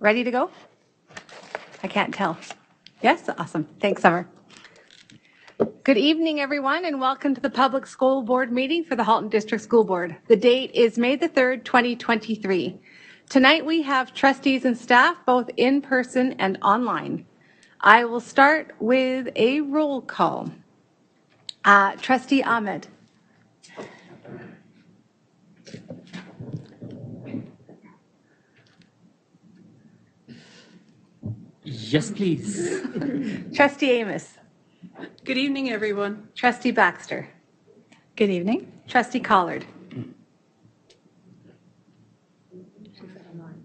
Ready to go? I can't tell. Yes? Awesome. Thanks, Summer. Good evening, everyone, and welcome to the Public School Board meeting for the Halton District School Board. The date is May the 3rd, 2023. Tonight we have trustees and staff both in person and online. I will start with a roll call. Trustee Ahmed. Yes, please. Trustee Amos. Good evening, everyone. Trustee Baxter. Good evening. Trustee Collard.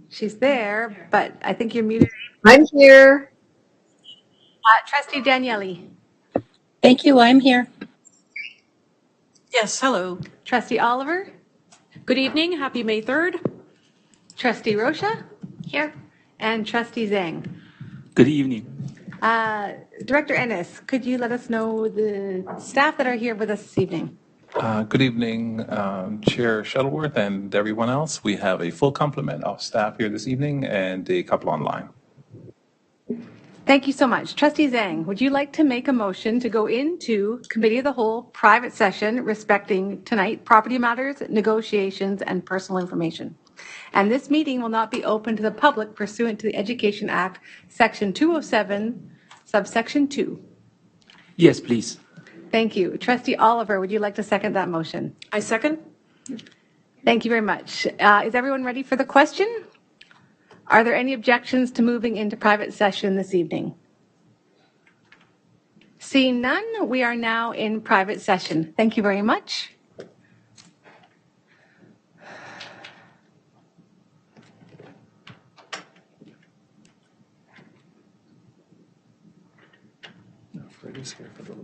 She's there, but I think you're muted. I'm here. Trustee Daniele. Thank you. I'm here. Yes, hello. Trustee Oliver. Good evening. Happy May 3rd. Trustee Rocha. Here. And Trustee Zhang. Good evening. Director Ennis, could you let us know the staff that are here with us this evening? Good evening, Chair Shuttleworth and everyone else. We have a full complement of staff here this evening and a couple online. Thank you so much. Trustee Zhang, would you like to make a motion to go into Committee of the Whole private session respecting tonight property matters, negotiations, and personal information? And this meeting will not be open to the public pursuant to the Education Act, Section 207, subsection 2. Yes, please. Thank you. Trustee Oliver, would you like to second that motion? I second. Thank you very much. Is everyone ready for the question? Are there any objections to moving into private session this evening? Seeing none, we are now in private session. Thank you very much. Freddie's here for the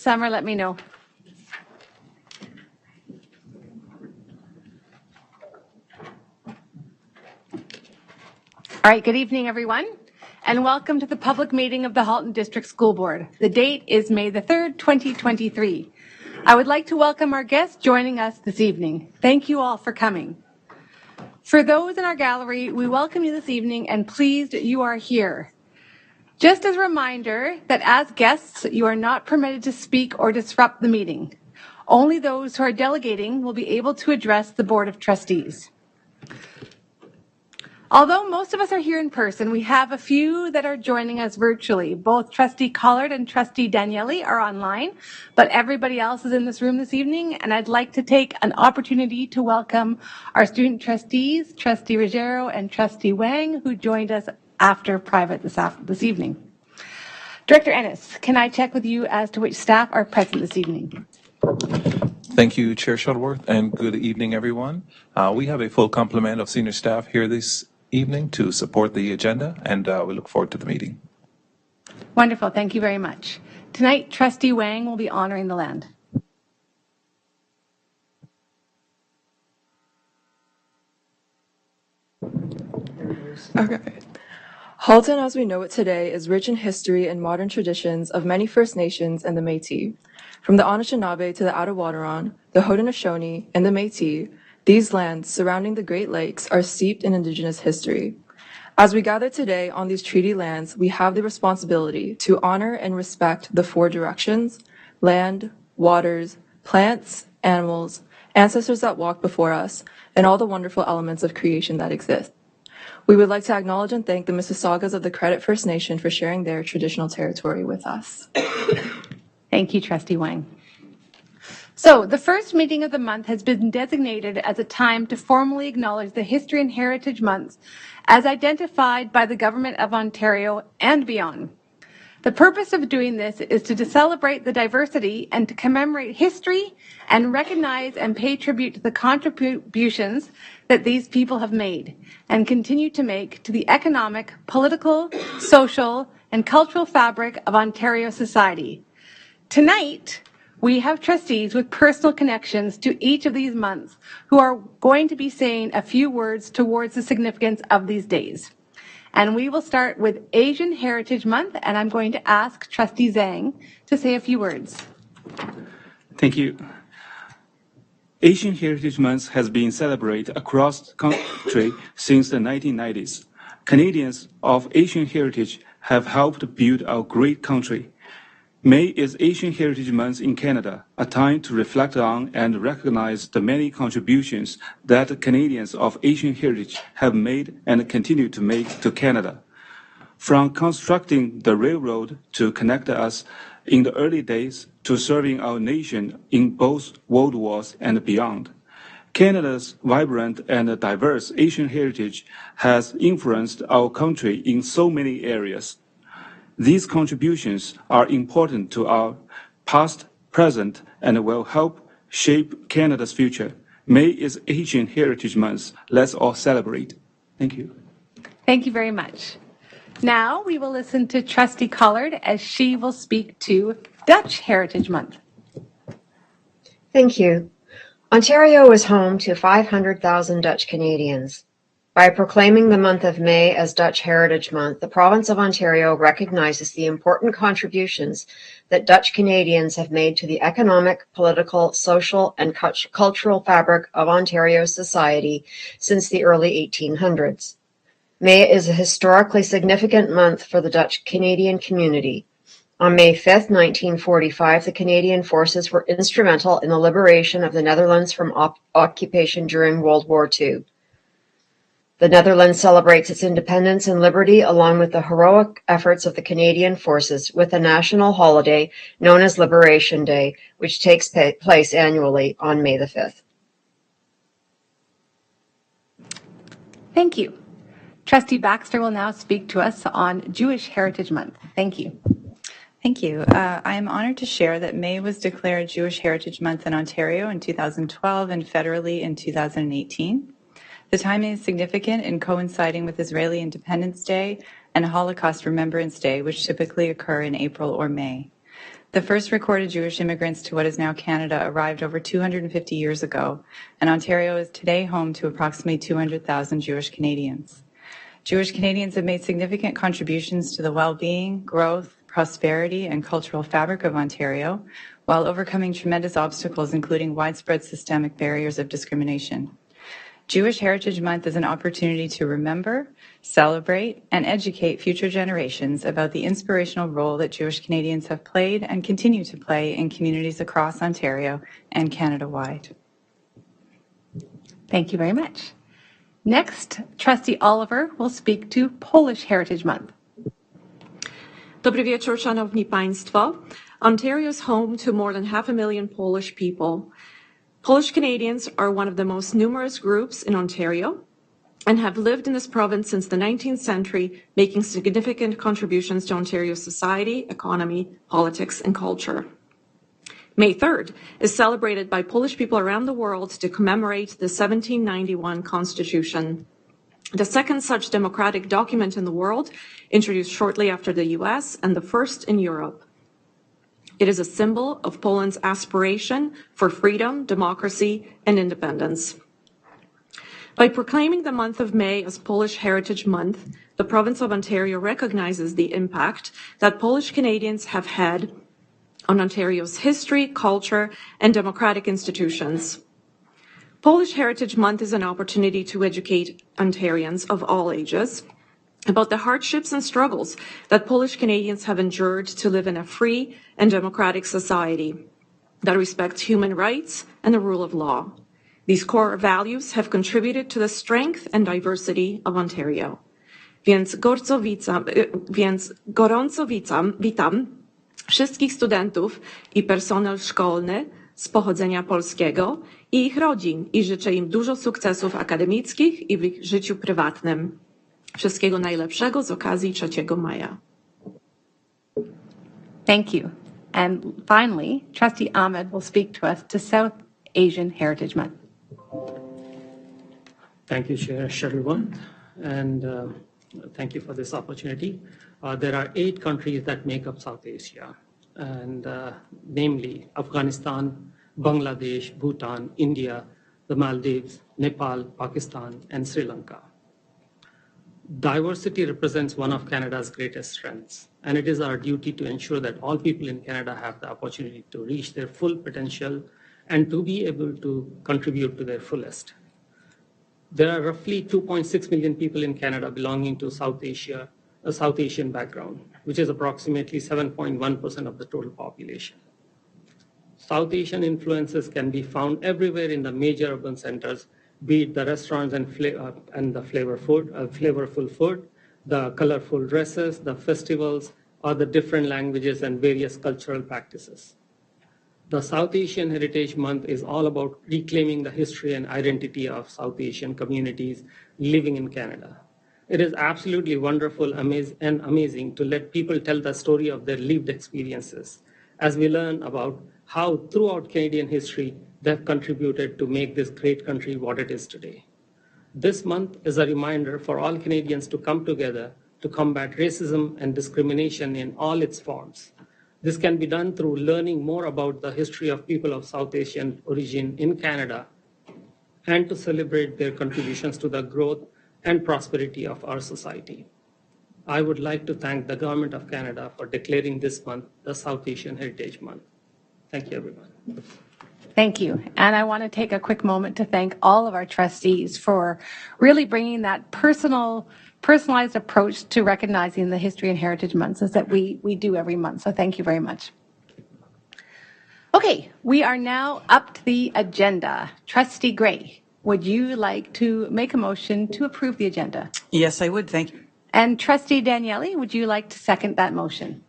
Summer, let me know. All right, good evening, everyone, and welcome to the public meeting of the Halton District School Board. The date is May the 3rd, 2023. I would like to welcome our guests joining us this evening. Thank you all for coming. For those in our gallery, we welcome you this evening and pleased you are here. Just as a reminder that as guests, you are not permitted to speak or disrupt the meeting. Only those who are delegating will be able to address the Board of Trustees. Although most of us are here in person, we have a few that are joining us virtually. Both Trustee Collard and Trustee Daniele are online, but everybody else is in this room this evening, and I'd like to take an opportunity to welcome our student trustees, Trustee Ruggiero and Trustee Wang, who joined us after private this evening. Director Ennis, can I check with you as to which staff are present this evening? Thank you, Chair Shuttleworth, and good evening, everyone. We have a full complement of senior staff here this evening to support the agenda, and we look forward to the meeting. Wonderful. Thank you very much. Tonight, Trustee Wang will be honoring the land. Okay. Halton, as we know it today, is rich in history and modern traditions of many First Nations and the Métis. From the Anishinaabe to the Attawaddaron, the Haudenosaunee, and the Métis, these lands surrounding the Great Lakes are steeped in Indigenous history. As we gather today on these treaty lands, we have the responsibility to honor and respect the four directions: land, waters, plants, animals, ancestors that walked before us, and all the wonderful elements of creation that exist. We would like to acknowledge and thank the Mississaugas of the Credit First Nation for sharing their traditional territory with us. Thank you, Trustee Wang. So the first meeting of the month has been designated as a time to formally acknowledge the History and Heritage Months as identified by the Government of Ontario and beyond. The purpose of doing this is to celebrate the diversity and to commemorate history and recognize and pay tribute to the contributions that these people have made and continue to make to the economic, political, social, and cultural fabric of Ontario society. Tonight, we have trustees with personal connections to each of these months who are going to be saying a few words towards the significance of these days. And we will start with Asian Heritage Month, and I'm going to ask Trustee Zhang to say a few words. Thank you. Asian Heritage Month has been celebrated across the country since the 1990s. Canadians of Asian heritage have helped build our great country. May is Asian Heritage Month in Canada, a time to reflect on and recognize the many contributions that Canadians of Asian heritage have made and continue to make to Canada. From constructing the railroad to connect us in the early days to serving our nation in both world wars and beyond. Canada's vibrant and diverse Asian heritage has influenced our country in so many areas. These contributions are important to our past, present, and will help shape Canada's future. May is Asian Heritage Month. Let's all celebrate. Thank you. Thank you very much. Now we will listen to Trustee Collard as she will speak to Dutch Heritage Month. Thank you. Ontario is home to 500,000 Dutch Canadians. By proclaiming the month of May as Dutch Heritage Month, the province of Ontario recognizes the important contributions that Dutch Canadians have made to the economic, political, social, and cultural fabric of Ontario society since the early 1800s. May is a historically significant month for the Dutch Canadian community. On May 5, 1945, the Canadian forces were instrumental in the liberation of the Netherlands from occupation during World War II. The Netherlands celebrates its independence and liberty along with the heroic efforts of the Canadian forces with a national holiday known as Liberation Day, which takes place annually on May the 5th. Thank you. Trustee Baxter will now speak to us on Jewish Heritage Month. Thank you. Thank you. I am honored to share that May was declared Jewish Heritage Month in Ontario in 2012 and federally in 2018. The timing is significant in coinciding with Israeli Independence Day and Holocaust Remembrance Day, which typically occur in April or May. The first recorded Jewish immigrants to what is now Canada arrived over 250 years ago, and Ontario is today home to approximately 200,000 Jewish Canadians. Jewish Canadians have made significant contributions to the well-being, growth, prosperity, and cultural fabric of Ontario, while overcoming tremendous obstacles, including widespread systemic barriers of discrimination. Jewish Heritage Month is an opportunity to remember, celebrate, and educate future generations about the inspirational role that Jewish Canadians have played and continue to play in communities across Ontario and Canada-wide. Thank you very much. Next, Trustee Oliver will speak to Polish Heritage Month. Dobry wieczór, Szanowni Państwo. Ontario is home to more than 500,000 Polish people. Polish Canadians are one of the most numerous groups in Ontario and have lived in this province since the 19th century, making significant contributions to Ontario's society, economy, politics, and culture. May 3rd is celebrated by Polish people around the world to commemorate the 1791 Constitution, the second such democratic document in the world, introduced shortly after the US, and the first in Europe. It is a symbol of Poland's aspiration for freedom, democracy, and independence. By proclaiming the month of May as Polish Heritage Month, the province of Ontario recognizes the impact that Polish Canadians have had on Ontario's history, culture, and democratic institutions. Polish Heritage Month is an opportunity to educate Ontarians of all ages about the hardships and struggles that Polish Canadians have endured to live in a free and democratic society that respects human rights and the rule of law. These core values have contributed to the strength and diversity of Ontario. Więc gorąco witam wszystkich studentów i personel szkolny z pochodzenia polskiego i ich rodzin i życzę im dużo sukcesów akademickich i w ich życiu prywatnym. Wszystkiego najlepszego z okazji 3 maja. Thank you. And finally, Trustee Ahmed will speak to us to South Asian Heritage Month. Thank you, Chair Shuttleworth, and thank you for this opportunity. There are 8 countries that make up South Asia, and namely Afghanistan, Bangladesh, Bhutan, India, the Maldives, Nepal, Pakistan, and Sri Lanka. Diversity represents one of Canada's greatest strengths, and it is our duty to ensure that all people in Canada have the opportunity to reach their full potential and to be able to contribute to their fullest. There are roughly 2.6 million people in Canada belonging to South Asia, a South Asian background, which is approximately 7.1% of the total population. South Asian influences can be found everywhere in the major urban centers, be it the restaurants and the flavorful food, the colorful dresses, the festivals, or the different languages and various cultural practices. The South Asian Heritage Month is all about reclaiming the history and identity of South Asian communities living in Canada. It is absolutely wonderful and amazing to let people tell the story of their lived experiences as we learn about how throughout Canadian history they've contributed to make this great country what it is today. This month is a reminder for all Canadians to come together to combat racism and discrimination in all its forms. This can be done through learning more about the history of people of South Asian origin in Canada and to celebrate their contributions to the growth and prosperity of our society. I would like to thank the Government of Canada for declaring this month the South Asian Heritage Month. Thank you, everyone. Thank you. And I want to take a quick moment to thank all of our trustees for really bringing that personalized approach to recognizing the History and Heritage Months that we do every month. So thank you very much. Okay, we are now up to the agenda. Trustee Gray, would you like to make a motion to approve the agenda? Yes, I would. Thank you. And Trustee Daniele, would you like to second that motion?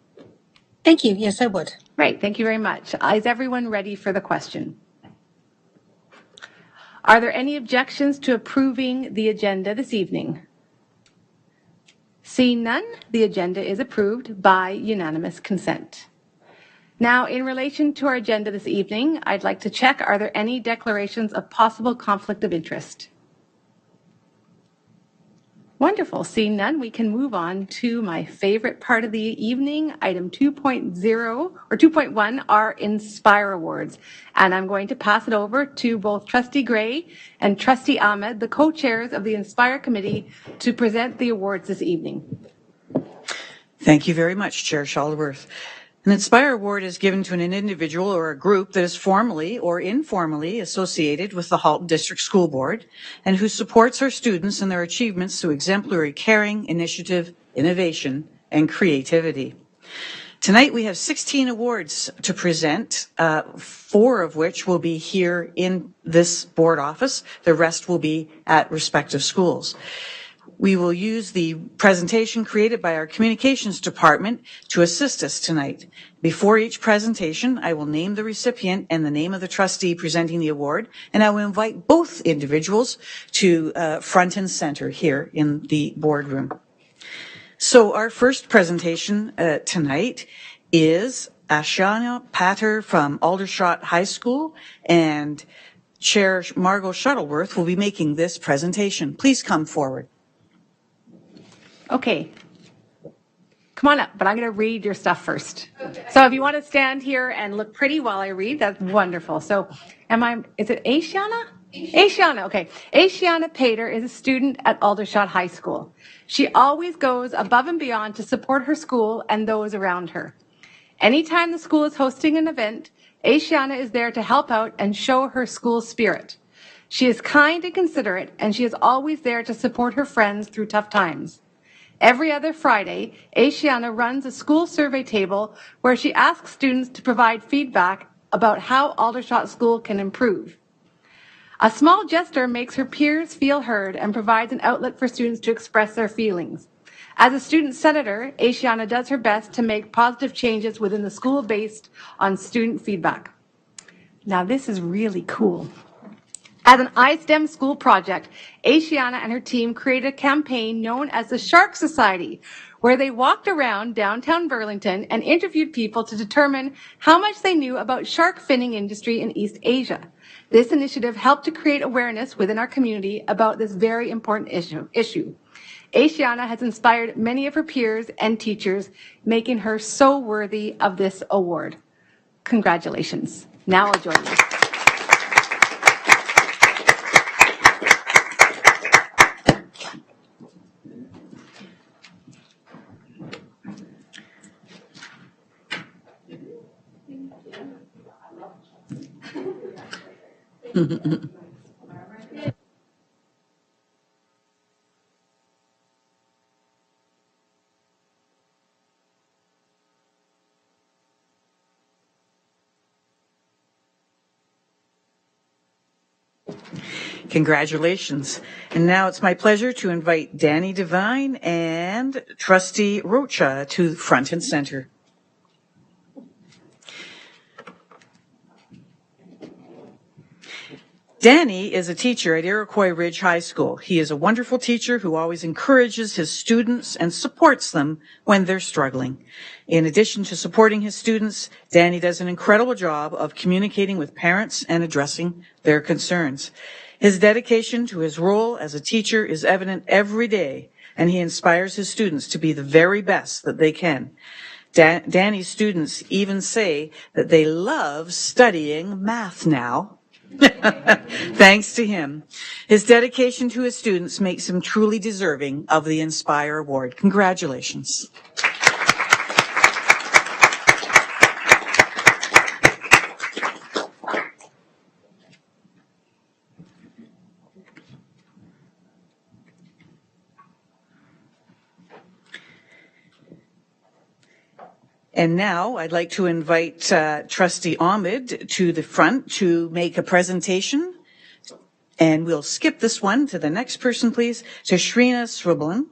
Thank you. Yes, I would. Great. Thank you very much. Is everyone ready for the question? Are there any objections to approving the agenda this evening? Seeing none, the agenda is approved by unanimous consent. Now, in relation to our agenda this evening, I'd like to check, are there any declarations of possible conflict of interest? Wonderful. Seeing none, we can move on to my favorite part of the evening, item 2.0 or 2.1, our Inspire Awards. And I'm going to pass it over to both Trustee Gray and Trustee Ahmed, the co-chairs of the Inspire Committee, to present the awards this evening. Thank you very much, Chair Shuttleworth. An Inspire Award is given to an individual or a group that is formally or informally associated with the Halton District School Board and who supports our students in their achievements through exemplary caring, initiative, innovation, and creativity. Tonight we have 16 awards to present, 4 of which will be here in this board office. The rest will be at respective schools. We will use the presentation created by our communications department to assist us tonight. Before each presentation, I will name the recipient and the name of the trustee presenting the award, and I will invite both individuals to front and center here in the boardroom. So our first presentation tonight is Ashana Patter from Aldershot High School, and Chair Margot Shuttleworth will be making this presentation. Please come forward. Okay, come on up, but I'm going to read your stuff first. Okay. So if you want to stand here and look pretty while I read, that's wonderful. So is it Ashana? Ashana, okay. Ashana Pater is a student at Aldershot High School. She always goes above and beyond to support her school and those around her. Anytime the school is hosting an event, Ashana is there to help out and show her school spirit. She is kind and considerate, and she is always there to support her friends through tough times. Every other Friday, Ashana runs a school survey table where she asks students to provide feedback about how Aldershot School can improve. A small gesture makes her peers feel heard and provides an outlet for students to express their feelings. As a student senator, Ashana does her best to make positive changes within the school based on student feedback. Now this is really cool. As an iSTEM school project, Ashana and her team created a campaign known as the Shark Society, where they walked around downtown Burlington and interviewed people to determine how much they knew about shark finning industry in East Asia. This initiative helped to create awareness within our community about this very important issue. Ashana has inspired many of her peers and teachers, making her so worthy of this award. Congratulations. Now I'll join you. Congratulations. And now it's my pleasure to invite Danny Devine and Trustee Rocha to front and center. Danny is a teacher at Iroquois Ridge High School. He is a wonderful teacher who always encourages his students and supports them when they're struggling. In addition to supporting his students, Danny does an incredible job of communicating with parents and addressing their concerns. His dedication to his role as a teacher is evident every day, and he inspires his students to be the very best that they can. Danny's students even say that they love studying math now. Thanks to him. His dedication to his students makes him truly deserving of the Inspire Award. Congratulations. And now I'd like to invite Trustee Ahmed to the front to make a presentation. And we'll skip this one to the next person, please, to Shrina Sribblan.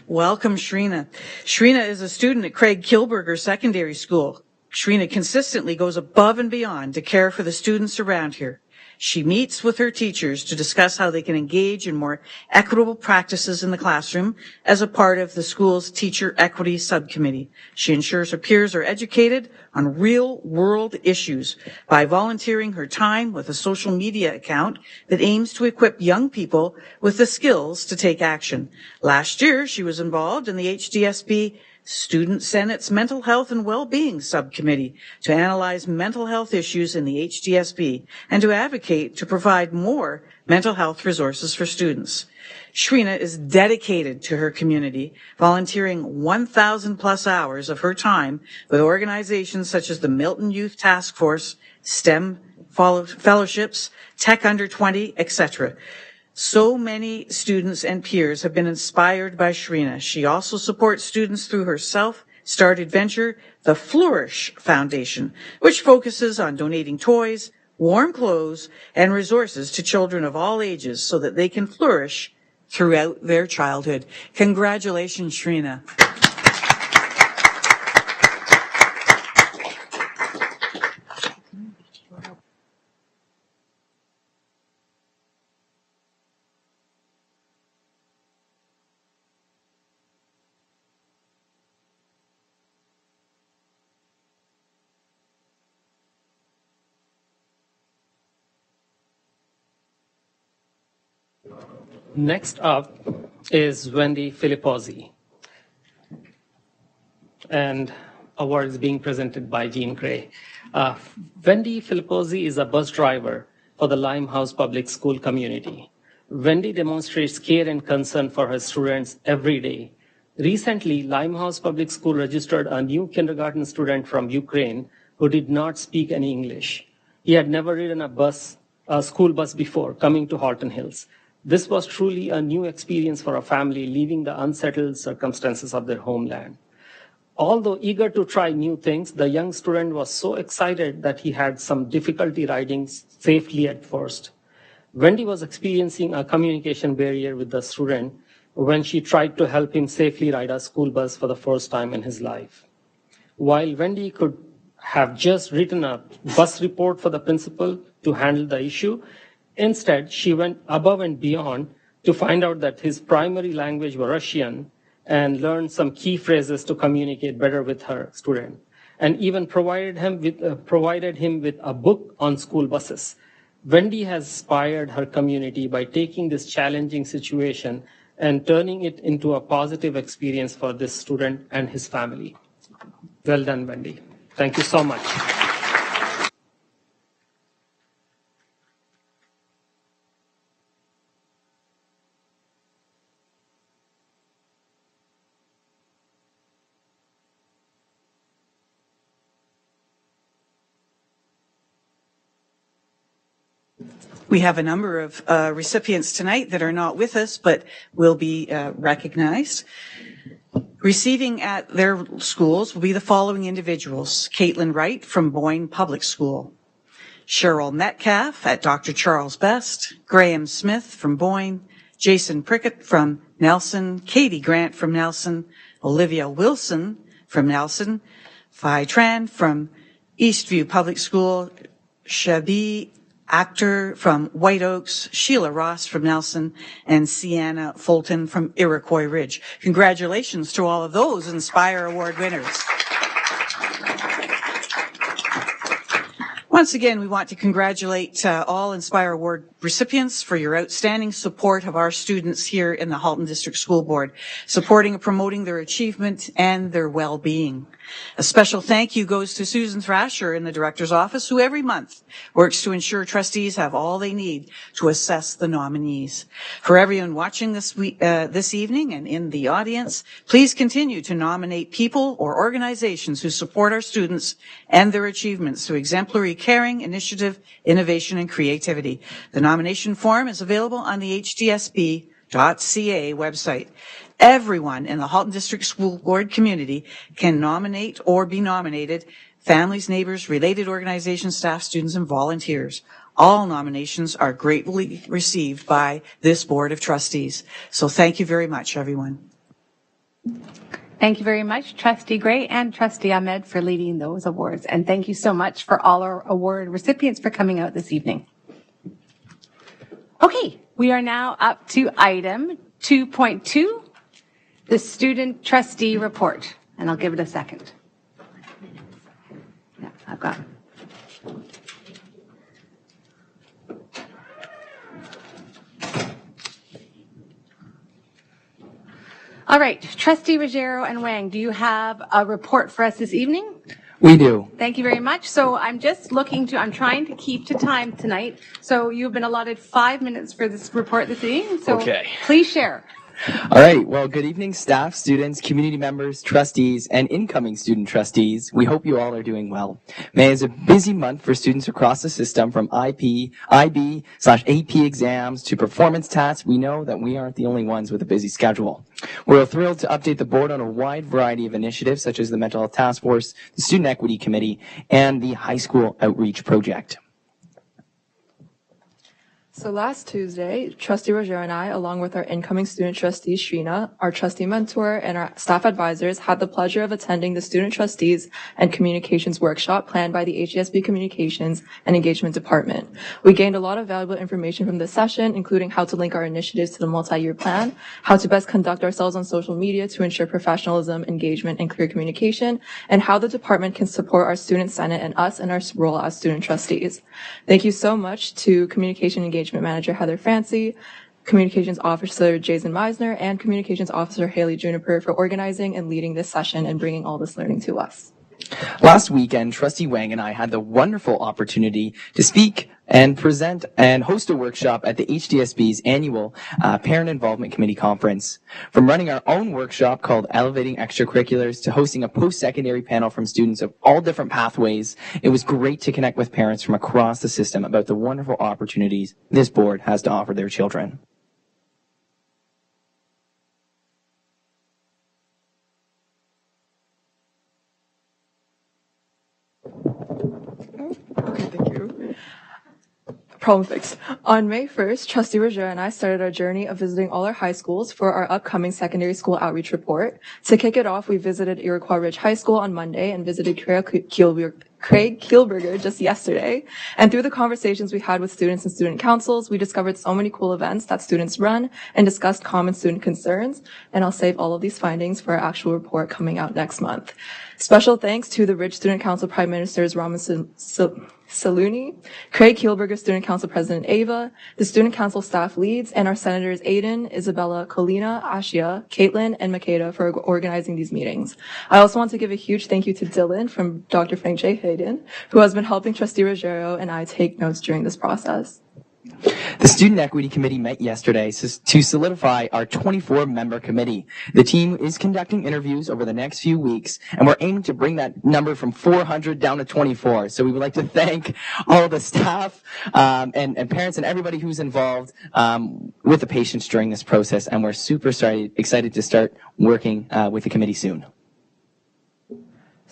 Welcome, Shrina. Shrina is a student at Craig Kilberger Secondary School. Shrina consistently goes above and beyond to care for the students around here. She meets with her teachers to discuss how they can engage in more equitable practices in the classroom as a part of the school's Teacher Equity Subcommittee. She ensures her peers are educated on real-world issues by volunteering her time with a social media account that aims to equip young people with the skills to take action. Last year, she was involved in the HDSB Student Senate's Mental Health and Well-Being Subcommittee to analyze mental health issues in the HDSB and to advocate to provide more mental health resources for students. Shrina is dedicated to her community, volunteering 1,000 plus hours of her time with organizations such as the Milton Youth Task Force, STEM Fellowships, Tech Under 20, etc. So many students and peers have been inspired by Shrina. She also supports students through her self-started venture, the Flourish Foundation, which focuses on donating toys, warm clothes, and resources to children of all ages so that they can flourish throughout their childhood. Congratulations, Shrina. Next up is Wendy Filippozzi. And award is being presented by Jean Gray. Wendy Filipozzi is a bus driver for the Limehouse Public School community. Wendy demonstrates care and concern for her students every day. Recently, Limehouse Public School registered a new kindergarten student from Ukraine who did not speak any English. He had never ridden a school bus before coming to Halton Hills. This was truly a new experience for a family leaving the unsettled circumstances of their homeland. Although eager to try new things, the young student was so excited that he had some difficulty riding safely at first. Wendy was experiencing a communication barrier with the student when she tried to help him safely ride a school bus for the first time in his life. While Wendy could have just written a bus report for the principal to handle the issue, instead, she went above and beyond to find out that his primary language was Russian and learned some key phrases to communicate better with her student, and even provided him with a book on school buses. Wendy has inspired her community by taking this challenging situation and turning it into a positive experience for this student and his family. Well done, Wendy. Thank you so much. We have a number of recipients tonight that are not with us, but will be recognized. Receiving at their schools will be the following individuals: Caitlin Wright from Boyne Public School, Cheryl Metcalf at Dr. Charles Best, Graham Smith from Boyne, Jason Prickett from Nelson, Katie Grant from Nelson, Olivia Wilson from Nelson, Phi Tran from Eastview Public School, Shabi Actor from White Oaks, Sheila Ross from Nelson, and Sienna Fulton from Iroquois Ridge. Congratulations to all of those Inspire Award winners. Once again, we want to congratulate all Inspire Award recipients for your outstanding support of our students here in the Halton District School Board, supporting and promoting their achievement and their well-being. A special thank you goes to Susan Thrasher in the Director's Office, who every month works to ensure trustees have all they need to assess the nominees. For everyone watching this evening and in the audience, please continue to nominate people or organizations who support our students and their achievements through exemplary caring, initiative, innovation, and creativity. The nomination form is available on the hdsb.ca website. Everyone in the Halton District School Board community can nominate or be nominated: families, neighbors, related organizations, staff, students, and volunteers. All nominations are gratefully received by this Board of Trustees. So thank you very much, everyone. Thank you very much, Trustee Gray and Trustee Ahmed, for leading those awards. And thank you so much for all our award recipients for coming out this evening. Okay, we are now up to item 2.2, the student trustee report. And I'll give it a second. Yeah, I've got it. All right, Trustee Ruggiero and Wang, do you have a report for us this evening? We do. Thank you very much. So I'm trying to keep to time tonight. So you've been allotted 5 minutes for this report this evening. So Okay. Please share. All right. Well, good evening, staff, students, community members, trustees, and incoming student trustees. We hope you all are doing well. May is a busy month for students across the system, from IB/AP exams to performance tests. We know that we aren't the only ones with a busy schedule. We're thrilled to update the board on a wide variety of initiatives, such as the Mental Health Task Force, the Student Equity Committee, and the High School Outreach Project. So last Tuesday, Trustee Ruggiero and I, along with our incoming student trustee, Shrina, our trustee mentor, and our staff advisors, had the pleasure of attending the Student Trustees and Communications Workshop planned by the HDSB Communications and Engagement Department. We gained a lot of valuable information from this session, including how to link our initiatives to the multi-year plan, how to best conduct ourselves on social media to ensure professionalism, engagement, and clear communication, and how the department can support our Student Senate and us in our role as student trustees. Thank you so much to Communication Engagement Manager Heather Fancy, Communications Officer Jason Meisner, and Communications Officer Haley Juniper for organizing and leading this session and bringing all this learning to us. Last weekend, Trustee Wang and I had the wonderful opportunity to speak and present and host a workshop at the HDSB's annual Parent Involvement Committee Conference. From running our own workshop called Elevating Extracurriculars to hosting a post-secondary panel from students of all different pathways, it was great to connect with parents from across the system about the wonderful opportunities this board has to offer their children. Okay, thank you. Problem fixed. On May 1st, Trustee Ruggiero and I started our journey of visiting all our high schools for our upcoming secondary school outreach report. To kick it off, we visited Iroquois Ridge High School on Monday and visited Craig Kielberger just yesterday. And through the conversations we had with students and student councils, we discovered so many cool events that students run and discussed common student concerns. And I'll save all of these findings for our actual report coming out next month. Special thanks to the Ridge Student Council Prime Ministers Raman Saluni, Craig Kielberger Student Council President Ava, the Student Council staff leads, and our Senators Aiden, Isabella, Colina, Ashia, Caitlin, and Makeda for organizing these meetings. I also want to give a huge thank you to Dylan from Dr. Frank J. Hayden, who has been helping Trustee Ruggiero and I take notes during this process. The Student Equity Committee met yesterday to solidify our 24-member committee. The team is conducting interviews over the next few weeks, and we're aiming to bring that number from 400 down to 24. So we would like to thank all the staff and parents and everybody who's involved with the patients during this process, and we're super excited to start working with the committee soon.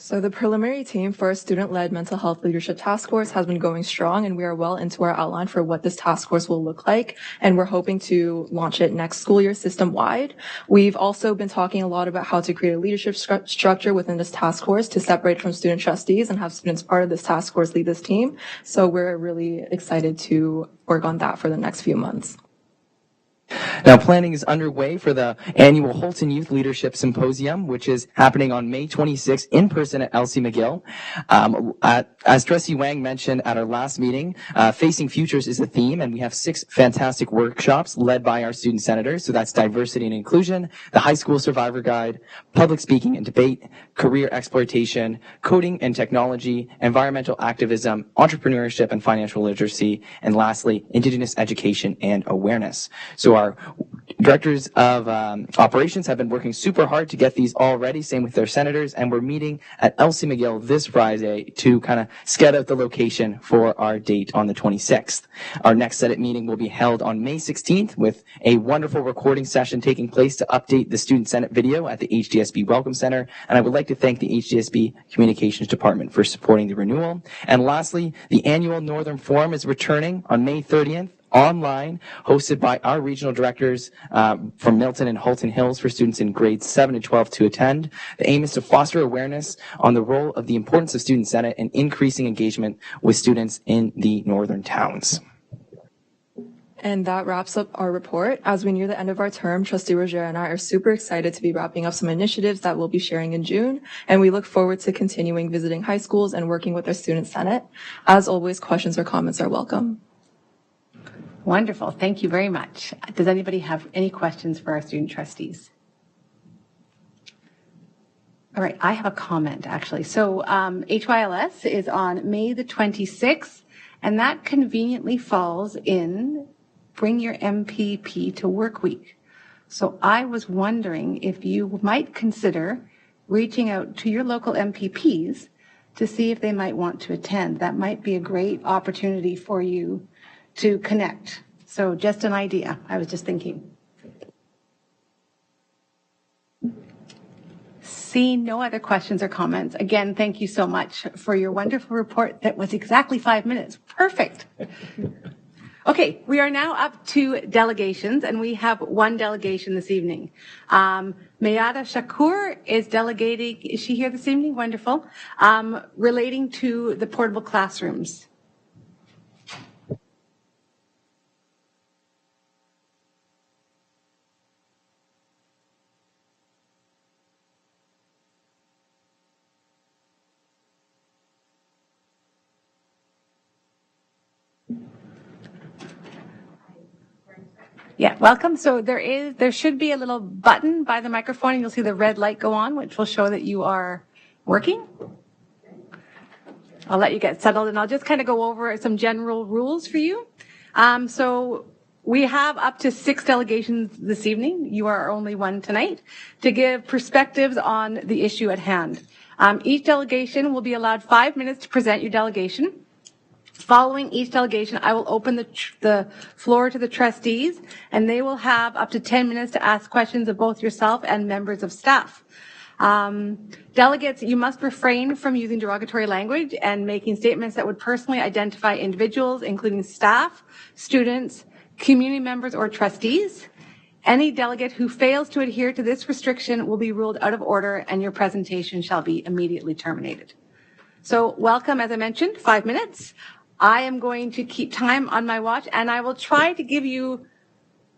So the preliminary team for our student-led mental health leadership task force has been going strong, and we are well into our outline for what this task force will look like, and we're hoping to launch it next school year system-wide. We've also been talking a lot about how to create a leadership structure within this task force to separate from student trustees and have students part of this task force lead this team. So we're really excited to work on that for the next few months. Now, planning is underway for the annual Halton Youth Leadership Symposium, which is happening on May 26th in person at Elsie McGill. As Trustee Wang mentioned at our last meeting, Facing Futures is a theme, and we have 6 fantastic workshops led by our student senators. So that's diversity and inclusion, the high school survivor guide, public speaking and debate, career exploitation, coding and technology, environmental activism, entrepreneurship and financial literacy, and lastly, Indigenous education and awareness. So our directors of operations have been working super hard to get these all ready, same with their senators, and we're meeting at Elsie McGill this Friday to kind of scout out the location for our date on the 26th. Our next Senate meeting will be held on May 16th with a wonderful recording session taking place to update the Student Senate video at the HDSB Welcome Center, and I would like to thank the HDSB Communications Department for supporting the renewal. And lastly, the annual Northern Forum is returning on May 30th. Online, hosted by our regional directors from Milton and Halton Hills for students in grades 7 to 12 to attend. The aim is to foster awareness on the role of the importance of Student Senate and increasing engagement with students in the northern towns. And that wraps up our report. As we near the end of our term, Trustee Roger and I are super excited to be wrapping up some initiatives that we'll be sharing in June, and we look forward to continuing visiting high schools and working with our student senate. As always, questions or comments are welcome. Wonderful. Thank you very much. Does anybody have any questions for our student trustees? All right, I have a comment actually. So HYLS is on May the 26th, and that conveniently falls in Bring Your MPP to Work Week. So I was wondering if you might consider reaching out to your local MPPs to see if they might want to attend. That might be a great opportunity for you to connect. So just an idea. I was just thinking. Seeing no other questions or comments, again, thank you so much for your wonderful report that was exactly 5 minutes. Perfect. Okay, we are now up to delegations, and we have one delegation this evening. Mayada Shakur is delegating, is she here this evening? Wonderful. Relating to the portable classrooms. Yeah, welcome. So there should be a little button by the microphone, and you'll see the red light go on, which will show that you are working. I'll let you get settled, and I'll just kind of go over some general rules for you. So we have up to 6 delegations this evening. You are only one tonight to give perspectives on the issue at hand. Each delegation will be allowed 5 minutes to present your delegation. Following each delegation, I will open the floor to the trustees, and they will have up to 10 minutes to ask questions of both yourself and members of staff. Delegates, you must refrain from using derogatory language and making statements that would personally identify individuals, including staff, students, community members, or trustees. Any delegate who fails to adhere to this restriction will be ruled out of order, and your presentation shall be immediately terminated. So welcome, as I mentioned, 5 minutes. I am going to keep time on my watch, and I will try to give you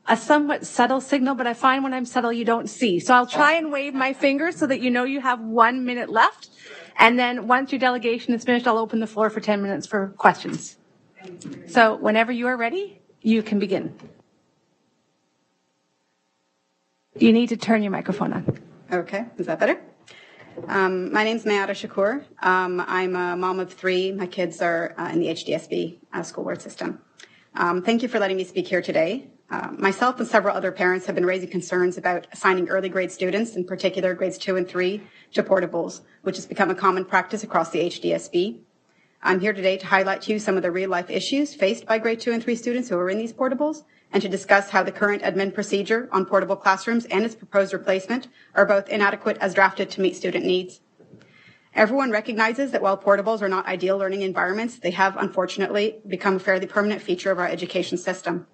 a somewhat subtle signal, but I find when I'm subtle, you don't see. So I'll try and wave my finger so that you know you have 1 minute left. And then once your delegation is finished, I'll open the floor for 10 minutes for questions. So whenever you are ready, you can begin. You need to turn your microphone on. Okay, is that better? My name's Mayada Shakur. I'm a mom of 3. My kids are in the HDSB school board system. Thank you for letting me speak here today. Myself and several other parents have been raising concerns about assigning early grade students, in particular grades 2 and 3, to portables, which has become a common practice across the HDSB. I'm here today to highlight to you some of the real life issues faced by grade 2 and 3 students who are in these portables, and to discuss how the current admin procedure on portable classrooms and its proposed replacement are both inadequate as drafted to meet student needs. Everyone recognizes that while portables are not ideal learning environments, they have unfortunately become a fairly permanent feature of our education system.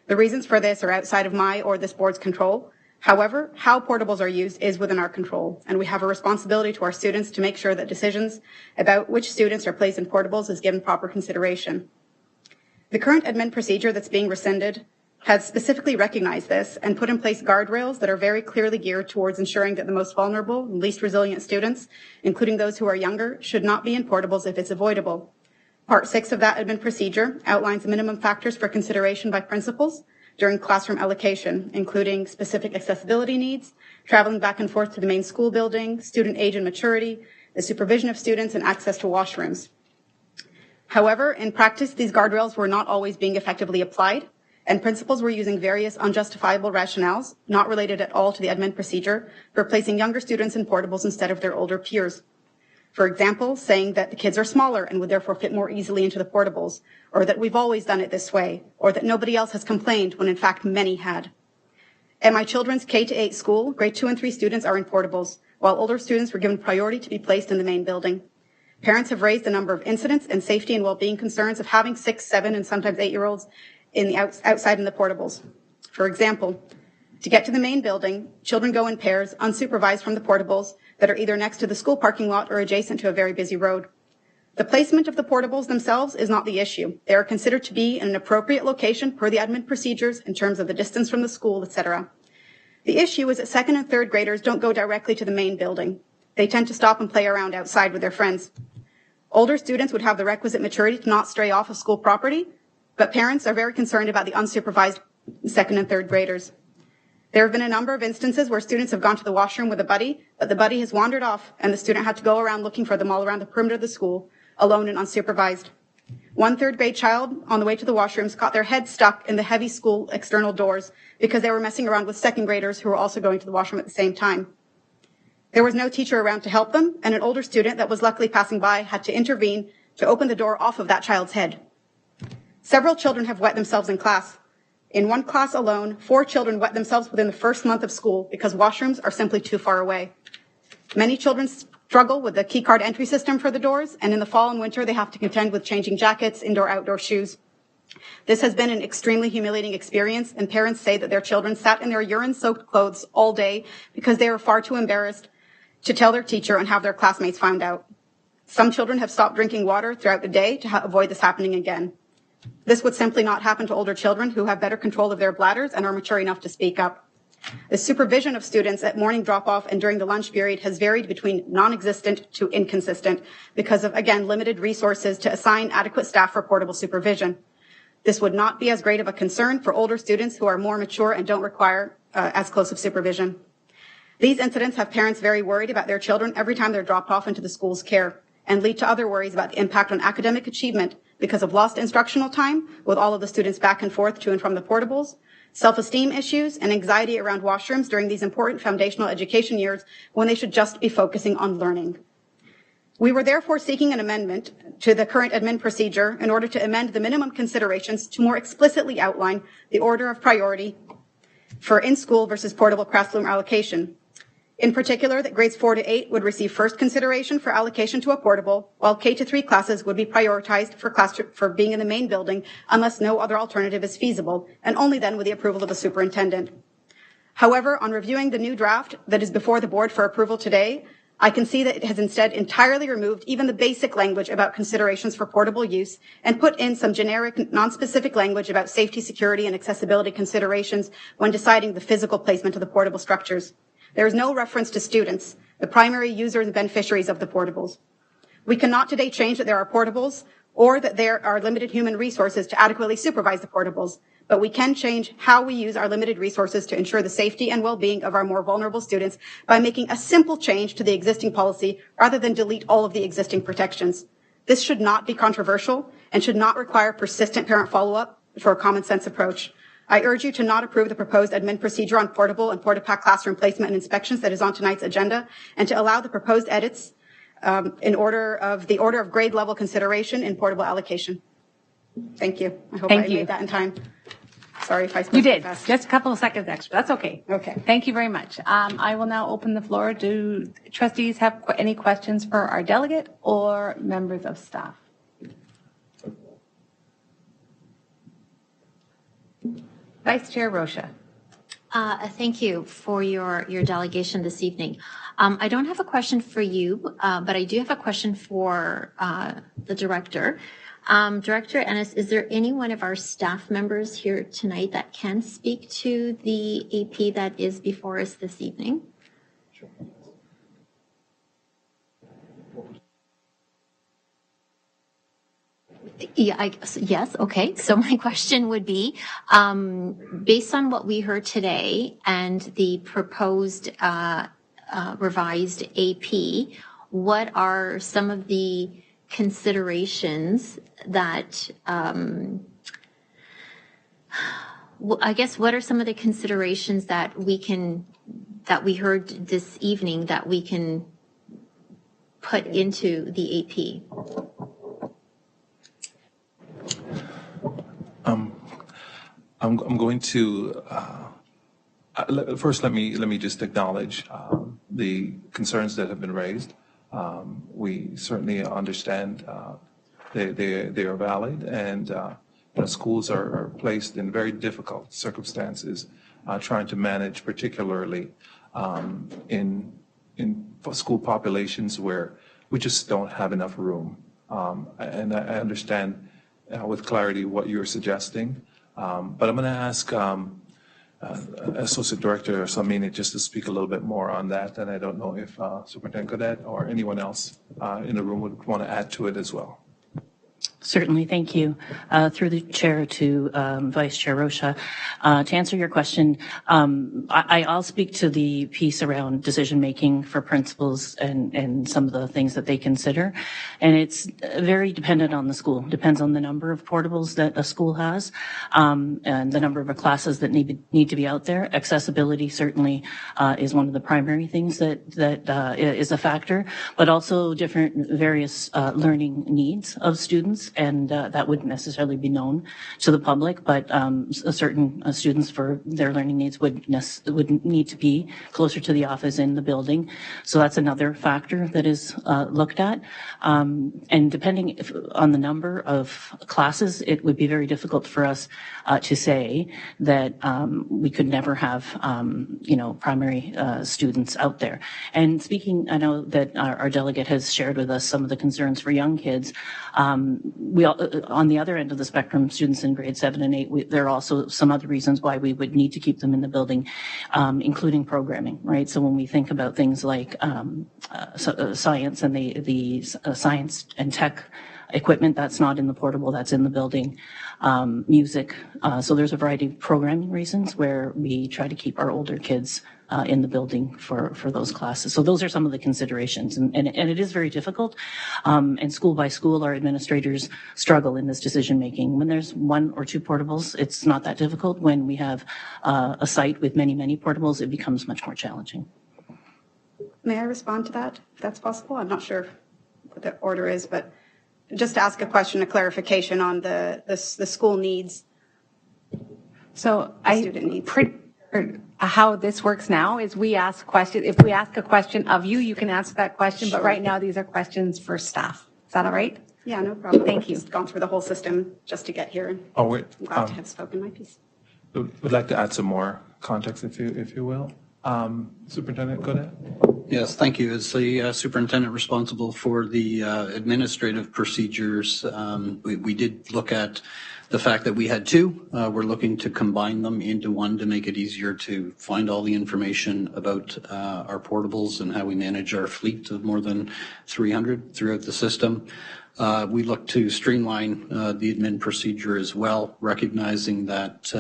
The reasons for this are outside of my or this board's control. However, how portables are used is within our control, and we have a responsibility to our students to make sure that decisions about which students are placed in portables is given proper consideration. The current admin procedure that's being rescinded has specifically recognized this and put in place guardrails that are very clearly geared towards ensuring that the most vulnerable and least resilient students, including those who are younger, should not be in portables if it's avoidable. Part 6 of that admin procedure outlines minimum factors for consideration by principals during classroom allocation, including specific accessibility needs, traveling back and forth to the main school building, student age and maturity, the supervision of students, and access to washrooms. However, in practice, these guardrails were not always being effectively applied, and principals were using various unjustifiable rationales, not related at all to the admin procedure, for placing younger students in portables instead of their older peers. For example, saying that the kids are smaller and would therefore fit more easily into the portables, or that we've always done it this way, or that nobody else has complained when in fact many had. At my children's K-8 school, grade 2 and 3 students are in portables, while older students were given priority to be placed in the main building. Parents have raised a number of incidents and safety and well-being concerns of having 6, 7, and sometimes 8-year-olds in the outside in the portables. For example, to get to the main building, children go in pairs, unsupervised from the portables that are either next to the school parking lot or adjacent to a very busy road. The placement of the portables themselves is not the issue. They are considered to be in an appropriate location per the admin procedures in terms of the distance from the school, etc. The issue is that second and third graders don't go directly to the main building. They tend to stop and play around outside with their friends. Older students would have the requisite maturity to not stray off of school property, but parents are very concerned about the unsupervised second and third graders. There have been a number of instances where students have gone to the washroom with a buddy, but the buddy has wandered off and the student had to go around looking for them all around the perimeter of the school, alone and unsupervised. One third grade child on the way to the washrooms got their head stuck in the heavy school external doors because they were messing around with second graders who were also going to the washroom at the same time. There was no teacher around to help them, and an older student that was luckily passing by had to intervene to open the door off of that child's head. Several children have wet themselves in class. In one class alone, 4 children wet themselves within the first month of school because washrooms are simply too far away. Many children struggle with the key card entry system for the doors, and in the fall and winter, they have to contend with changing jackets, indoor-outdoor shoes. This has been an extremely humiliating experience, and parents say that their children sat in their urine-soaked clothes all day because they were far too embarrassed to tell their teacher and have their classmates found out. Some children have stopped drinking water throughout the day to avoid this happening again. This would simply not happen to older children who have better control of their bladders and are mature enough to speak up. The supervision of students at morning drop-off and during the lunch period has varied between non-existent to inconsistent because of, again, limited resources to assign adequate staff for portable supervision. This would not be as great of a concern for older students who are more mature and don't require as close of supervision. These incidents have parents very worried about their children every time they're dropped off into the school's care and lead to other worries about the impact on academic achievement because of lost instructional time with all of the students back and forth to and from the portables, self-esteem issues, and anxiety around washrooms during these important foundational education years when they should just be focusing on learning. We were therefore seeking an amendment to the current admin procedure in order to amend the minimum considerations to more explicitly outline the order of priority for in-school versus portable classroom allocation. In particular, that grades 4 to 8 would receive first consideration for allocation to a portable, while K to 3 classes would be prioritized for being in the main building unless no other alternative is feasible, and only then with the approval of the superintendent. However, on reviewing the new draft that is before the board for approval today, I can see that it has instead entirely removed even the basic language about considerations for portable use and put in some generic, non-specific language about safety, security, and accessibility considerations when deciding the physical placement of the portable structures. There is no reference to students, the primary users and beneficiaries of the portables. We cannot today change that there are portables or that there are limited human resources to adequately supervise the portables, but we can change how we use our limited resources to ensure the safety and well-being of our more vulnerable students by making a simple change to the existing policy rather than delete all of the existing protections. This should not be controversial and should not require persistent parent follow-up for a common sense approach. I urge you to not approve the proposed admin procedure on portable and porta-pack classroom placement and inspections that is on tonight's agenda, and to allow the proposed edits in order of grade level consideration in portable allocation. Thank you. I hope I made that in time. Sorry if I spoke You did. fast. Just a couple of seconds extra. That's okay. Okay. Thank you very much. I will now open the floor. Do trustees have any questions for our delegate or members of staff? Vice Chair Rocha. Thank you for your delegation this evening. I don't have a question for you, but I do have a question for the director. Director Ennis, is there any one of our staff members here tonight that can speak to the AP that is before us this evening? Sure. Yeah, yes, okay. So my question would be, based on what we heard today and the proposed revised AP, what are some of the considerations that, I guess, what are some of the considerations that we heard this evening that we can put into the AP? I'm going to first let me just acknowledge the concerns that have been raised. We certainly understand they are valid, and schools are placed in very difficult circumstances, trying to manage, particularly in school populations where we just don't have enough room And I understand with clarity what you're suggesting. But I'm going to ask Associate Director Samini just to speak a little bit more on that. And I don't know if Superintendent Cadet or anyone else in the room would want to add to it as well. Certainly, thank you. Through the chair to Vice Chair Rocha. To answer your question, I'll speak to the piece around decision-making for principals and some of the things that they consider. And it's very dependent on the school. Depends on the number of portables that a school has and the number of classes that need to be out there. Accessibility certainly is one of the primary things that is a factor, but also different various learning needs of students. And that wouldn't necessarily be known to the public, but certain students for their learning needs would need to be closer to the office in the building. So that's another factor that is looked at. And depending on the number of classes, it would be very difficult for us to say that we could never have, primary students out there. And speaking, I know that our delegate has shared with us some of the concerns for young kids. On the other end of the spectrum, students in grade 7 and 8, there are also some other reasons why we would need to keep them in the building, including programming, right? So when we think about things like science and the science and tech equipment, that's not in the portable, that's in the building. Music. So there's a variety of programming reasons where we try to keep our older kids in the building for those classes. So those are some of the considerations. And it is very difficult. And school by school, our administrators struggle in this decision making. When there's 1 or 2 portables, it's not that difficult. When we have a site with many, many portables, it becomes much more challenging. May I respond to that, if that's possible? I'm not sure what the order is, but just to ask a question, a clarification on the school needs. So student needs. How this works now is we ask questions. If we ask a question of you, you can ask that question. But right now, these are questions for staff. Is that all right? Yeah, no problem. Thank you. I've just gone through the whole system just to get here. And Oh, wait. I'm glad to have spoken my piece. Would like to add some more context, if you will. Superintendent Godet? Yes, thank you. As the superintendent responsible for the administrative procedures, we did look at the fact that we had 2. We're looking to combine them into one to make it easier to find all the information about our portables and how we manage our fleet of more than 300 throughout the system. We look to streamline the admin procedure as well, recognizing that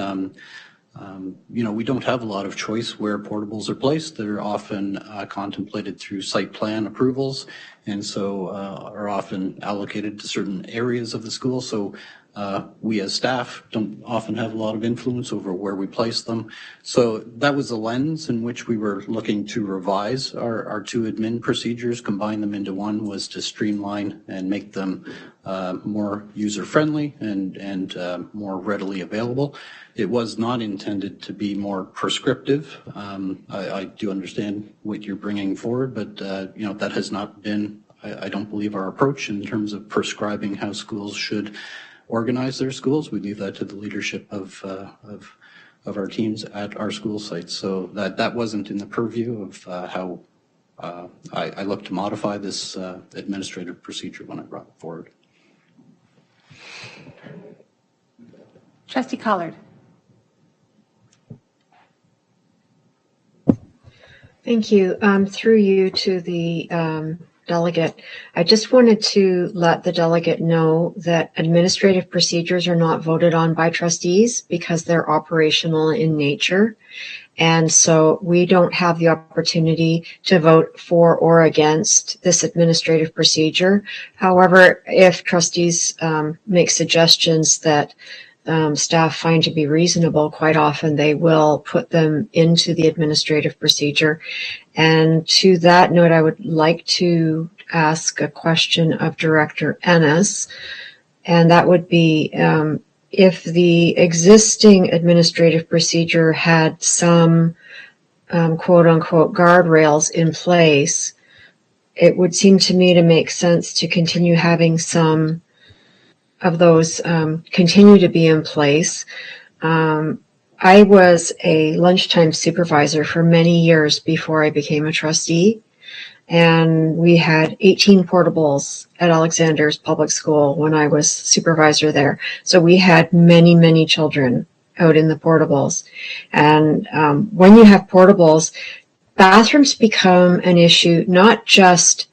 we don't have a lot of choice where portables are placed. They're often contemplated through site plan approvals, and so are often allocated to certain areas of the school. So we as staff don't often have a lot of influence over where we place them. So that was the lens in which we were looking to revise our 2 admin procedures, combine them into one, was to streamline and make them more user-friendly and more readily available. It was not intended to be more prescriptive. I do understand what you're bringing forward, but that has not been, I don't believe, our approach in terms of prescribing how schools should organize their schools. We leave that to the leadership of our teams at our school sites. So that wasn't in the purview of how I look to modify this administrative procedure when I brought it forward. Trustee Collard. Thank you. Through you to the delegate, I just wanted to let the delegate know that administrative procedures are not voted on by trustees because they're operational in nature. And so we don't have the opportunity to vote for or against this administrative procedure. However, if trustees make suggestions that staff find to be reasonable, quite often they will put them into the administrative procedure. And to that note, I would like to ask a question of Director Ennis, and that would be if the existing administrative procedure had some quote unquote guardrails in place, it would seem to me to make sense to continue having some of those continue to be in place. I was a lunchtime supervisor for many years before I became a trustee. And we had 18 portables at Alexander's Public School when I was supervisor there. So we had many, many children out in the portables. And when you have portables, bathrooms become an issue, not just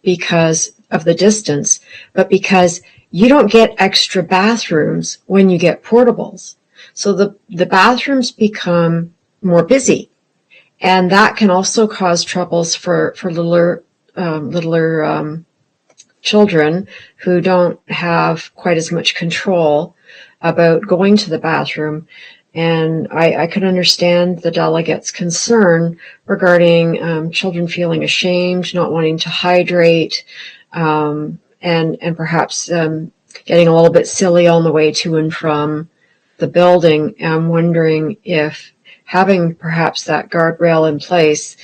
because of the distance, but because you don't get extra bathrooms when you get portables. So the bathrooms become more busy. And that can also cause troubles for littler children who don't have quite as much control about going to the bathroom. And I could understand the delegate's concern regarding children feeling ashamed, not wanting to hydrate, and perhaps getting a little bit silly on the way to and from the building. I'm wondering if having perhaps that guardrail in place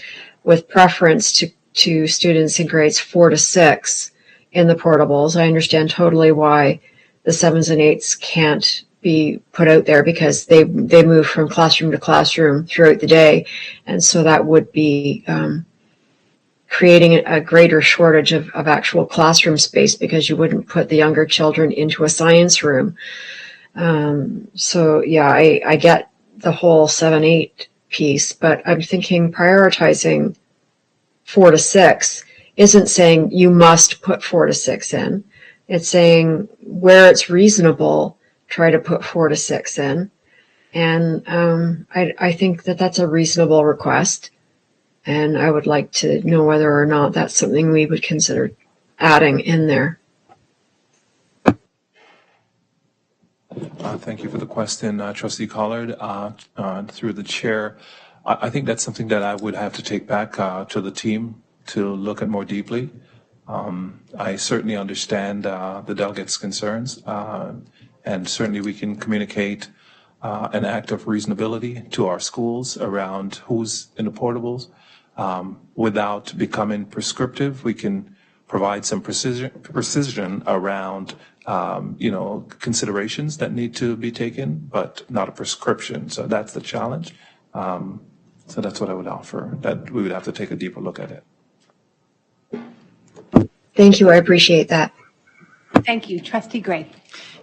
with preference to students in grades 4 to 6 in the portables. I understand totally why the 7s and 8s can't be put out there because they move from classroom to classroom throughout the day. And so that would be creating a greater shortage of actual classroom space because you wouldn't put the younger children into a science room. So yeah, I get the whole 7-8 piece, but I'm thinking prioritizing 4 to 6 isn't saying you must put 4 to 6 in. It's saying where it's reasonable, try to put 4 to 6 in. And I think that that's a reasonable request. And I would like to know whether or not that's something we would consider adding in there. Thank you for the question, Trustee Collard. Through the chair, I think that's something that I would have to take back to the team to look at more deeply. I certainly understand the delegates' concerns, and certainly we can communicate an act of reasonability to our schools around who's in the portables. Without becoming prescriptive, we can provide some precision around considerations that need to be taken, but not a prescription. So that's the challenge. So that's what I would offer, that we would have to take a deeper look at it. Thank you. I appreciate that. Thank you. Trustee Gray.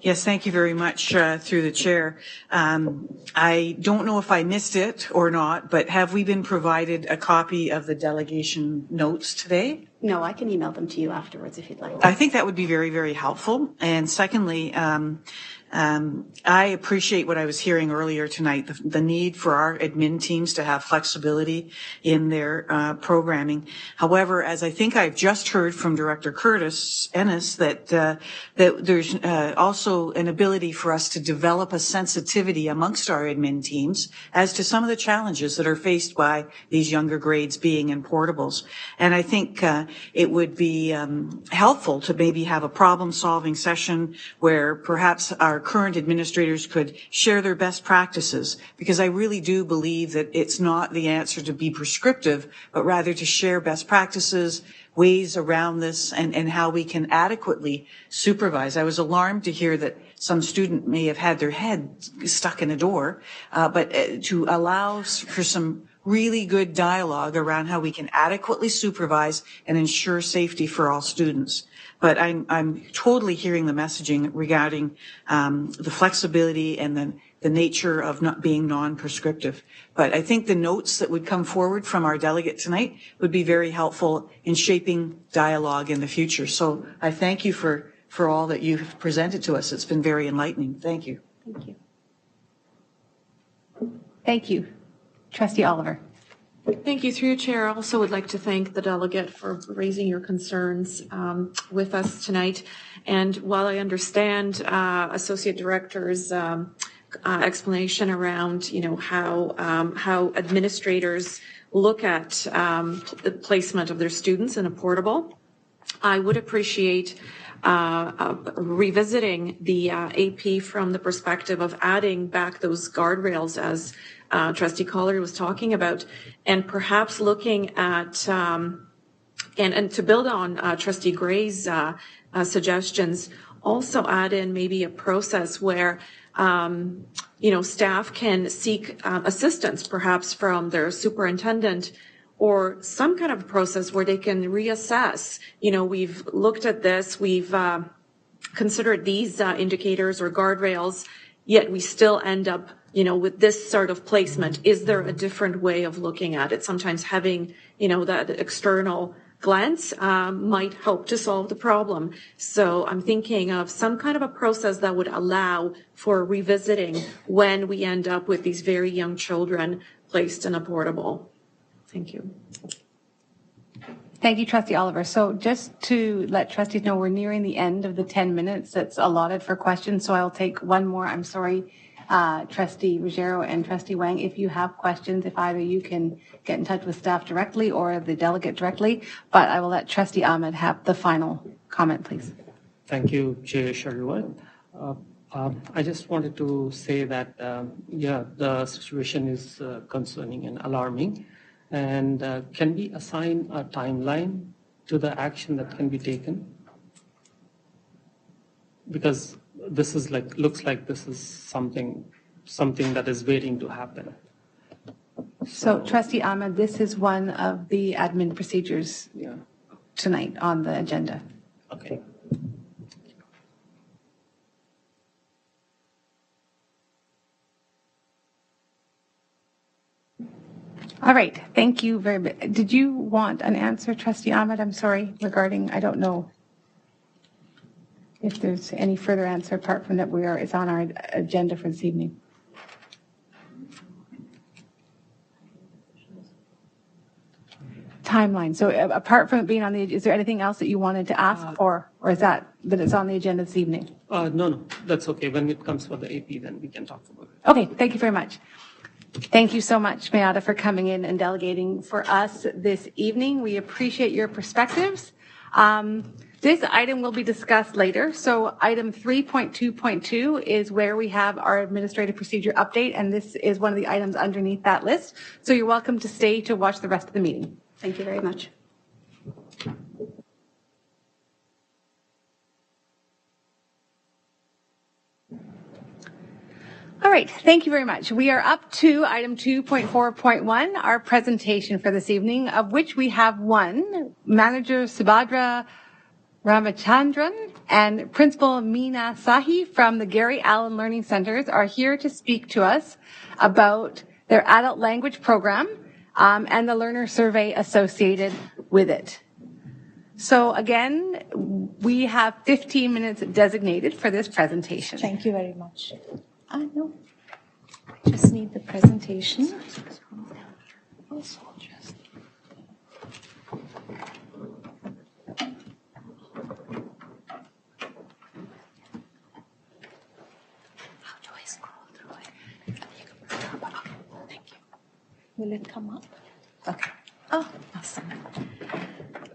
Yes, thank you very much through the chair. I don't know if I missed it or not, but have we been provided a copy of the delegation notes today? No, I can email them to you afterwards if you'd like. I think that would be very, very helpful. And secondly, I appreciate what I was hearing earlier tonight, the need for our admin teams to have flexibility in their programming. However, as I think I've just heard from Director Curtis Ennis, that there's also an ability for us to develop a sensitivity amongst our admin teams as to some of the challenges that are faced by these younger grades being in portables. And I think it would be helpful to maybe have a problem-solving session where perhaps our current administrators could share their best practices, because I really do believe that it's not the answer to be prescriptive, but rather to share best practices, ways around this, and how we can adequately supervise. I was alarmed to hear that some student may have had their head stuck in a door, but to allow for some really good dialogue around how we can adequately supervise and ensure safety for all students. But I'm totally hearing the messaging regarding the flexibility and the nature of not being non-prescriptive. But I think the notes that would come forward from our delegate tonight would be very helpful in shaping dialogue in the future. So I thank you for all that you've presented to us. It's been very enlightening. Thank you. Thank you. Thank you. Trustee Oliver. Thank you. Through your chair, I also would like to thank the delegate for raising your concerns with us tonight. And while I understand Associate Director's explanation around, how administrators look at the placement of their students in a portable, I would appreciate revisiting the AP from the perspective of adding back those guardrails as Trustee Collard was talking about, and perhaps looking at, and to build on Trustee Gray's suggestions, also add in maybe a process where, staff can seek assistance perhaps from their superintendent or some kind of process where they can reassess, we've looked at this, we've considered these indicators or guardrails, yet we still end up, with this sort of placement. Is there a different way of looking at it? Sometimes having, that external glance might help to solve the problem. So I'm thinking of some kind of a process that would allow for revisiting when we end up with these very young children placed in a portable. Thank you. Thank you, Trustee Oliver. So just to let trustees know, we're nearing the end of the 10 minutes that's allotted for questions. So I'll take one more. I'm sorry, Trustee Ruggiero and Trustee Wang, if you have questions, if either you can get in touch with staff directly or the delegate directly, but I will let Trustee Ahmed have the final comment, please. Thank you, Chair Sharwat. I just wanted to say that, the situation is concerning and alarming. And can we assign a timeline to the action that can be taken? Because this is looks like this is something that is waiting to happen. So Trustee Ahmed, this is one of the admin procedures tonight on the agenda. Okay. All right, thank you very much. Did you want an answer, Trustee Ahmed? I'm sorry, regarding, I don't know if there's any further answer apart from that it's on our agenda for this evening. Timeline. So apart from it being on the, is there anything else that you wanted to ask or is that it's on the agenda this evening? No, that's okay. When it comes for the AP, then we can talk about it. Okay, thank you very much. Thank you so much, Mayada, for coming in and delegating for us this evening. We appreciate your perspectives. This item will be discussed later. So item 3.2.2 is where we have our administrative procedure update, and this is one of the items underneath that list. So you're welcome to stay to watch the rest of the meeting. Thank you very much. All right, thank you very much. We are up to item 2.4.1, our presentation for this evening, of which we have one, Manager Subhadra Ramachandran and Principal Meena Sahi from the Gary Allen Learning Centers are here to speak to us about their adult language program and the learner survey associated with it. So again, we have 15 minutes designated for this presentation. Thank you very much. No, I just need the presentation. Will it come up? Okay. Oh, awesome.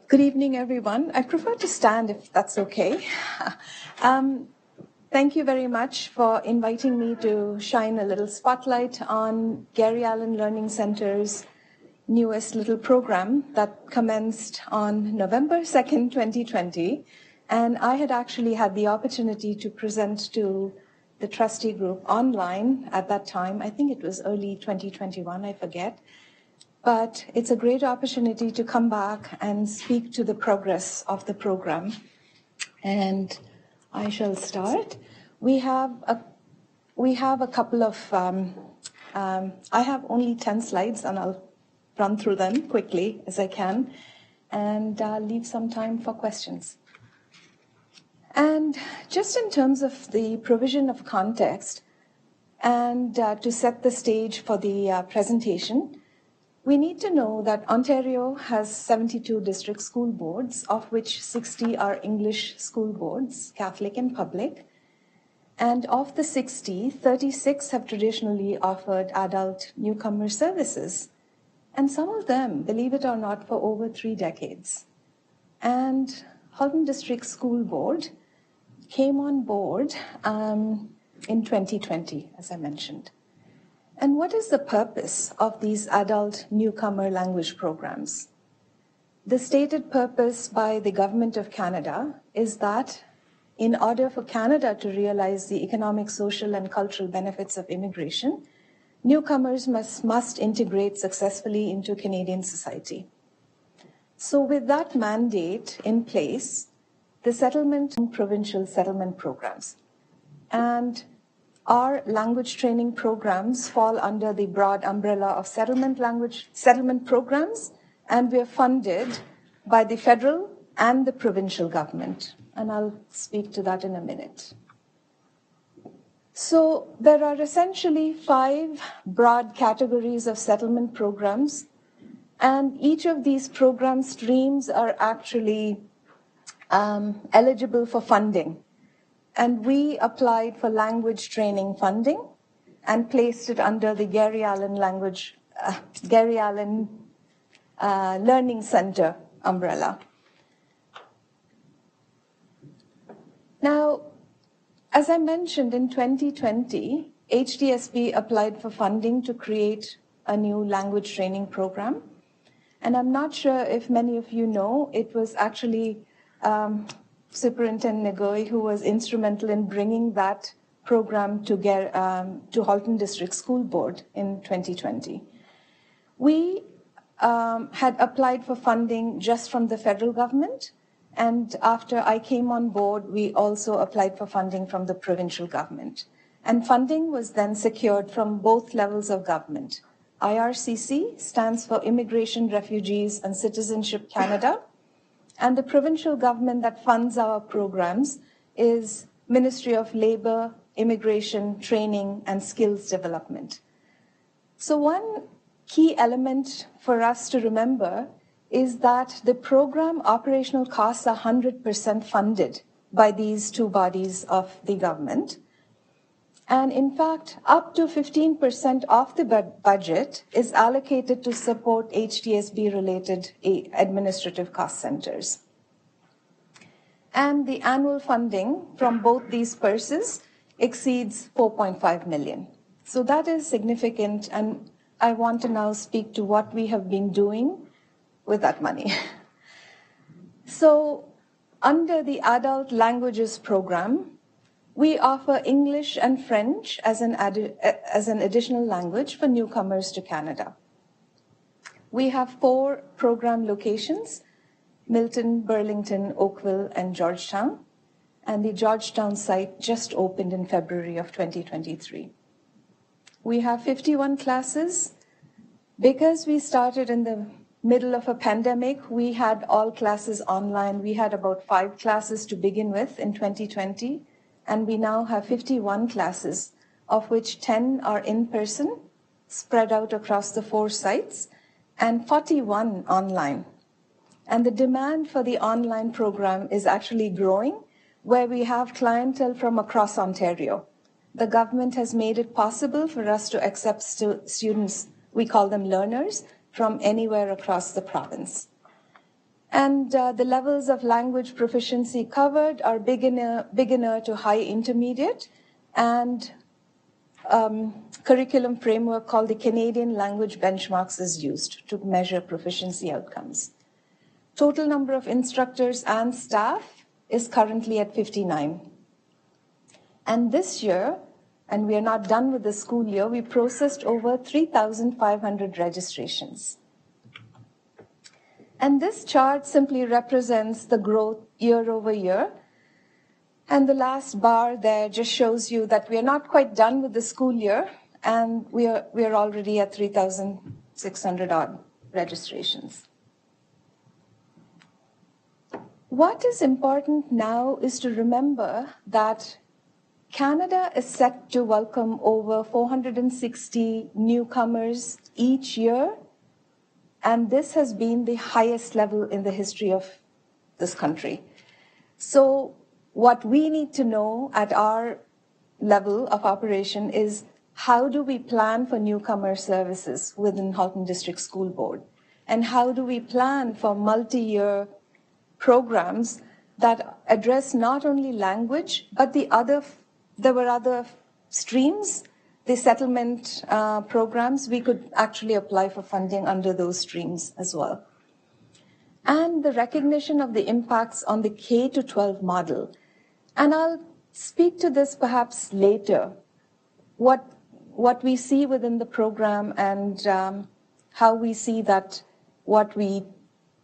Good evening, everyone. I prefer to stand if that's okay. Thank you very much for inviting me to shine a little spotlight on Gary Allen Learning Center's newest little program that commenced on November 2nd, 2020. And I had actually had the opportunity to present to the trustee group online at that time. I think it was early 2021, I forget. But it's a great opportunity to come back and speak to the progress of the program. And I shall start. We have a couple of, I have only 10 slides and I'll run through them quickly as I can and leave some time for questions. And just in terms of the provision of context and to set the stage for the presentation, we need to know that Ontario has 72 district school boards, of which 60 are English school boards, Catholic and public. And of the 60, 36 have traditionally offered adult newcomer services. And some of them, believe it or not, for over 3 decades. And Halton District School Board came on board in 2020, as I mentioned. And what is the purpose of these adult newcomer language programs? The stated purpose by the Government of Canada is that in order for Canada to realize the economic, social, and cultural benefits of immigration, newcomers must integrate successfully into Canadian society. So with that mandate in place, the settlement and provincial settlement programs and our language training programs fall under the broad umbrella of settlement programs, and we are funded by the federal and the provincial government. And I'll speak to that in a minute. So there are essentially 5 broad categories of settlement programs, and each of these program streams are actually eligible for funding. And we applied for language training funding and placed it under the Gary Allen Learning Center umbrella. Now, as I mentioned, in 2020, HDSB applied for funding to create a new language training program. And I'm not sure if many of you know, it was actually Superintendent Ngoi who was instrumental in bringing that program to Halton District School Board in 2020. We had applied for funding just from the federal government, and after I came on board, we also applied for funding from the provincial government. And funding was then secured from both levels of government. IRCC stands for Immigration, Refugees and Citizenship Canada, and the provincial government that funds our programs is Ministry of Labour, Immigration, Training and Skills Development. So one key element for us to remember is that the program operational costs are 100% funded by these 2 bodies of the government. And in fact, up to 15% of the budget is allocated to support HDSB-related administrative cost centers. And the annual funding from both these purses exceeds $4.5 million. So that is significant, and I want to now speak to what we have been doing with that money. So under the Adult Languages Program, we offer English and French as an additional language for newcomers to Canada. We have 4 program locations: Milton, Burlington, Oakville, and Georgetown. And the Georgetown site just opened in February of 2023. We have 51 classes. Because we started in the middle of a pandemic, we had all classes online. We had about 5 classes to begin with in 2020. And we now have 51 classes, of which 10 are in person, spread out across the 4 sites, and 41 online. And the demand for the online program is actually growing, where we have clientele from across Ontario. The government has made it possible for us to accept students, we call them learners, from anywhere across the province. And the levels of language proficiency covered are beginner to high intermediate, and curriculum framework called the Canadian Language Benchmarks is used to measure proficiency outcomes. Total number of instructors and staff is currently at 59. And this year, and we are not done with the school year, we processed over 3,500 registrations. And this chart simply represents the growth year over year. And the last bar there just shows you that we are not quite done with the school year, and we are already at 3,600 odd registrations. What is important now is to remember that Canada is set to welcome over 460 newcomers each year, and this has been the highest level in the history of this country. So what we need to know at our level of operation is, how do we plan for newcomer services within Halton District School Board? And how do we plan for multi-year programs that address not only language, but there were other streams, the settlement programs. We could actually apply for funding under those streams as well. And the recognition of the impacts on the K-12 model. And I'll speak to this perhaps later. What what we see within the program and how we see that what we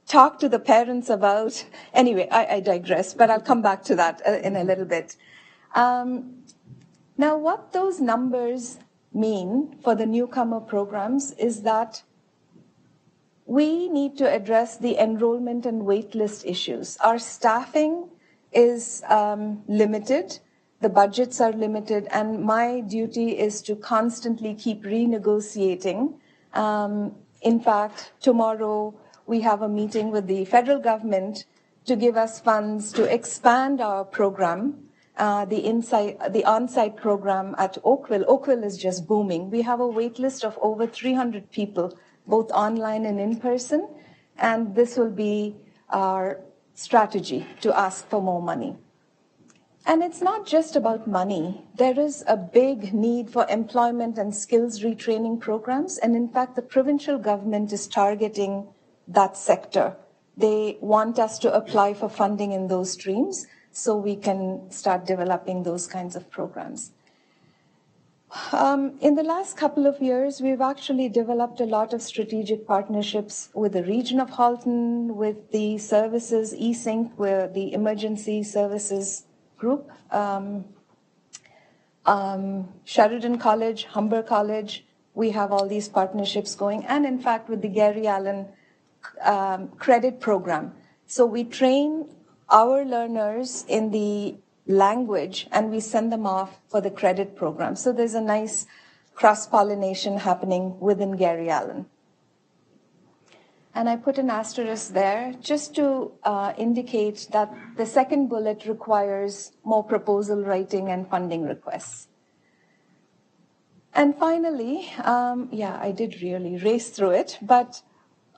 talk to the parents about. Anyway, I digress, but I'll come back to that in a little bit. Now, what those numbers mean for the newcomer programs is that we need to address the enrollment and waitlist issues. Our staffing is limited, the budgets are limited, and my duty is to constantly keep renegotiating. In fact, tomorrow we have a meeting with the federal government to give us funds to expand our program, the on-site program at Oakville. Oakville is just booming. We have a wait list of over 300 people, both online and in person, and this will be our strategy to ask for more money. And it's not just about money. There is a big need for employment and skills retraining programs, and in fact, the provincial government is targeting that sector. They want us to apply for funding in those streams so we can start developing those kinds of programs. In the last couple of years, we've actually developed a lot of strategic partnerships with the region of Halton, with the services, eSync, where the emergency services group, Sheridan College, Humber College, we have all these partnerships going, and in fact with the Gary Allen credit program. So we train our learners in the language and we send them off for the credit program. So there's a nice cross-pollination happening within Gary Allen. And I put an asterisk there just to indicate that the second bullet requires more proposal writing and funding requests. And finally, I did really race through it, but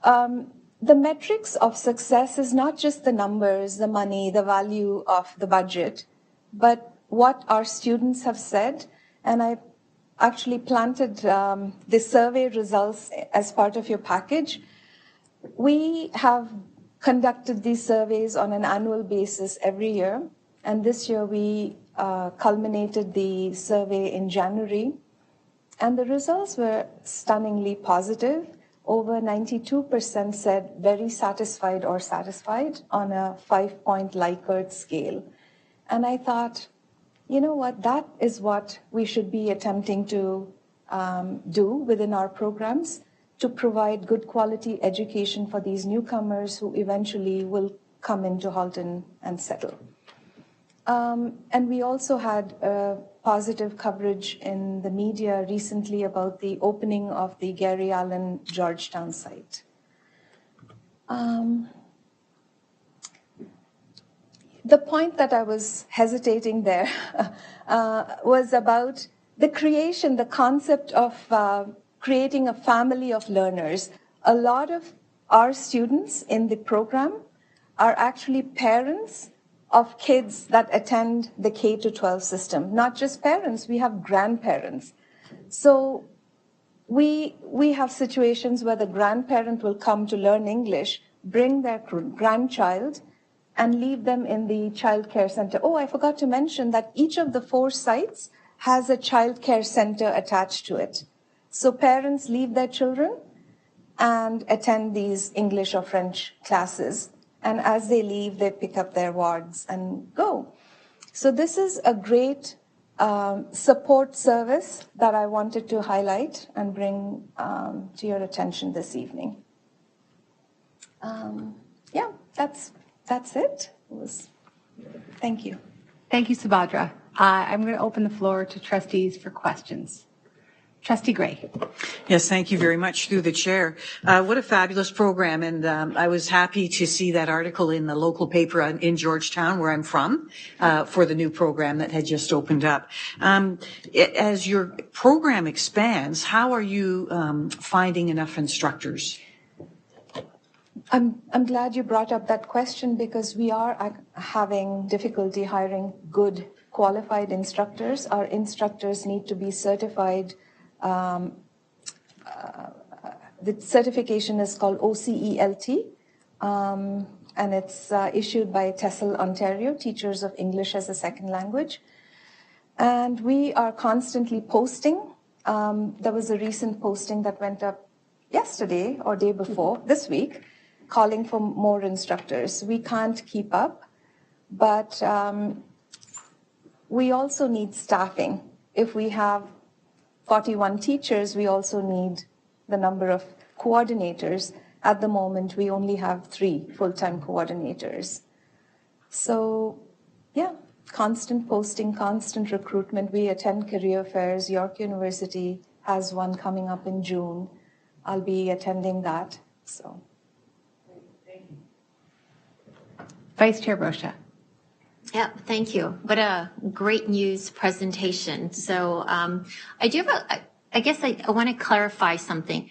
the metrics of success is not just the numbers, the money, the value of the budget, but what our students have said. And I actually planted the survey results as part of your package. We have conducted these surveys on an annual basis every year. And this year we culminated the survey in January. And the results were stunningly positive. Over 92% said very satisfied or satisfied on a 5-point Likert scale. And I thought, you know what, that is what we should be attempting to do within our programs to provide good quality education for these newcomers who eventually will come into Halton and settle. And we also had positive coverage in the media recently about the opening of the Gary Allen Georgetown site. The point that I was hesitating there was about the creation, the concept of creating a family of learners. A lot of our students in the program are actually parents of kids that attend the K-12 system. Not just parents, we have grandparents. So we have situations where the grandparent will come to learn English, bring their grandchild, and leave them in the child care center. Oh, I forgot to mention that each of the 4 sites has a child care center attached to it. So parents leave their children and attend these English or French classes. And as they leave, they pick up their wards and go. So this is a great support service that I wanted to highlight and bring to your attention this evening. That's it. Thank you. Thank you, Subhadra. I'm going to open the floor to trustees for questions. Trustee Gray. Yes, thank you very much through the chair. What a fabulous program. And I was happy to see that article in the local paper in Georgetown, where I'm from, for the new program that had just opened up. As your program expands, how are you finding enough instructors? I'm glad you brought up that question because we are having difficulty hiring good qualified instructors. Our instructors need to be certified. The certification is called OCELT, and it's issued by TESOL Ontario, Teachers of English as a Second Language. And we are constantly posting There was a recent posting that went up yesterday or day before, this week, calling for more instructors. We can't keep up, but we also need staffing. If we have 41 teachers, we also need the number of coordinators. At the moment, we only have 3 full-time coordinators. So, yeah, constant posting, constant recruitment. We attend career fairs. York University has one coming up in June. I'll be attending that. So, Vice Chair Rocha. Yeah, thank you. What a great news presentation. So I do have I guess I want to clarify something.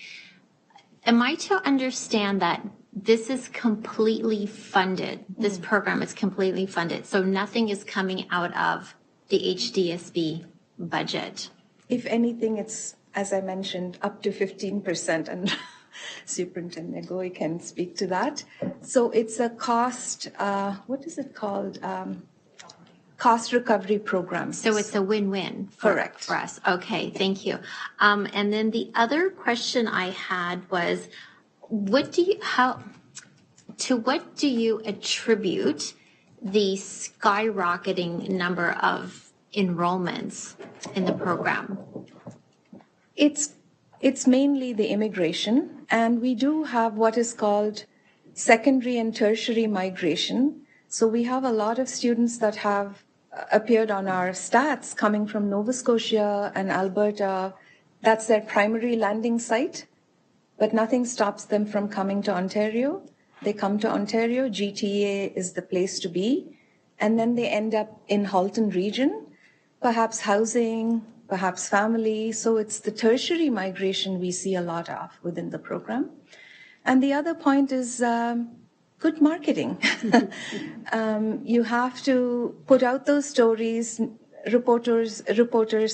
Am I to understand that this is completely funded? This program is completely funded. So nothing is coming out of the HDSB budget? If anything, it's, as I mentioned, up to 15%, and Superintendent Goy can speak to that. So it's a cost, what is it called? Cost recovery program. So it's a win-win for us. Okay, thank you. And then the other question I had was, to what do you attribute the skyrocketing number of enrollments in the program? It's mainly the immigration, and we do have what is called secondary and tertiary migration. So we have a lot of students that have appeared on our stats coming from Nova Scotia and Alberta. That's their primary landing site, but nothing stops them from coming to Ontario. They come to Ontario, GTA is the place to be, and then they end up in Halton region, perhaps housing, perhaps family. So it's the tertiary migration we see a lot of within the program. And the other point is good marketing. You have to put out those stories. Reporters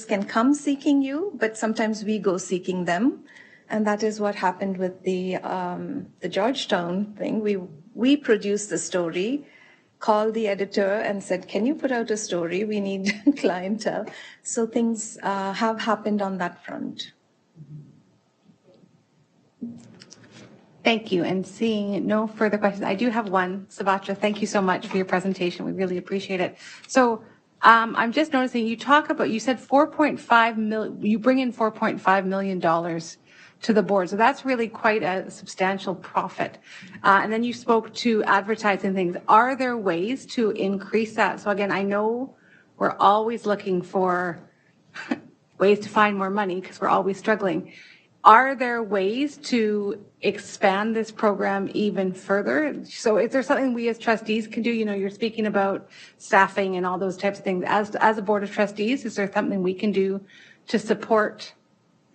can come seeking you, but sometimes we go seeking them. And that is what happened with the Georgetown thing. We produced the story, called the editor and said, can you put out a story? We need clientele. So things have happened on that front. Thank you. And seeing no further questions, I do have one. Sabatra, thank you so much for your presentation. We really appreciate it. So I'm just noticing you said 4.5 million, you bring in $4.5 million to the board. So that's really quite a substantial profit. And then you spoke to advertising things. Are there ways to increase that? So again, I know we're always looking for ways to find more money because we're always struggling. Are there ways to expand this program even further? So is there something we as trustees can do? You know, you're speaking about staffing and all those types of things. As a board of trustees, is there something we can do to support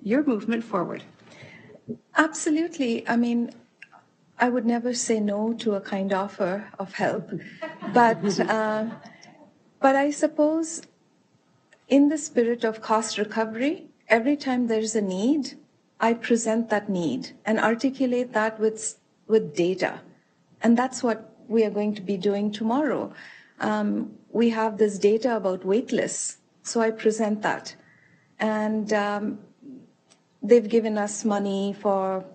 your movement forward? Absolutely. I mean, I would never say no to a kind offer of help. But I suppose in the spirit of cost recovery, every time there's a need, I present that need and articulate that with data. And that's what we are going to be doing tomorrow. We have this data about wait lists, so I present that. And they've given us money for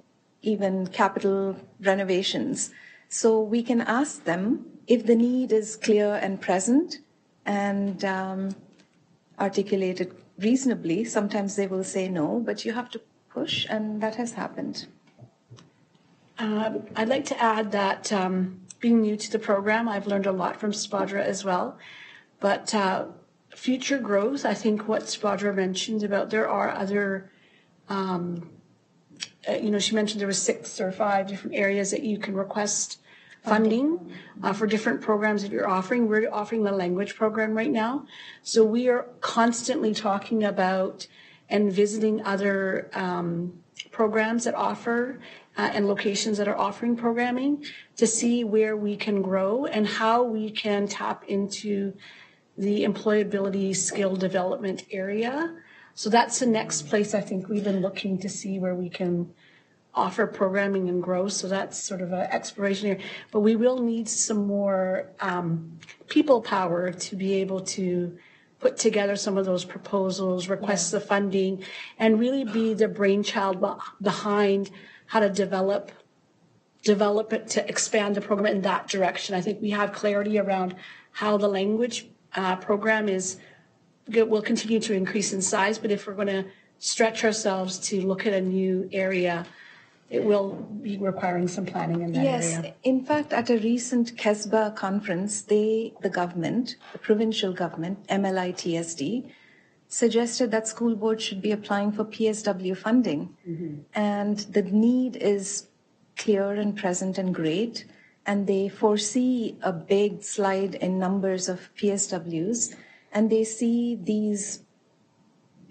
even capital renovations. So we can ask them if the need is clear and present and articulated reasonably. Sometimes they will say no, but you have to push, and that has happened. I'd like to add that being new to the program, I've learned a lot from Spadra as well. But future growth, I think what Spadra mentioned about there are other, she mentioned there were 6 or 5 different areas that you can request funding for different programs that you're offering. We're offering the language program right now. So we are constantly talking about and visiting other programs that offer and locations that are offering programming to see where we can grow and how we can tap into the employability skill development area. So that's the next place I think we've been looking to see where we can offer programming and grow. So that's sort of an exploration here. But we will need some more people power to be able to put together some of those proposals, request the funding, and really be the brainchild behind how to develop it to expand the program in that direction. I think we have clarity around how the language program will continue to increase in size, but if we're going to stretch ourselves to look at a new area, it will be requiring some planning in that area. Yes, in fact, at a recent KESBA conference, the government, the provincial government, MLITSD, suggested that school boards should be applying for PSW funding. And the need is clear and present and great, and they foresee a big slide in numbers of PSWs, and they see these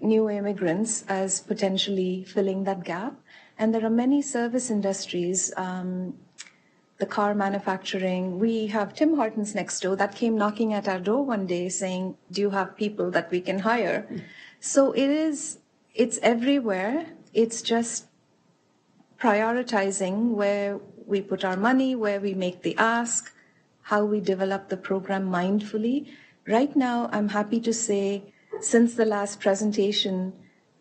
new immigrants as potentially filling that gap. And there are many service industries, the car manufacturing. We have Tim Hortons next door that came knocking at our door one day saying, do you have people that we can hire? So it's everywhere. It's just prioritizing where we put our money, where we make the ask, how we develop the program mindfully. Right now, I'm happy to say, since the last presentation,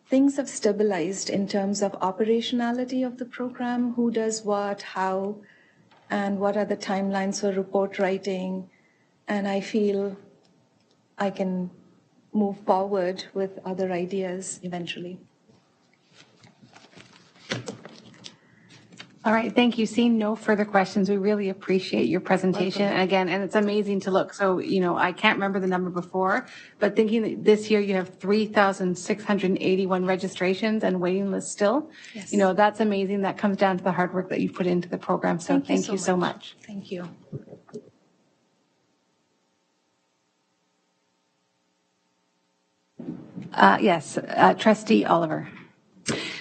things have stabilized in terms of operationality of the program, who does what, how, and what are the timelines for report writing. And I feel I can move forward with other ideas eventually. All right, thank you. Seeing no further questions, we really appreciate your presentation. And again, and it's amazing to look. So, I can't remember the number before, but thinking that this year you have 3,681 registrations and waiting lists still, Yes. That's amazing. That comes down to the hard work that you put into the program. So thank you so much. Thank you. Yes, Trustee Oliver.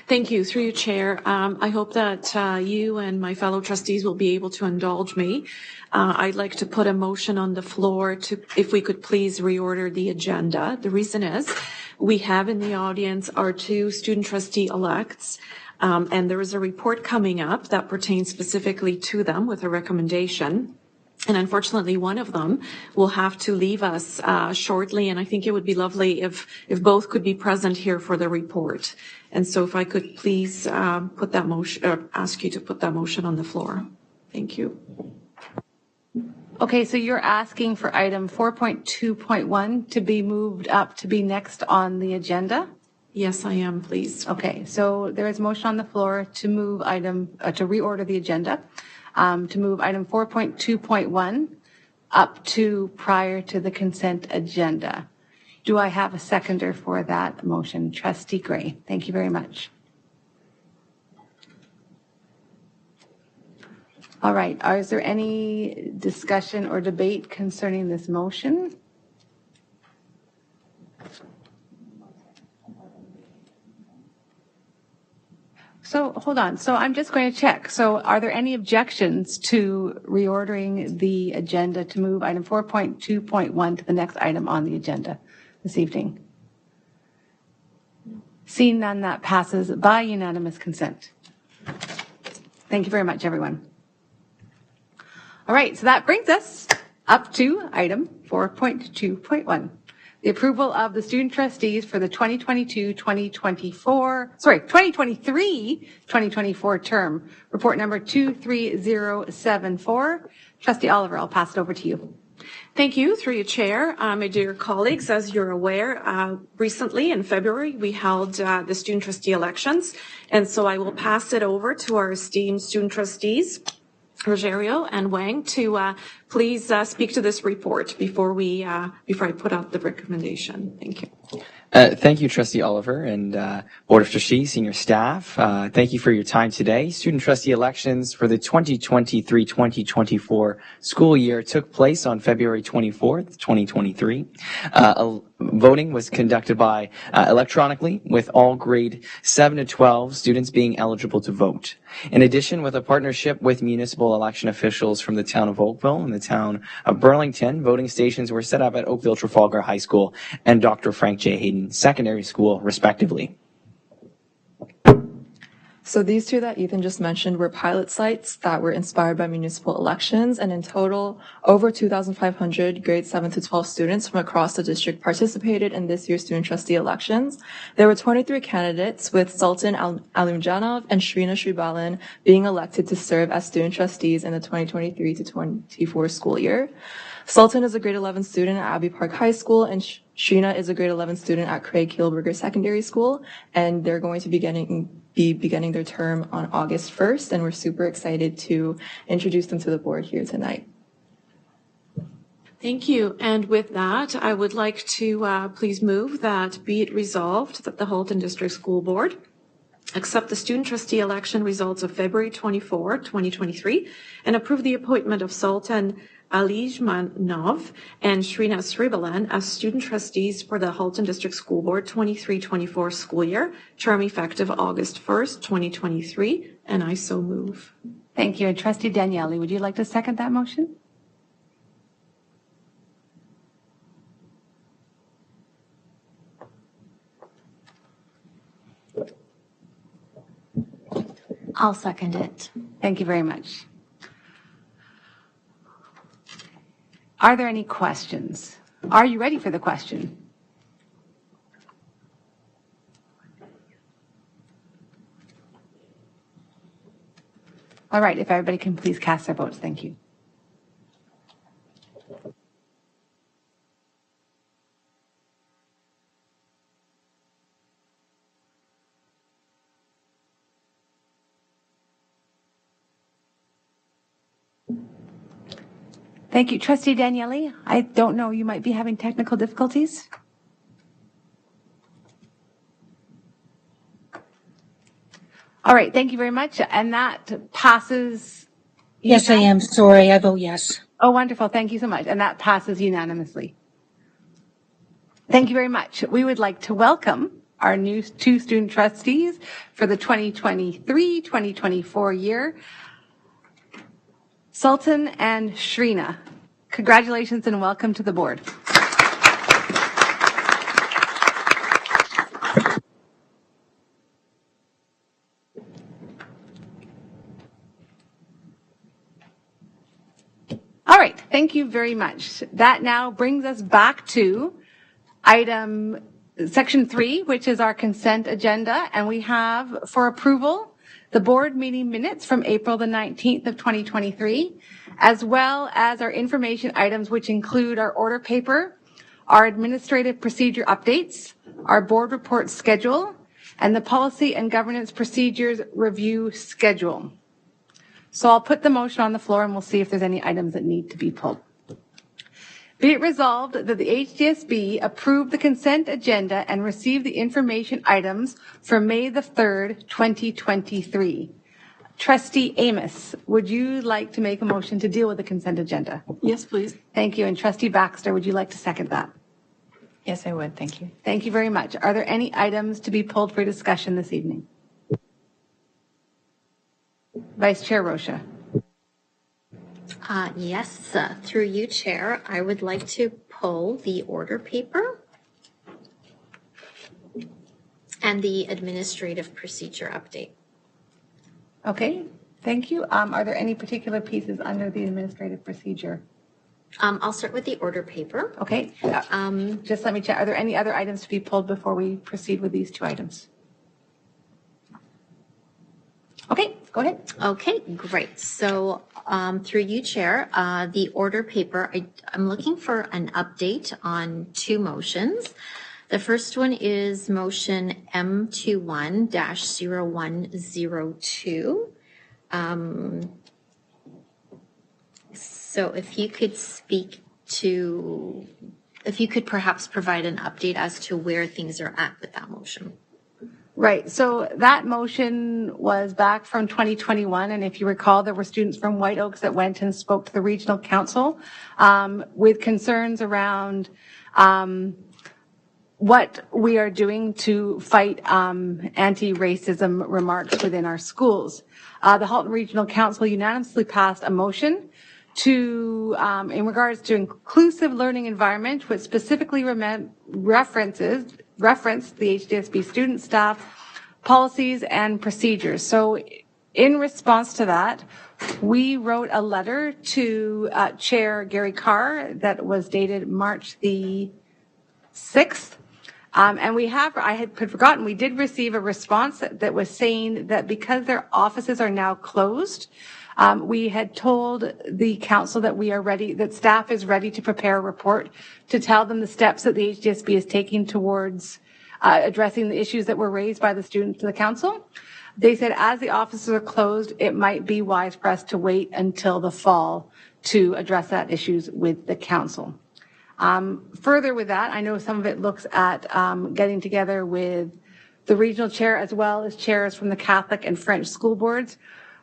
Thank you. Through you, Chair. I hope that you and my fellow trustees will be able to indulge me. I'd like to put a motion on the floor if we could please reorder the agenda. The reason is we have in the audience our two student trustee elects, and there is a report coming up that pertains specifically to them with a recommendation. And unfortunately, one of them will have to leave us shortly, and I think it would be lovely if both could be present here for the report. And so if I could please put that motion, or ask you to put that motion on the floor. Thank you. Okay, so you're asking for item 4.2.1 to be moved up to be next on the agenda? Yes, I am, please. Okay, so there is motion on the floor to move to reorder the agenda. To move item 4.2.1 up to prior to the consent agenda. Do I have a seconder for that motion? Trustee Gray, thank you very much. All right, is there any discussion or debate concerning this motion? So hold on. So I'm just going to check. So are there any objections to reordering the agenda to move item 4.2.1 to the next item on the agenda this evening? Seeing none, that passes by unanimous consent. Thank you very much, everyone. All right, so that brings us up to item 4.2.1. The approval of the student trustees for the 2023-2024 term. Report number 23074. Trustee Oliver, I'll pass it over to you. Thank you. Through you, Chair. My dear colleagues, as you're aware, recently in February, we held the student trustee elections. And so I will pass it over to our esteemed student trustees, Rogerio and Wang, to please speak to this report before I put out the recommendation. Thank you. Thank you, Trustee Oliver and Board of Trustees, senior staff. Thank you for your time today. Student trustee elections for the 2023-2024 school year took place on February 24th, 2023. Voting was conducted by electronically, with all grade 7 to 12 students being eligible to vote. In addition, with a partnership with municipal election officials from the town of Oakville and the town of Burlington, voting stations were set up at Oakville Trafalgar High School and Dr. Frank J. Hayden Secondary School, respectively. So these two that Ethan just mentioned were pilot sites that were inspired by municipal elections, and in total, over 2,500 grades 7 to 12 students from across the district participated in this year's student trustee elections. There were 23 candidates, with Sultan Alimjanov and Shrina Sribalan being elected to serve as student trustees in the 2023 to 24 school year. Sultan is a grade 11 student at Abbey Park High School, and Shrina is a grade 11 student at Craig Kielburger Secondary School, and they're going to be beginning their term on August 1st, and we're super excited to introduce them to the board here tonight. Thank you. And with that, I would like to please move that be it resolved that the Halton District School Board accept the student trustee election results of February 24, 2023, and approve the appointment of Sultan Alijmanov and Shrina Sribalan as student trustees for the Halton District School Board 23-24 school year, term effective August 1st, 2023, and I so move. Thank you. And Trustee Daniele, would you like to second that motion? I'll second it. Thank you very much. Are there any questions? Are you ready for the question? All right, if everybody can please cast their votes. Thank you. Thank you. Trustee Daniele, I don't know, you might be having technical difficulties. All right, thank you very much. And that passes. Yes, I am. Sorry, I vote yes. Oh, wonderful. Thank you so much. And that passes unanimously. Thank you very much. We would like to welcome our new two student trustees for the 2023-2024 year, Sultan and Shrina. Congratulations and welcome to the board. All right, thank you very much. That now brings us back to section 3, which is our consent agenda, and we have for approval the board meeting minutes from April the 19th of 2023, as well as our information items, which include our order paper, our administrative procedure updates, our board report schedule, and the policy and governance procedures review schedule. So I'll put the motion on the floor and we'll see if there's any items that need to be pulled. Be it resolved that the HDSB approve the consent agenda and receive the information items for May the 3rd, 2023. Trustee Amos, would you like to make a motion to deal with the consent agenda? Yes, please. Thank you. And Trustee Baxter, would you like to second that? Yes, I would. Thank you. Thank you very much. Are there any items to be pulled for discussion this evening? Vice Chair Rocha. Yes, through you, Chair, I would like to pull the order paper and the administrative procedure update. Okay, thank you. Are there any particular pieces under the administrative procedure? I'll start with the order paper. Okay, just let me check. Are there any other items to be pulled before we proceed with these two items? Okay, go ahead. Okay, great. So through you, Chair, the order paper, I'm looking for an update on two motions. The first one is motion M21-0102. So if you could perhaps provide an update as to where things are at with that motion. Right. So that motion was back from 2021. And if you recall, there were students from White Oaks that went and spoke to the regional council with concerns around what we are doing to fight anti-racism remarks within our schools. The Halton Regional Council unanimously passed a motion to, in regards to inclusive learning environment, which specifically referenced the HDSB student staff policies and procedures. So in response to that, we wrote a letter to Chair Gary Carr that was dated March the 6th. And I had forgotten, we did receive a response that was saying that because their offices are now closed, we had told the council that we are ready, that staff is ready to prepare a report to tell them the steps that the HDSB is taking towards addressing the issues that were raised by the students to the council. They said as the offices are closed, it might be wise for us to wait until the fall to address that issues with the council. Further with that, I know some of it looks at getting together with the regional chair as well as chairs from the Catholic and French school boards.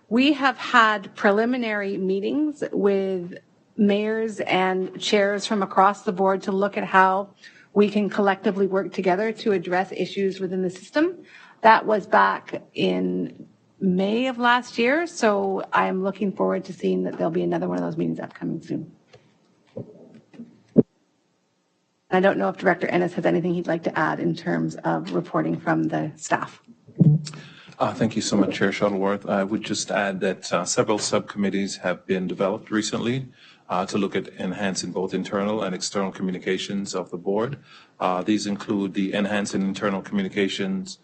We have had preliminary meetings with mayors and chairs from across the board to look at how we can collectively work together to address issues within the system. That was back in May of last year, so I am looking forward to seeing that there'll be another one of those meetings upcoming soon. I don't know if Director Ennis has anything he'd like to add in terms of reporting from the staff. Thank you so much, Chair Shuttleworth. I would just add that several subcommittees have been developed recently to look at enhancing both internal and external communications of the board. These include the enhancing internal communications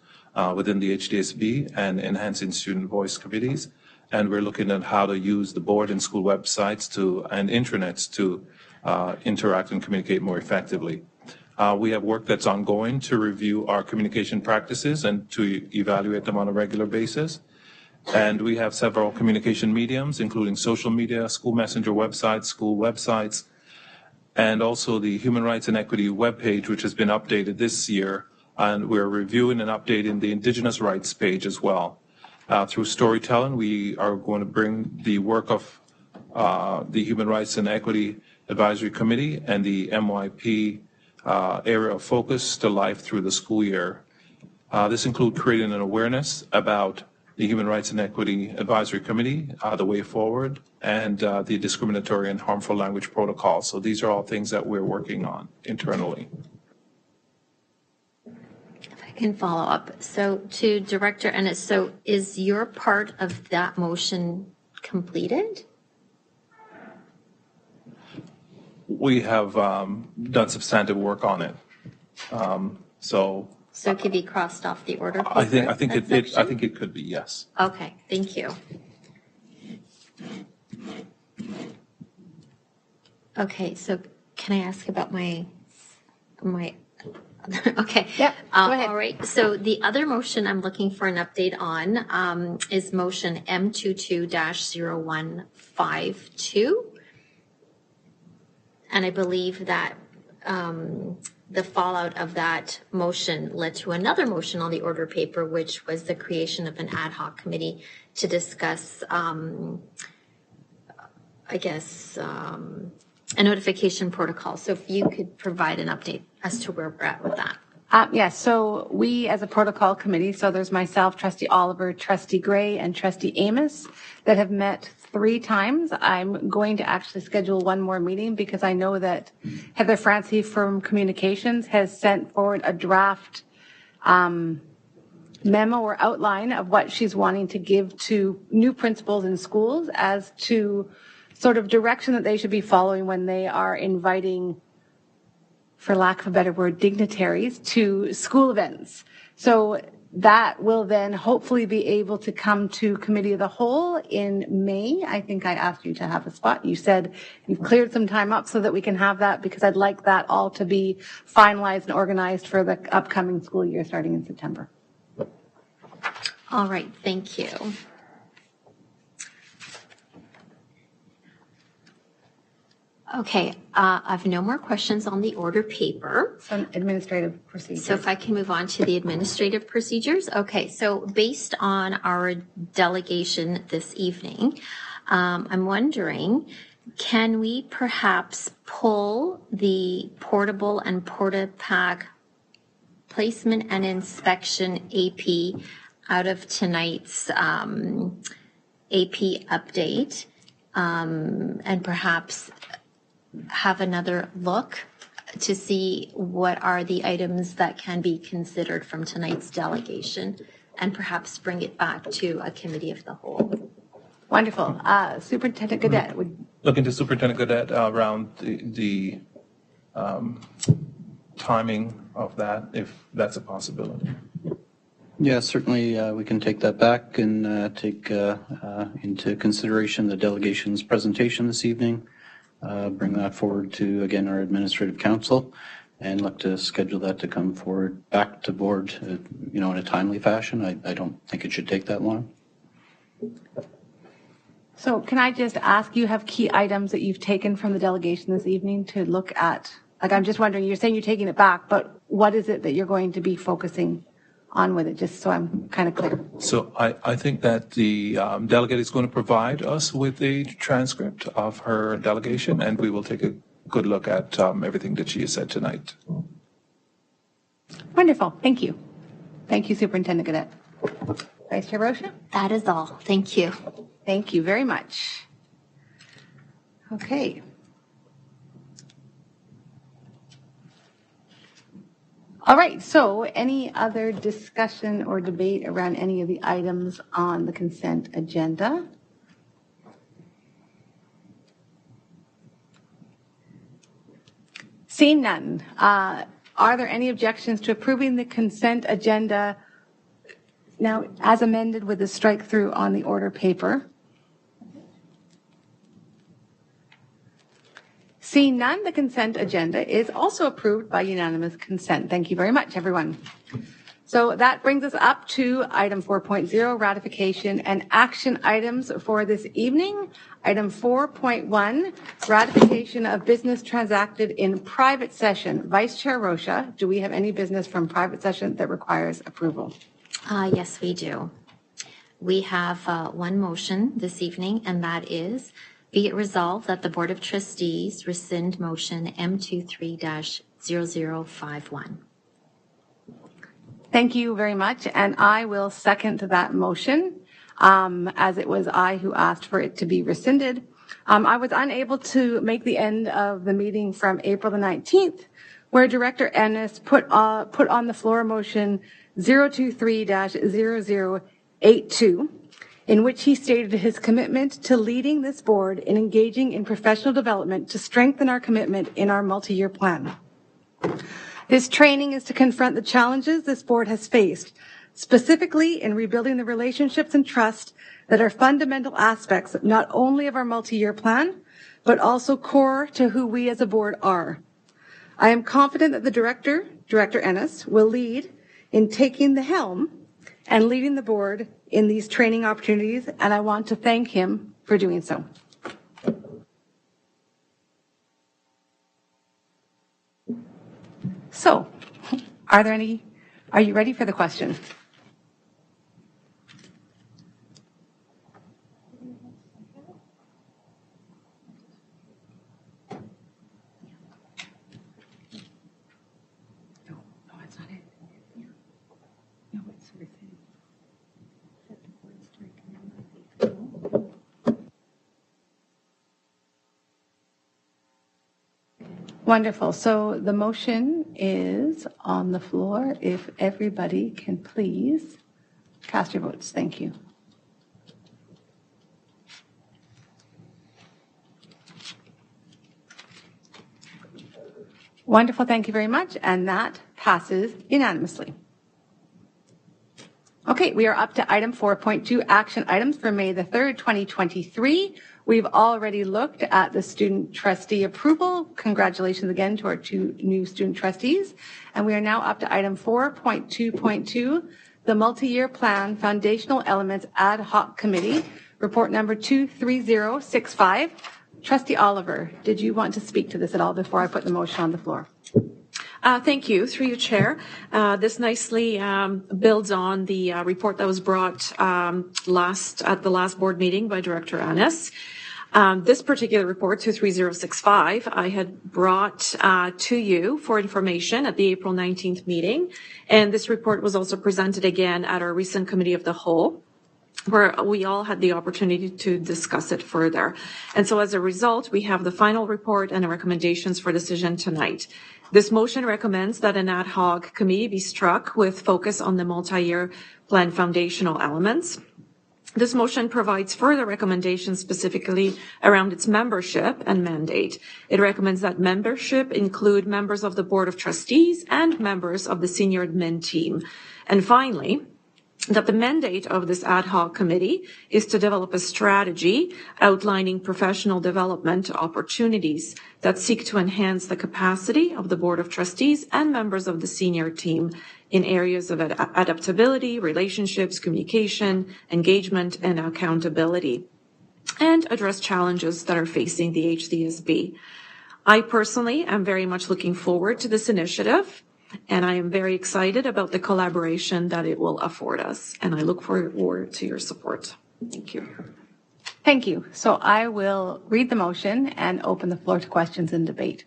within the HDSB and enhancing student voice committees. And we're looking at how to use the board and school websites and intranets to interact and communicate more effectively. We have work that's ongoing to review our communication practices and to evaluate them on a regular basis. And we have several communication mediums, including social media, school messenger websites, school websites, and also the Human Rights and Equity webpage, which has been updated this year. And we're reviewing and updating the Indigenous rights page as well. Through storytelling, we are going to bring the work of the Human Rights and Equity Advisory Committee and the MYP area of focus to life through the school year. This includes creating an awareness about the Human Rights and Equity Advisory Committee, the way forward, and the discriminatory and harmful language protocol. So these are all things that we're working on internally. If I can follow up. So to Director Ennis, so is your part of that motion completed? We have done substantive work on it. So it could be crossed off the order paper? I think it could be, yes. Okay, thank you. Okay, so can I ask about my okay. Yeah, go ahead. All right. So the other motion I'm looking for an update on is motion M22-0152. And I believe that the fallout of that motion led to another motion on the order paper, which was the creation of an ad hoc committee to discuss, a notification protocol. So if you could provide an update as to where we're at with that. Yes, so we as a protocol committee, so there's myself, Trustee Oliver, Trustee Gray, and Trustee Amos that have met 3 times. I'm going to actually schedule one more meeting because I know that Heather Francie from Communications has sent forward a draft memo or outline of what she's wanting to give to new principals in schools as to sort of direction that they should be following when they are inviting, for lack of a better word, dignitaries to school events. So that will then hopefully be able to come to Committee of the Whole in May. I think I asked you to have a spot. You said you've cleared some time up so that we can have that because I'd like that all to be finalized and organized for the upcoming school year starting in September. All right, thank you. Okay, I have no more questions on the order paper. Some administrative procedures. So if I can move on to the administrative procedures. Okay, so based on our delegation this evening, I'm wondering, can we perhaps pull the portable and porta-pack placement and inspection AP out of tonight's AP update and perhaps have another look to see what are the items that can be considered from tonight's delegation and perhaps bring it back to a committee of the whole. Wonderful. Superintendent Gaudette would. Looking to Superintendent Gaudette around the timing of that, if that's a possibility. Yeah, certainly we can take that back and take into consideration the delegation's presentation this evening, bring that forward to, again, our administrative council, and look to schedule that to come forward back to board, in a timely fashion. I don't think it should take that long. So can I just ask, you have key items that you've taken from the delegation this evening to look at? Like, I'm just wondering, you're saying you're taking it back, but what is it that you're going to be focusing on with it, just so I'm kind of clear? So I think that the delegate is going to provide us with a transcript of her delegation, and we will take a good look at everything that she has said tonight. Wonderful. Thank you. Thank you, Superintendent Gaudette. Vice Chair Rocha? That is all. Thank you. Thank you very much. Okay. All right, so any other discussion or debate around any of the items on the consent agenda? Seeing none, are there any objections to approving the consent agenda now as amended with the strike through on the order paper? Seeing none, the consent agenda is also approved by unanimous consent. Thank you very much, everyone. So that brings us up to item 4.0, ratification and action items for this evening. Item 4.1, ratification of business transacted in private session. Vice Chair Rocha, do we have any business from private session that requires approval? Yes, we do. We have one motion this evening, and that is, be it resolved that the Board of Trustees rescind motion M23-0051. Thank you very much, and I will second that motion, as it was I who asked for it to be rescinded. I was unable to make the end of the meeting from April the 19th, where Director Ennis put on the floor motion 023-0082, in which he stated his commitment to leading this board in engaging in professional development to strengthen our commitment in our multi-year plan. This training is to confront the challenges this board has faced, specifically in rebuilding the relationships and trust that are fundamental aspects not only of our multi-year plan, but also core to who we as a board are. I am confident that the Director Ennis, will lead in taking the helm and leading the board in these training opportunities, and I want to thank him for doing so. So, are you ready for the question? No, that's not it. No, it's everything. Wonderful. So the motion is on the floor. If everybody can please cast your votes. Thank you. Wonderful. Thank you very much. And that passes unanimously. Okay, we are up to item 4.2, action items for May the 3rd, 2023. We've already looked at the student trustee approval. Congratulations again to our 2 new student trustees. And we are now up to item 4.2.2, the multi-year plan foundational elements ad hoc committee, report number 23065. Trustee Oliver, did you want to speak to this at all before I put the motion on the floor? Thank you. Through you, Chair. This nicely builds on the report that was brought at the last board meeting by Director Ennis. This particular report, 23065, I had brought to you for information at the April 19th meeting, and this report was also presented again at our recent Committee of the Whole. where we all had the opportunity to discuss it further. And so as a result, we have the final report and the recommendations for decision tonight. This motion recommends that an ad hoc committee be struck with focus on the multi-year plan foundational elements. This motion provides further recommendations specifically around its membership and mandate. It recommends that membership include members of the Board of Trustees and members of the senior admin team. And finally, that the mandate of this ad hoc committee is to develop a strategy outlining professional development opportunities that seek to enhance the capacity of the Board of Trustees and members of the senior team in areas of adaptability, relationships, communication, engagement, and accountability, and address challenges that are facing the HDSB. I personally am very much looking forward to this initiative, and I am very excited about the collaboration that it will afford us, and I look forward to your support. Thank you. Thank you. So I will read the motion and open the floor to questions and debate.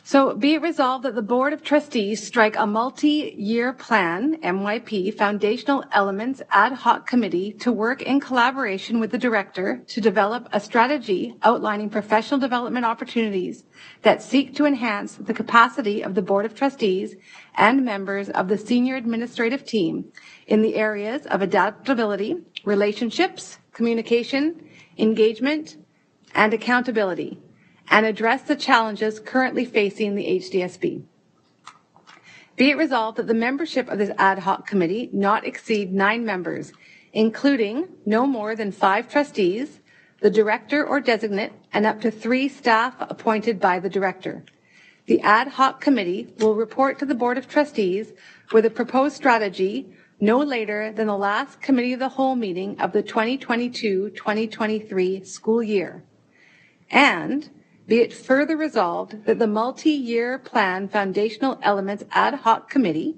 So be it resolved that the Board of Trustees strike a multi-year plan, MYP, foundational elements ad hoc committee to work in collaboration with the director to develop a strategy outlining professional development opportunities that seek to enhance the capacity of the Board of Trustees and members of the senior administrative team in the areas of adaptability, relationships, communication, engagement, and accountability, and address the challenges currently facing the HDSB. Be it resolved that the membership of this ad hoc committee not exceed 9 members, including no more than 5 trustees, the director or designate, and up to 3 staff appointed by the director. The ad hoc committee will report to the Board of Trustees with a proposed strategy no later than the last committee of the whole meeting of the 2022-2023 school year. And be it further resolved that the multi-year plan foundational elements ad hoc committee,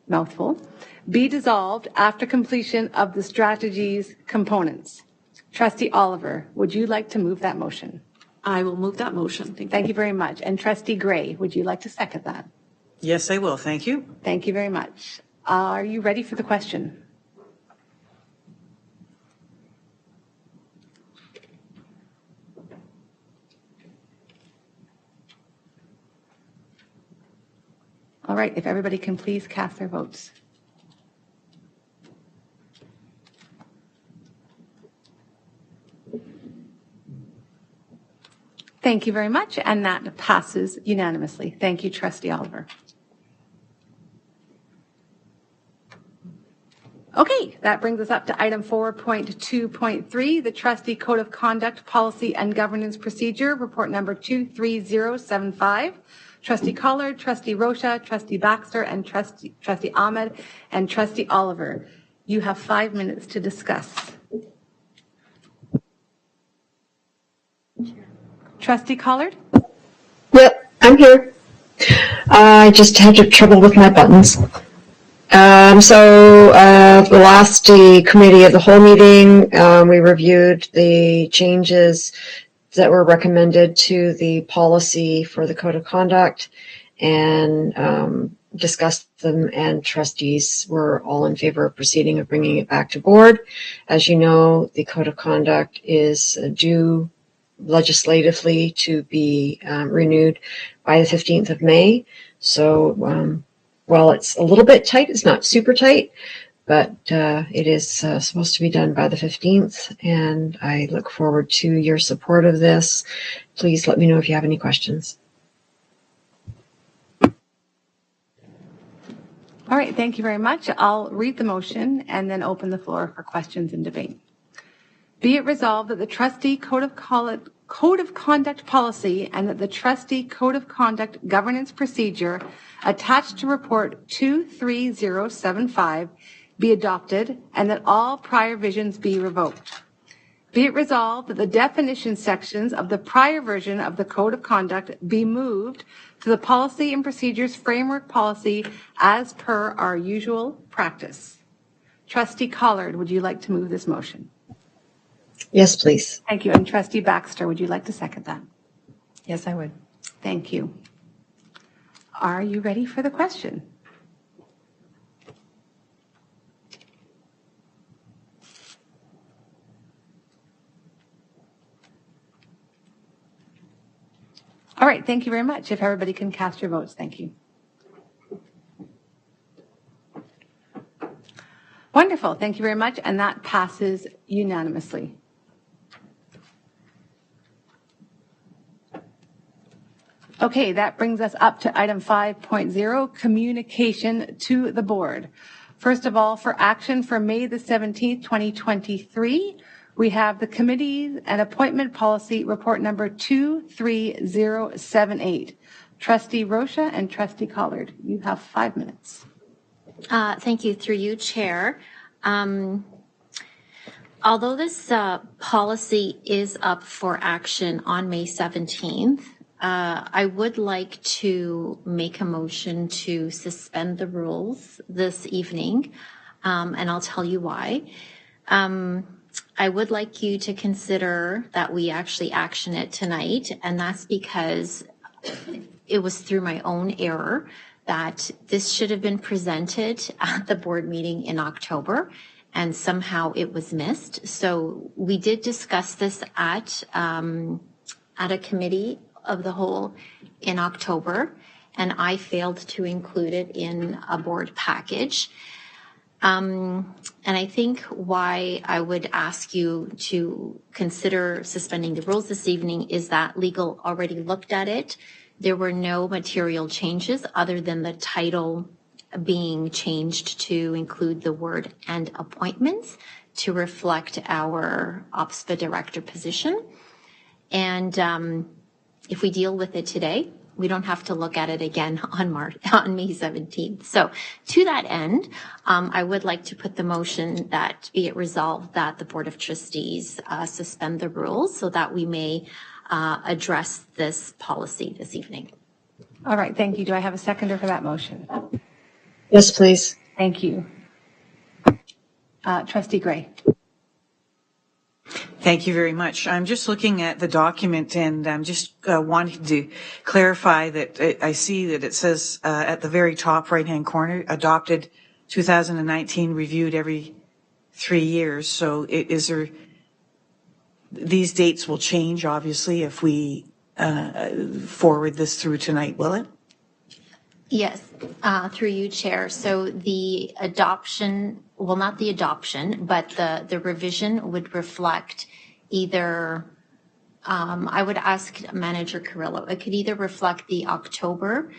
mouthful, be dissolved after completion of the strategy's components. Trustee Oliver, would you like to move that motion? I will move that motion. Thank you very much. And Trustee Gray, would you like to second that? Yes, I will. Thank you. Thank you very much. Are you ready for the question? All right, if everybody can please cast their votes. Thank you very much, and that passes unanimously. Thank you, Trustee Oliver. Okay, that brings us up to item 4.2.3, the Trustee Code of Conduct Policy and Governance Procedure, report number 23075. Trustee Collard, Trustee Rocha, Trustee Baxter, and Trustee Ahmed, and Trustee Oliver. You have 5 minutes to discuss. Trustee Collard? Yep, I'm here. I just had trouble with my buttons. The last committee of the whole meeting, we reviewed the changes that were recommended to the policy for the code of conduct and discussed them, and trustees were all in favor of proceeding of bringing it back to board. As you know, the code of conduct is due legislatively to be renewed by the 15th of May. So while it's a little bit tight, it's not super tight, but it is supposed to be done by the 15th, and I look forward to your support of this. Please let me know if you have any questions. All right, thank you very much. I'll read the motion and then open the floor for questions and debate. Be it resolved that the Trustee Code of Conduct Policy and that the Trustee Code of Conduct Governance Procedure attached to Report 23075 be adopted and that all prior versions be revoked. Be it resolved that the definition sections of the prior version of the Code of Conduct be moved to the Policy and Procedures Framework Policy as per our usual practice. Trustee Collard, would you like to move this motion? Yes, please. Thank you. And Trustee Baxter, would you like to second that? Yes, I would. Thank you. Are you ready for the question? All right, thank you very much. If everybody can cast your votes, thank you. Wonderful, thank you very much, and that passes unanimously. Okay, that brings us up to item 5.0, communication to the board. First of all, for action for May the 17th, 2023, we have the committees and appointment policy report number 23078. Trustee Rocha and Trustee Collard, you have 5 minutes. Thank you. Through you, Chair. Although this policy is up for action on May 17th, I would like to make a motion to suspend the rules this evening, and I'll tell you why. I would like you to consider that we actually action it tonight, and that's because it was through my own error that this should have been presented at the board meeting in October, and somehow it was missed. So we did discuss this at a committee of the whole in October, and I failed to include it in a board package. And I think why I would ask you to consider suspending the rules this evening is that legal already looked at it. There were no material changes other than the title being changed to include the word "and appointments" to reflect our OPSPA director position. And if we deal with it today, we don't have to look at it again on May 17th. So to that end, I would like to put the motion that be it resolved that the Board of Trustees suspend the rules so that we may address this policy this evening. All right, thank you. Do I have a seconder for that motion? Yes, please. Thank you. Trustee Gray. Thank you very much. I'm just looking at the document, and I'm just wanting to clarify that I see that it says at the very top right-hand corner, adopted 2019, reviewed every 3 years. So is there, these dates will change, obviously, if we forward this through tonight, will it? Yes, through you, Chair. So the adoption, well, not the adoption, but the revision would reflect either, I would ask Manager Carrillo, it could either reflect the October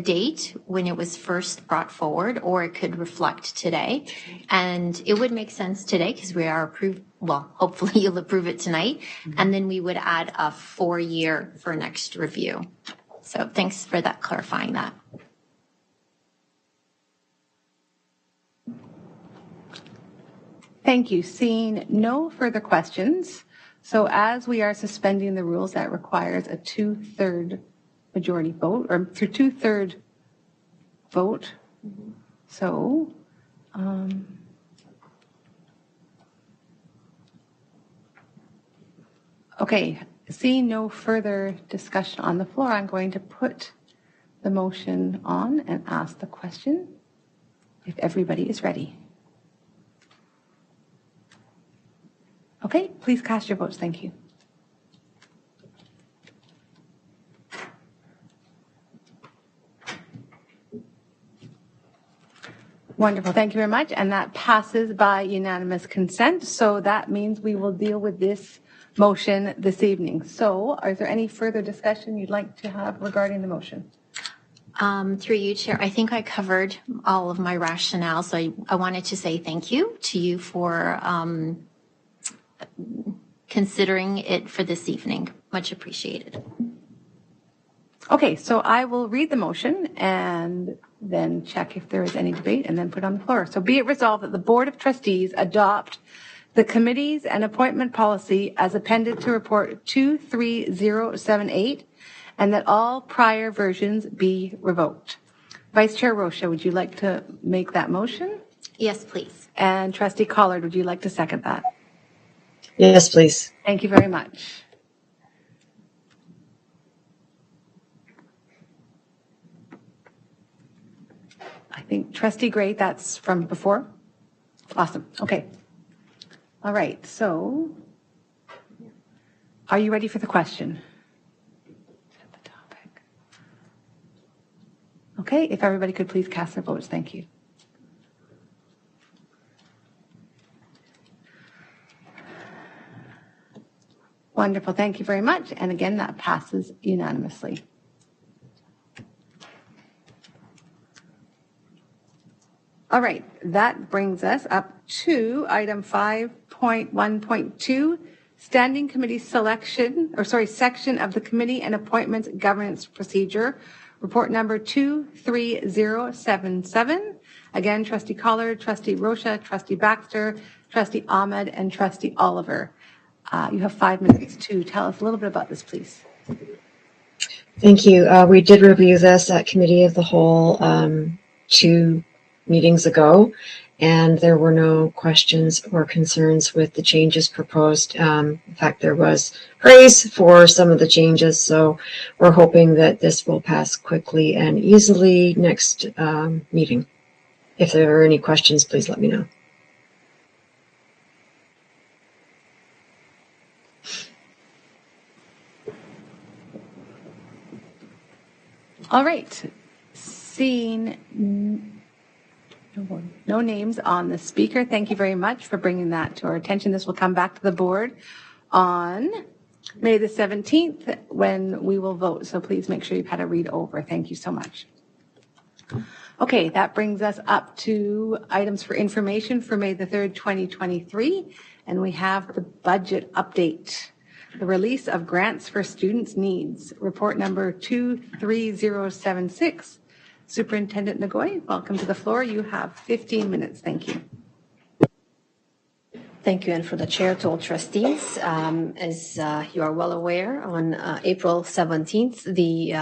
date when it was first brought forward, or it could reflect today. And it would make sense today because we are approved, well, hopefully you'll approve it tonight. Mm-hmm. And then we would add a 4-year for next review. So thanks for that, clarifying that. Thank you. Seeing no further questions, so as we are suspending the rules, that requires a 2/3 majority vote, or 2/3 vote. So, okay, seeing no further discussion on the floor, I'm going to put the motion on and ask the question if everybody is ready. Okay, please cast your votes. Thank you. Wonderful. Thank you very much. And that passes by unanimous consent. So that means we will deal with this motion this evening. So is there any further discussion you'd like to have regarding the motion? Through you, Chair, I think I covered all of my rationale. So I wanted to say thank you to you for considering it for this evening. Much appreciated. Okay, so I will read the motion and then check if there is any debate and then put it on the floor. So be it resolved that the Board of Trustees adopt the committees and appointment policy as appended to report 23078 and that all prior versions be revoked. Vice Chair Rocha, would you like to make that motion? Yes, please. And Trustee Collard, would you like to second that? Yes, please. Thank you very much. I think Trustee Gray, that's from before? Awesome. Okay. All right. So are you ready for the question? Okay, if everybody could please cast their votes. Thank you. Wonderful. Thank you very much. And again, that passes unanimously. All right, that brings us up to item 5.1.2, Standing Committee section of the Committee and Appointments Governance Procedure, report number 23077. Again, Trustee Collard, Trustee Rocha, Trustee Baxter, Trustee Ahmed, and Trustee Oliver. You have 5 minutes to tell us a little bit about this, please. Thank you. We did review this at Committee of the Whole 2 meetings ago, and there were no questions or concerns with the changes proposed. In fact, there was praise for some of the changes, so we're hoping that this will pass quickly and easily next meeting. If there are any questions, please let me know. All right, seeing no names on the speaker, thank you very much for bringing that to our attention. This will come back to the board on May the 17th when we will vote, so please make sure you've had a read over. Thank you so much. Okay, that brings us up to items for information for May the 3rd, 2023, and we have the budget update. The release of grants for students' needs, report number 23076. Superintendent Nagoy, welcome to the floor. You have 15 minutes. Thank you. Thank you, and for the chair to all trustees. As you are well aware, on April 17th, the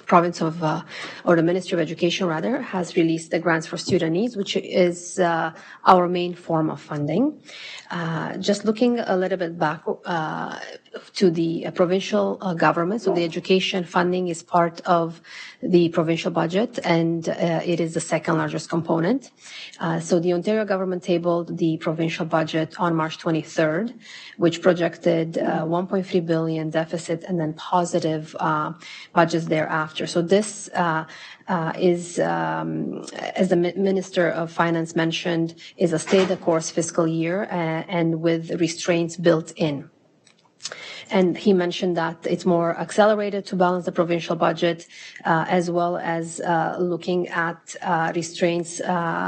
province of, or the Ministry of Education rather, has released the grants for student needs, which is our main form of funding. Just looking a little bit back to the provincial government, so the education funding is part of the provincial budget, and it is the second largest component. So the Ontario government tabled the provincial budget on March 23rd, which projected 1.3 billion deficit and then positive budgets thereafter. So this is, as the Minister of Finance mentioned, is a stay-the-course fiscal year and with restraints built in. And he mentioned that it's more accelerated to balance the provincial budget, as well as looking at restraints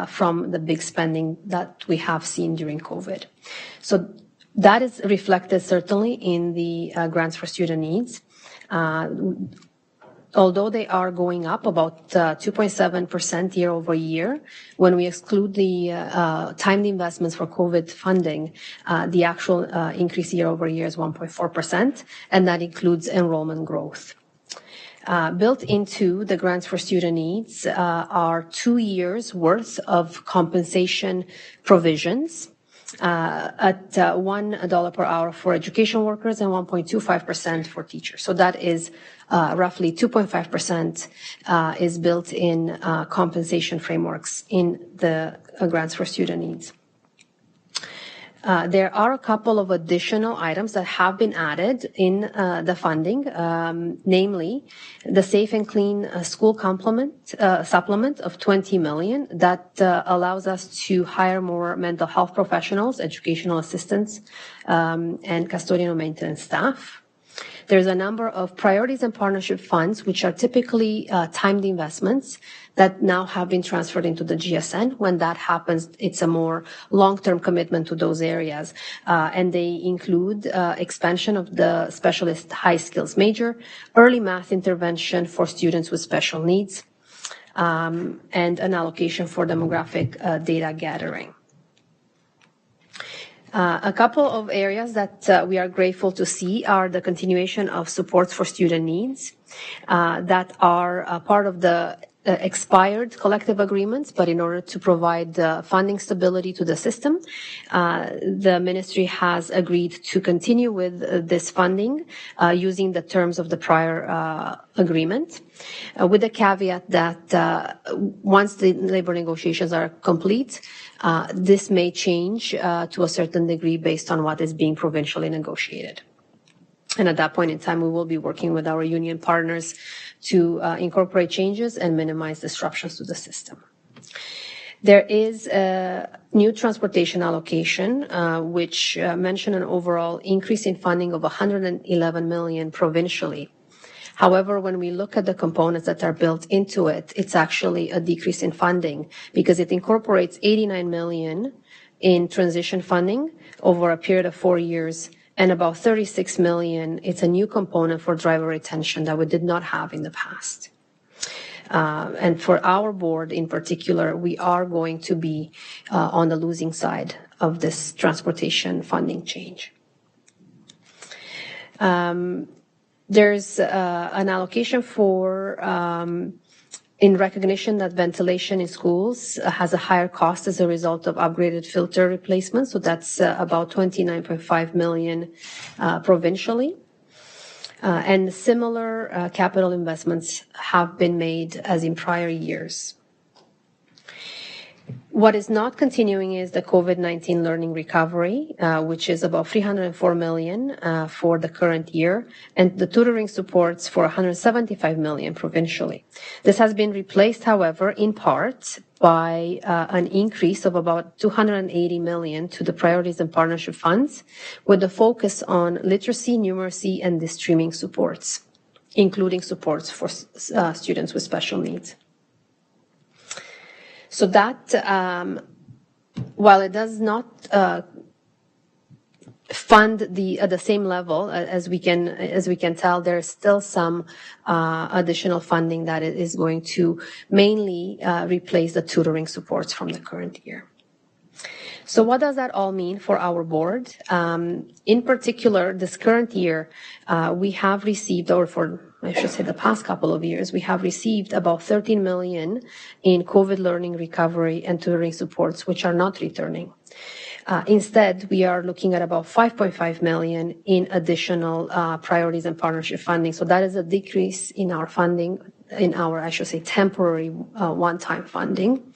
from the big spending that we have seen during COVID. So that is reflected certainly in the grants for student needs. Although they are going up about 2.7% year over year, when we exclude the timed investments for COVID funding, the actual increase year over year is 1.4%, and that includes enrollment growth. Built into the grants for student needs are 2 years worth of compensation provisions at $1 per hour for education workers and 1.25% for teachers. So that is roughly 2.5% is built in compensation frameworks in the grants for student needs. There are a couple of additional items that have been added in the funding, namely the Safe and Clean School supplement of $20 million that allows us to hire more mental health professionals, educational assistants, and custodial maintenance staff. There's a number of priorities and partnership funds, which are typically timed investments that now have been transferred into the GSN. When that happens, it's a more long-term commitment to those areas. And they include expansion of the specialist high skills major, early math intervention for students with special needs, and an allocation for demographic data gathering. A couple of areas that we are grateful to see are the continuation of supports for student needs that are part of the expired collective agreements, but in order to provide funding stability to the system, the ministry has agreed to continue with this funding using the terms of the prior agreement, with the caveat that once the labor negotiations are complete, this may change to a certain degree based on what is being provincially negotiated. And at that point in time, we will be working with our union partners to incorporate changes and minimize disruptions to the system. There is a new transportation allocation, which mentioned an overall increase in funding of $111 million provincially. However, when we look at the components that are built into it, it's actually a decrease in funding because it incorporates $89 million in transition funding over a period of 4 years, and about $36 million, it's a new component for driver retention that we did not have in the past. And for our board in particular, we are going to be on the losing side of this transportation funding change. There's an allocation for in recognition that ventilation in schools has a higher cost as a result of upgraded filter replacement. So that's about $29.5 million provincially. And similar capital investments have been made as in prior years. What is not continuing is the COVID-19 learning recovery, which is about $304 million for the current year, and the tutoring supports for $175 million provincially. This has been replaced, however, in part by an increase of about $280 million to the priorities and partnership funds, with the focus on literacy, numeracy, and the streaming supports, including supports for students with special needs. So that, while it does not fund at the same level as we can tell, there's still some additional funding that is going to mainly replace the tutoring supports from the current year. So what does that all mean for our board? In particular, this current year, we have received, or for I should say the past couple of years, we have received about $13 million in COVID learning recovery and tutoring supports, which are not returning. Instead, we are looking at about $5.5 million in additional priorities and partnership funding. So that is a decrease in our funding, in our, I should say, temporary one-time funding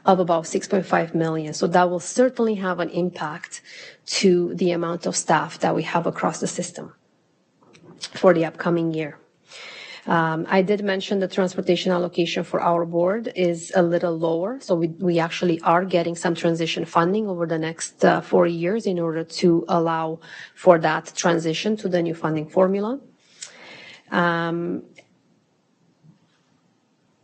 of about $6.5 million. So that will certainly have an impact to the amount of staff that we have across the system for the upcoming year. I did mention the transportation allocation for our board is a little lower. So we actually are getting some transition funding over the next 4 years in order to allow for that transition to the new funding formula.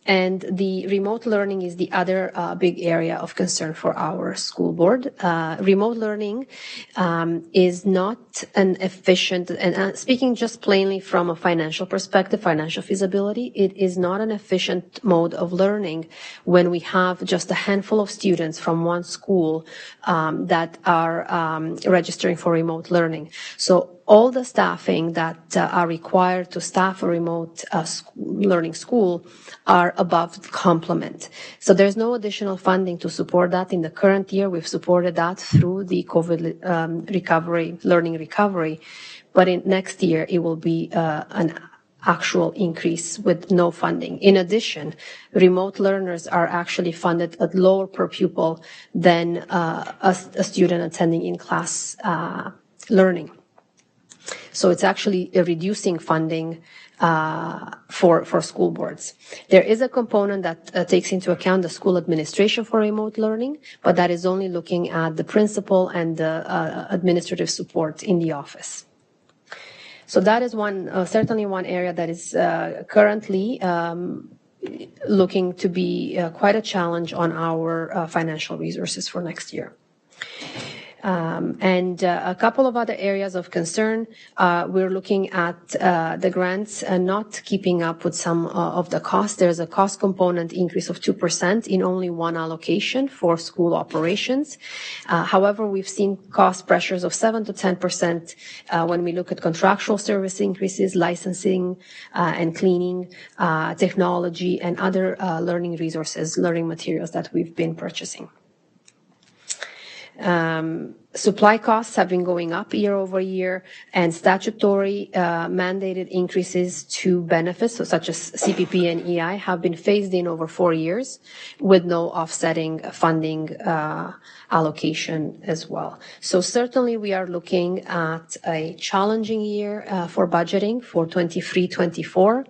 And the remote learning is the other big area of concern for our school board. Remote learning is not an efficient, and speaking just plainly from a financial perspective, financial feasibility, it is not an efficient mode of learning when we have just a handful of students from one school that are registering for remote learning. So all the staffing that are required to staff a remote learning school are above complement. So there's no additional funding to support that. In the current year, we've supported that through the COVID recovery, learning recovery. But in next year, it will be an actual increase with no funding. In addition, remote learners are actually funded at lower per pupil than a student attending in-class learning. So it's actually reducing funding for school boards. There is a component that takes into account the school administration for remote learning, but that is only looking at the principal and the administrative support in the office. So that is certainly one area that is currently looking to be quite a challenge on our financial resources for next year. And a couple of other areas of concern, we're looking at the grants not keeping up with some of the costs. There's a cost component increase of 2% in only one allocation for school operations. However, we've seen cost pressures of 7 to 10% when we look at contractual service increases, licensing and cleaning, technology, and other learning resources, learning materials that we've been purchasing. Supply costs have been going up year over year, and statutory mandated increases to benefits, so such as CPP and EI, have been phased in over 4 years with no offsetting funding allocation as well. So certainly we are looking at a challenging year for budgeting for 23-24.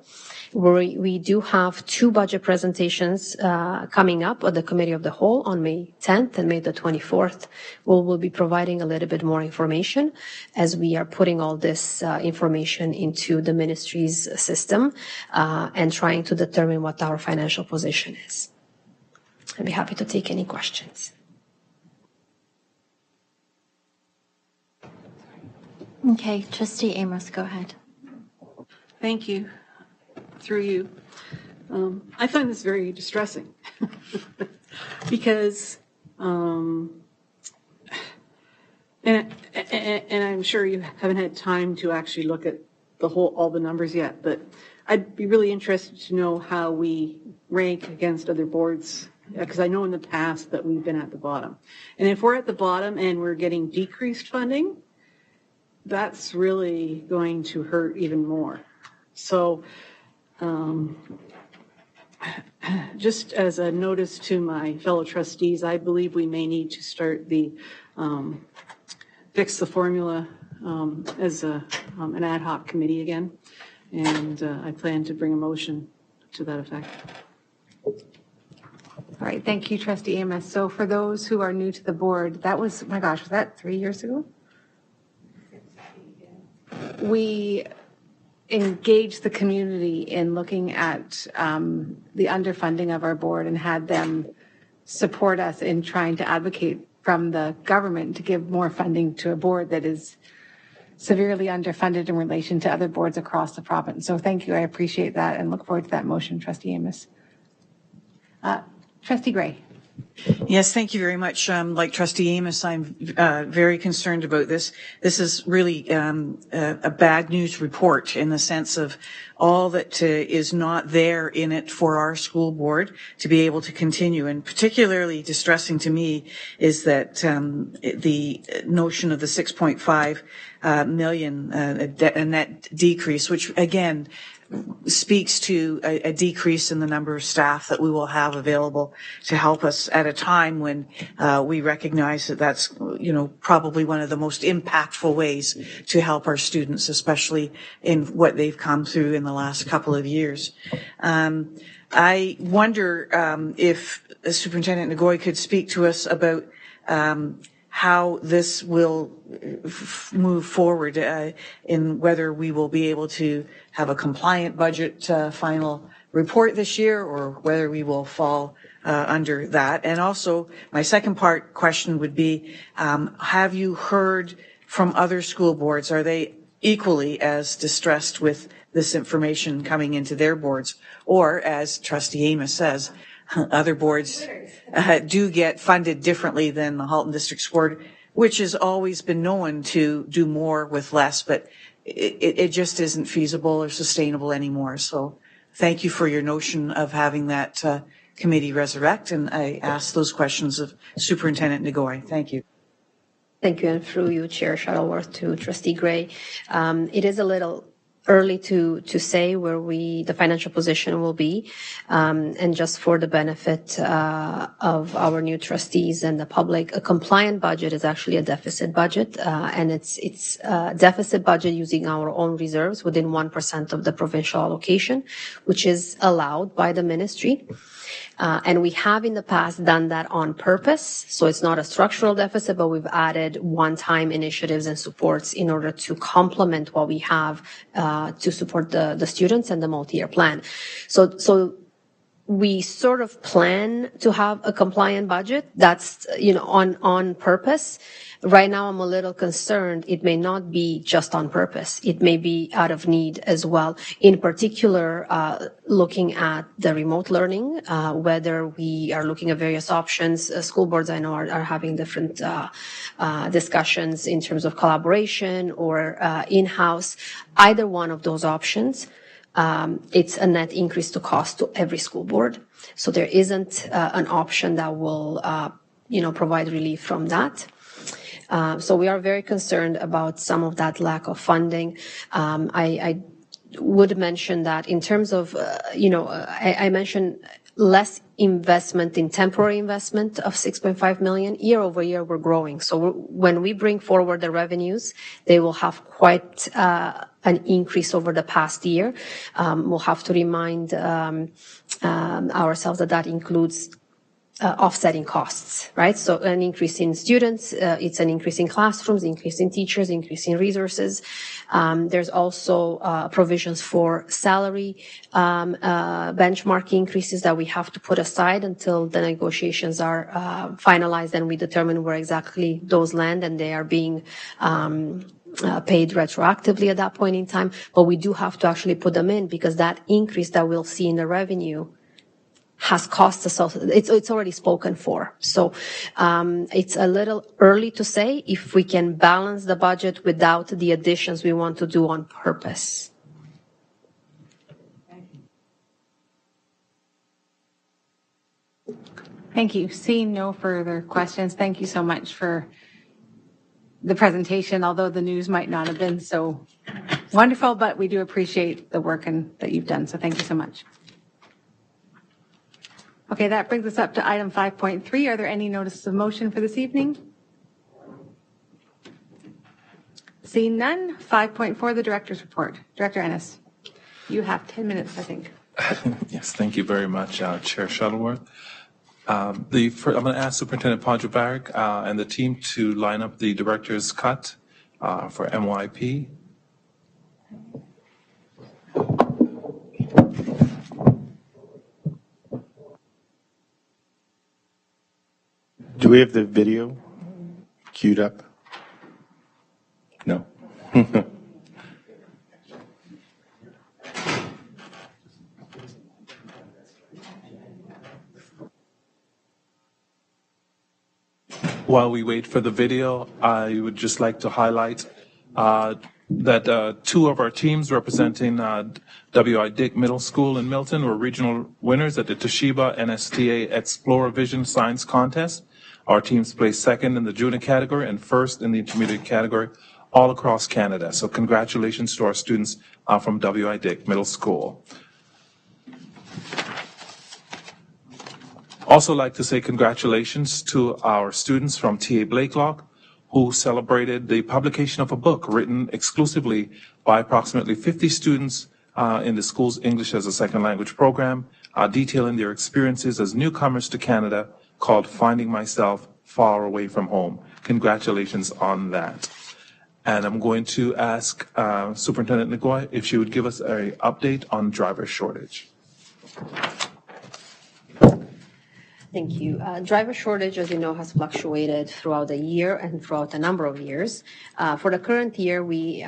We do have 2 budget presentations coming up at the Committee of the Whole on May 10th and May the 24th. We'll be providing a little bit more information as we are putting all this information into the ministry's system and trying to determine what our financial position is. I'd be happy to take any questions. Okay, Trustee Amos, go ahead. Thank you. Through you. I find this very distressing because, and I'm sure you haven't had time to actually look at all the numbers yet, but I'd be really interested to know how we rank against other boards, because I know in the past that we've been at the bottom. And if we're at the bottom and we're getting decreased funding, that's really going to hurt even more. So, just as a notice to my fellow trustees, I believe we may need to start the fix the formula as an ad hoc committee again, and I plan to bring a motion to that effect. All right, thank you, Trustee Amos. So for those who are new to the board, that was, my gosh, was that 3 years ago? We engaged the community in looking at the underfunding of our board and had them support us in trying to advocate from the government to give more funding to a board that is severely underfunded in relation to other boards across the province. So thank you, I appreciate that and look forward to that motion, Trustee Amos. Trustee Gray. Yes, thank you very much. Like Trustee Amos, I'm very concerned about this. This is really a bad news report in the sense of all that is not there in it for our school board to be able to continue. And particularly distressing to me is that the notion of the 6.5 million, a net decrease, which again, speaks to a decrease in the number of staff that we will have available to help us at a time when we recognize that that's, probably one of the most impactful ways to help our students, especially in what they've come through in the last couple of years. I wonder if Superintendent Ngoy could speak to us about how this will move forward in whether we will be able to have a compliant budget final report this year or whether we will fall under that. And also, my second part question would be, have you heard from other school boards? Are they equally as distressed with this information coming into their boards? Or, as Trustee Amos says, other boards do get funded differently than the Halton District School Board, which has always been known to do more with less, but it just isn't feasible or sustainable anymore. So thank you for your notion of having that committee resurrect, and I ask those questions of Superintendent Ngoy. Thank you. Thank you, and through you, Chair Shuttleworth, to Trustee Gray. It is a little early to say where the financial position will be. And just for the benefit of our new trustees and the public, a compliant budget is actually a deficit budget. And it's a deficit budget using our own reserves within 1% of the provincial allocation, which is allowed by the ministry. And we have in the past done that on purpose. So it's not a structural deficit, but we've added one-time initiatives and supports in order to complement what we have to support the students and the multi-year plan. So we sort of plan to have a compliant budget. That's, on purpose. Right now, I'm a little concerned. It may not be just on purpose. It may be out of need as well. In particular, looking at the remote learning, whether we are looking at various options. School boards, I know, are having different discussions in terms of collaboration or in-house. Either one of those options, it's a net increase to cost to every school board. So there isn't an option that will, provide relief from that. So we are very concerned about some of that lack of funding. I would mention that in terms of, I mentioned less investment in temporary investment of 6.5 million. Year over year, we're growing. So when we bring forward the revenues, they will have quite an increase over the past year. We'll have to remind ourselves that includes offsetting costs, right? So an increase in students, it's an increase in classrooms, increase in teachers, increase in resources. There's also provisions for salary benchmark increases that we have to put aside until the negotiations are finalized and we determine where exactly those land and they are being paid retroactively at that point in time. But we do have to actually put them in because that increase that we'll see in the revenue has cost us also. It's already spoken for. So it's a little early to say if we can balance the budget without the additions we want to do on purpose. Thank you. Seeing no further questions, thank you so much for the presentation, although the news might not have been so wonderful, but we do appreciate the work that you've done. So thank you so much. Okay, that brings us up to item 5.3. Are there any notices of motion for this evening? Seeing none, 5.4, the director's report. Director Ennis, you have 10 minutes, I think. Yes, thank you very much, Chair Shuttleworth. I'm going to ask Superintendent Podjovac and the team to line up the director's cut for MYP. Do we have the video queued up? No. While we wait for the video, I would just like to highlight that two of our teams representing W.I. Dick Middle School in Milton were regional winners at the Toshiba NSTA Explorer Vision Science Contest. Our teams placed second in the junior category and first in the intermediate category all across Canada. So congratulations to our students from W.I. Dick Middle School. Also like to say congratulations to our students from T.A. Blakelock who celebrated the publication of a book written exclusively by approximately 50 students in the school's English as a Second Language program, detailing their experiences as newcomers to Canada, called Finding Myself Far Away from Home. Congratulations on that. And I'm going to ask Superintendent Ngoy if she would give us an update on driver shortage. Thank you. Driver shortage, as you know, has fluctuated throughout the year and throughout a number of years. For the current year, we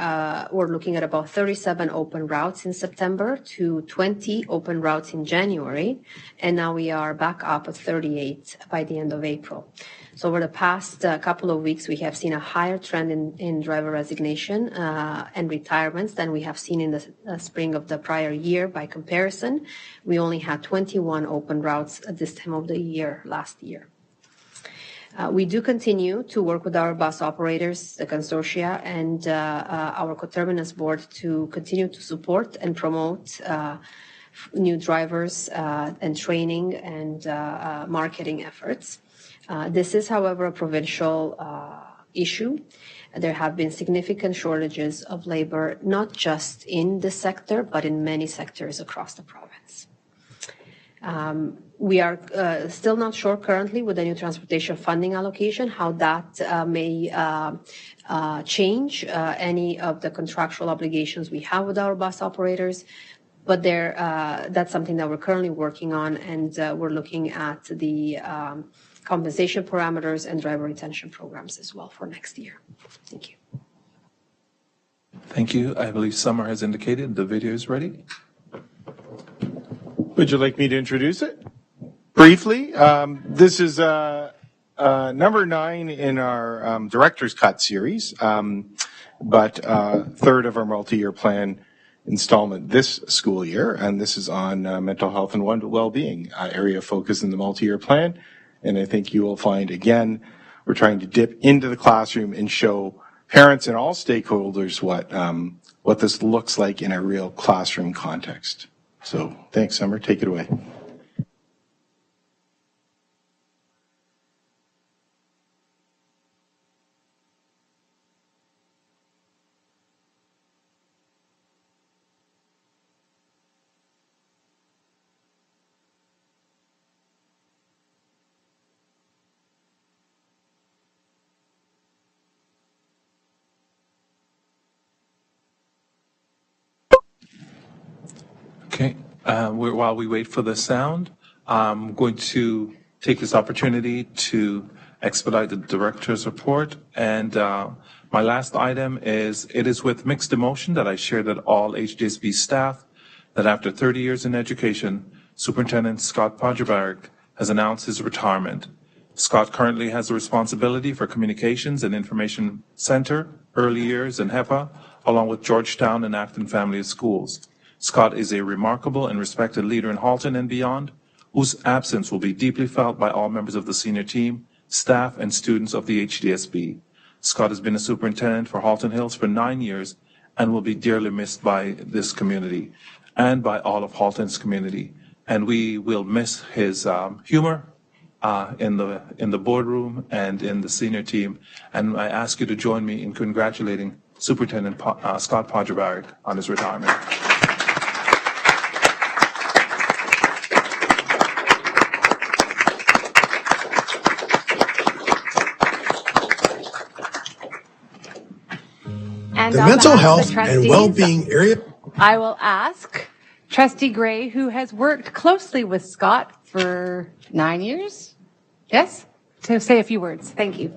were looking at about 37 open routes in September to 20 open routes in January, and now we are back up at 38 by the end of April. So over the past couple of weeks, we have seen a higher trend in driver resignation and retirements than we have seen in the spring of the prior year. By comparison, we only had 21 open routes at this time of the year last year. We do continue to work with our bus operators, the consortia, and our coterminous board to continue to support and promote new drivers and training and marketing efforts. This is, however, a provincial issue. There have been significant shortages of labor, not just in this sector, but in many sectors across the province. We are still not sure currently with the new transportation funding allocation how that may change any of the contractual obligations we have with our bus operators. But that's something that we're currently working on, and we're looking at the compensation parameters and driver retention programs as well for next year. Thank you. Thank you. I believe Summer has indicated the video is ready. Would you like me to introduce it? Briefly, this is number 9 in our Director's Cut series, but third of our multi-year plan installment this school year, and this is on mental health and well-being, area of focus in the multi-year plan. And I think you will find, again, we're trying to dip into the classroom and show parents and all stakeholders what this looks like in a real classroom context. So thanks, Summer. Take it away. Okay, while we wait for the sound, I'm going to take this opportunity to expedite the director's report. And my last item is, it is with mixed emotion that I share that all HDSB staff, that after 30 years in education, Superintendent Scott Podgerbarek has announced his retirement. Scott currently has the responsibility for Communications and Information Center, Early Years, and HEPA, along with Georgetown and Acton Family of Schools. Scott is a remarkable and respected leader in Halton and beyond, whose absence will be deeply felt by all members of the senior team, staff, and students of the HDSB. Scott has been a superintendent for Halton Hills for 9 years and will be dearly missed by this community and by all of Halton's community. And we will miss his humor in the boardroom and in the senior team. And I ask you to join me in congratulating Superintendent Scott Podgerbarek on his retirement. And the on mental behalf of health the and trustees, well-being area. I will ask Trustee Gray, who has worked closely with Scott for 9 years, yes, to say a few words. Thank you.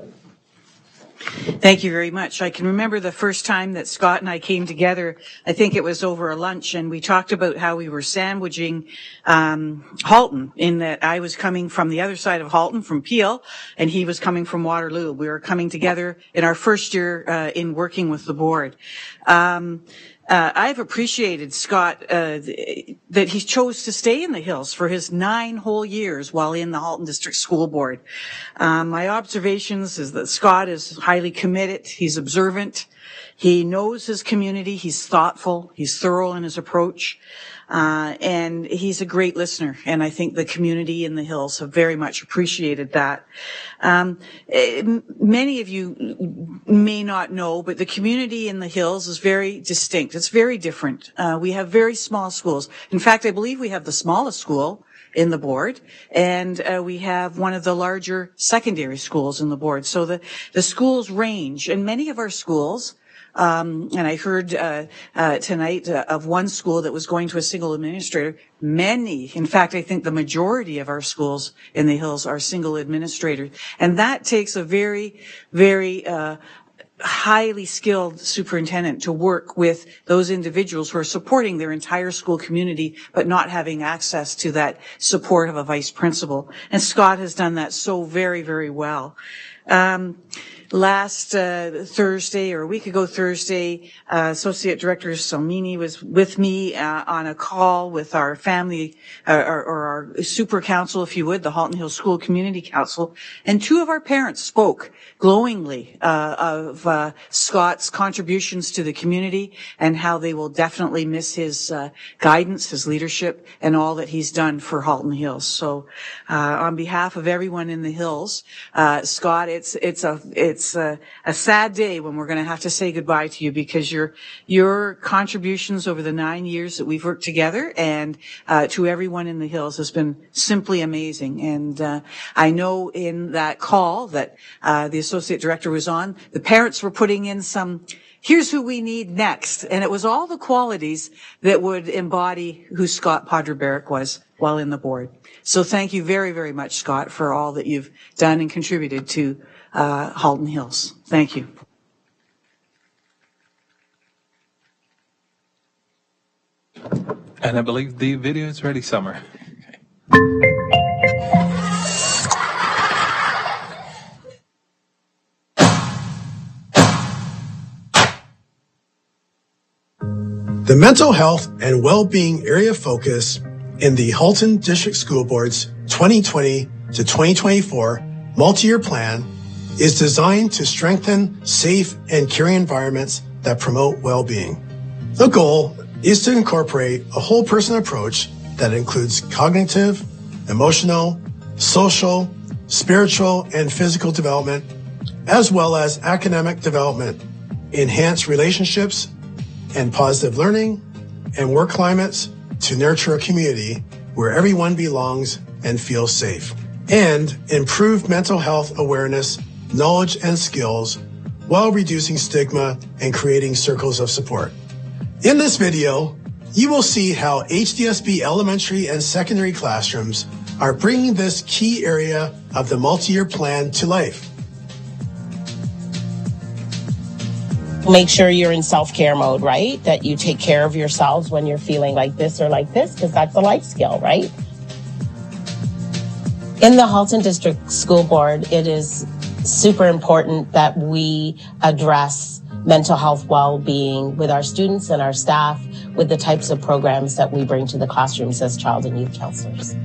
Thank you very much. I can remember the first time that Scott and I came together. I think it was over a lunch, and we talked about how we were sandwiching Halton, in that I was coming from the other side of Halton, from Peel, and he was coming from Waterloo. We were coming together in our first year in working with the board. I've appreciated Scott that he chose to stay in the Hills for his 9 whole years while in the Halton District School Board. My observations is that Scott is highly committed. He's observant. He knows his community. He's thoughtful. He's thorough in his approach. And he's a great listener. And I think the community in the Hills have very much appreciated that. Many of you may not know, but the community in the Hills is very distinct. It's very different. We have very small schools. In fact, I believe we have the smallest school in the board, and we have one of the larger secondary schools in the board. So the schools range, and many of our schools, and I heard tonight of one school that was going to a single administrator. Many, in fact, I think the majority of our schools in the Hills are single administrators. And that takes a very, very highly skilled superintendent to work with those individuals who are supporting their entire school community, but not having access to that support of a vice principal. And Scott has done that so very, very well. Last Thursday, or a week ago Thursday, Associate Director Salmini was with me on a call with our family, or our super council, if you would, the Halton Hills School Community Council, and 2 of our parents spoke glowingly of Scott's contributions to the community and how they will definitely miss his guidance, his leadership, and all that he's done for Halton Hills. So on behalf of everyone in the Hills, Scott, it's a sad day when we're going to have to say goodbye to you, because your contributions over the 9 years that we've worked together and to everyone in the Hills has been simply amazing. And I know in that call that the Associate Director was on, the parents were putting in some, here's who we need next. And it was all the qualities that would embody who Scott Podgerbarek was while in the board. So thank you very, very much, Scott, for all that you've done and contributed to Halton Hills. Thank you. And I believe the video is ready, Summer. The mental health and well-being area focus in the Halton District School Board's 2020 to 2024 multi-year plan is designed to strengthen safe and caring environments that promote well-being. The goal is to incorporate a whole person approach that includes cognitive, emotional, social, spiritual, and physical development, as well as academic development, enhance relationships and positive learning, and work climates to nurture a community where everyone belongs and feels safe, and improve mental health awareness, knowledge, and skills while reducing stigma and creating circles of support. In this video, you will see how HDSB elementary and secondary classrooms are bringing this key area of the multi-year plan to life. Make sure you're in self-care mode, right? That you take care of yourselves when you're feeling like this or like this, because that's a life skill, right? In the Halton District School Board, it is super important that we address mental health well-being with our students and our staff with the types of programs that we bring to the classrooms as child and youth counselors.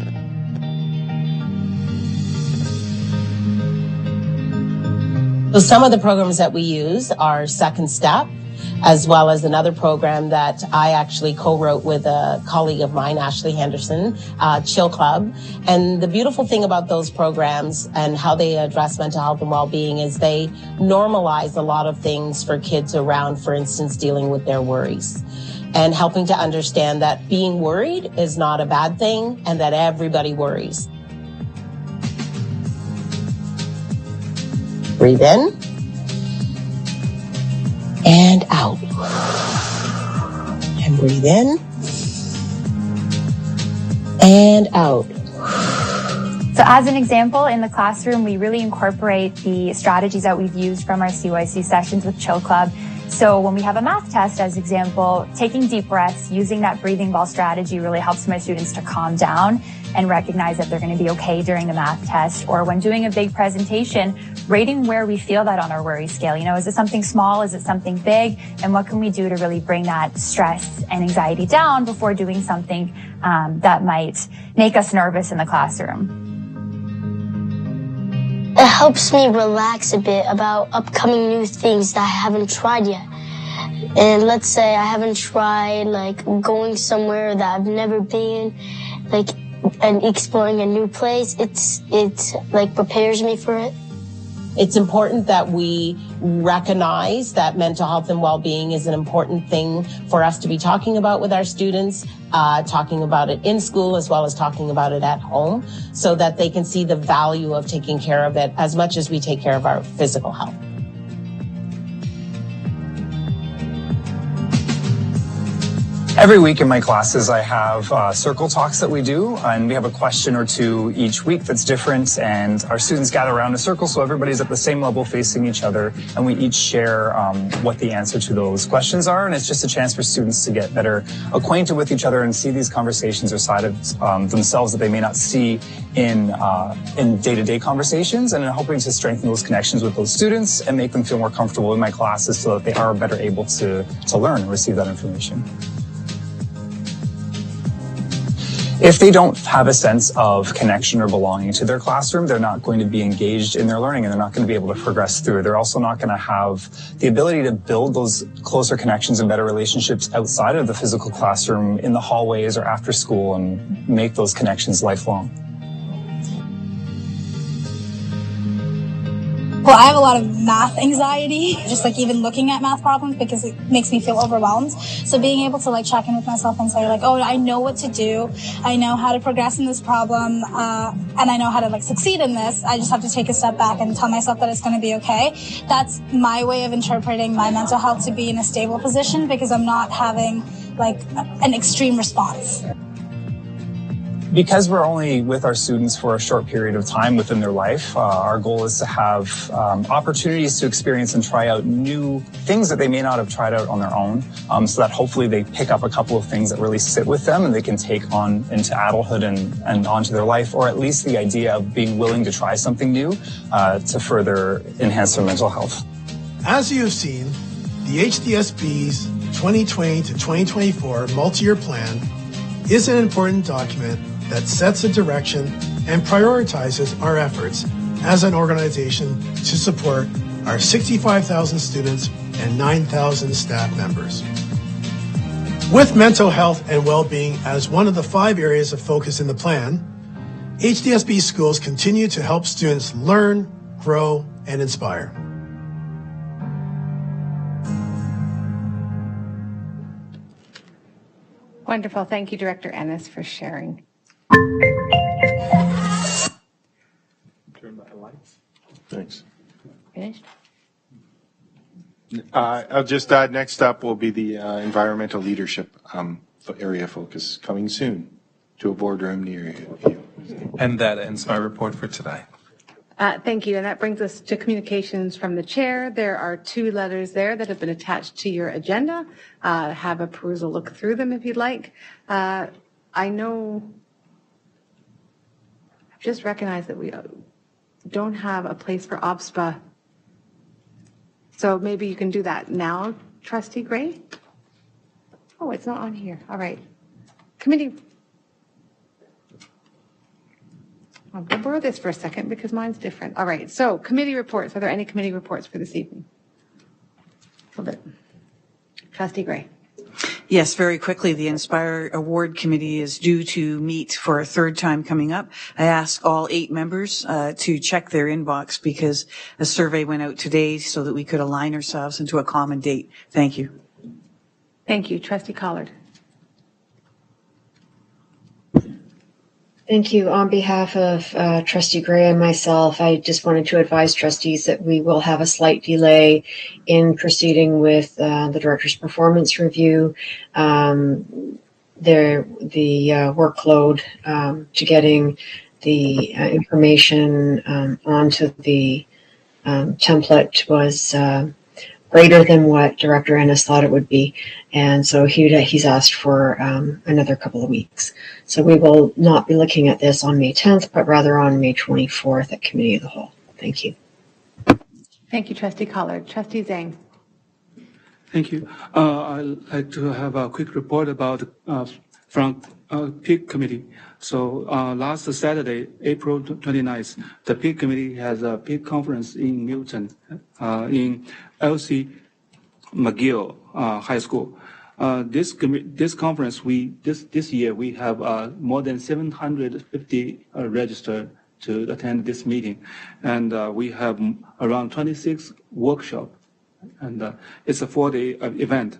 So some of the programs that we use are Second Step, as well as another program that I actually co-wrote with a colleague of mine, Ashley Henderson, Chill Club. And the beautiful thing about those programs and how they address mental health and well-being is they normalize a lot of things for kids around, for instance, dealing with their worries and helping to understand that being worried is not a bad thing and that everybody worries. Breathe in and out. And breathe in and out. So as an example, in the classroom, we really incorporate the strategies that we've used from our CYC sessions with Chill Club. So when we have a math test, as example, taking deep breaths, using that breathing ball strategy really helps my students to calm down and recognize that they're going to be okay during the math test. Or when doing a big presentation, rating where we feel that on our worry scale. You know, is it something small? Is it something big? And what can we do to really bring that stress and anxiety down before doing something that might make us nervous in the classroom? It helps me relax a bit about upcoming new things that I haven't tried yet. And let's say I haven't tried like going somewhere that I've never been, like, and exploring a new place. It's like prepares me for it. It's important that we recognize that mental health and well-being is an important thing for us to be talking about with our students, talking about it in school as well as talking about it at home, so that they can see the value of taking care of it as much as we take care of our physical health. Every week in my classes, I have circle talks that we do, and we have a question or two each week that's different, and our students gather around a circle so everybody's at the same level facing each other, and we each share what the answer to those questions are, and it's just a chance for students to get better acquainted with each other and see these conversations or side of themselves that they may not see in day-to-day conversations, and hoping to strengthen those connections with those students and make them feel more comfortable in my classes so that they are better able to learn and receive that information. If they don't have a sense of connection or belonging to their classroom, they're not going to be engaged in their learning and they're not going to be able to progress through. They're also not going to have the ability to build those closer connections and better relationships outside of the physical classroom, in the hallways or after school, and make those connections lifelong. Well, I have a lot of math anxiety, just like even looking at math problems, because it makes me feel overwhelmed. So being able to like check in with myself and say like, oh, I know what to do. I know how to progress in this problem. And I know how to like succeed in this. I just have to take a step back and tell myself that it's going to be okay. That's my way of interpreting my mental health to be in a stable position, because I'm not having like an extreme response. Because we're only with our students for a short period of time within their life, our goal is to have opportunities to experience and try out new things that they may not have tried out on their own, so that hopefully they pick up a couple of things that really sit with them and they can take on into adulthood and onto their life, or at least the idea of being willing to try something new to further enhance their mental health. As you have seen, the HDSB's 2020 to 2024 multi-year plan is an important document that sets a direction and prioritizes our efforts as an organization to support our 65,000 students and 9,000 staff members. With mental health and well-being as one of the 5 areas of focus in the plan, HDSB schools continue to help students learn, grow, and inspire. Wonderful. Thank you, Director Ennis, for sharing. Turn my lights. Thanks. Finished? I'll just add, next up will be the environmental leadership area focus coming soon to a boardroom near you. And that ends my report for today. Thank you. And that brings us to communications from the chair. There are 2 letters there that have been attached to your agenda. Have a perusal look through them if you'd like. I know, I've just recognized that we don't have a place for OBSPA. So maybe you can do that now, Trustee Gray? Oh, it's not on here. All right. Committee. I'm going to borrow this for a second because mine's different. All right, so committee reports. Are there any committee reports for this evening? A little bit. Trustee Gray. Yes, very quickly, the Inspire Award Committee is due to meet for a 3rd time coming up. I ask all 8 members to check their inbox because a survey went out today so that we could align ourselves into a common date. Thank you. Thank you. Trustee Collard. Thank you. On behalf of Trustee Gray and myself, I just wanted to advise trustees that we will have a slight delay in proceeding with the director's performance review. The workload to getting the information onto the template was greater than what Director Ennis thought it would be. And so he's asked for another couple of weeks. So we will not be looking at this on May 10th, but rather on May 24th at Committee of the Whole. Thank you. Thank you, Trustee Collard. Trustee Zhang. Thank you. I'd like to have a quick report about from PIC Committee. So last Saturday, April 29th, the PIC Committee has a PIC conference in Milton, in Elsie McGill High School. This conference, this year we have more than 750 registered to attend this meeting, and we have around 26 workshops, and it's a 4-day event.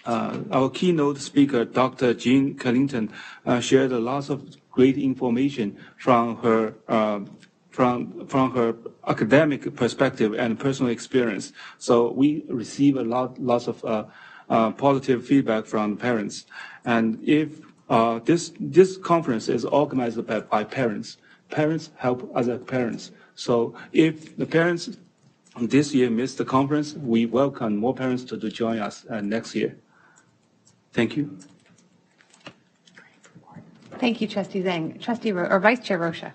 Our keynote speaker, Dr. Jean Clinton, shared a lot of great information from her from her academic perspective and personal experience. So we receive lots of positive feedback from parents. And if this conference is organized by parents, parents help other parents. So if the parents this year missed the conference, we welcome more parents to join us next year. Thank you. Thank you, Trustee Zhang. Trustee or Vice Chair Rocha.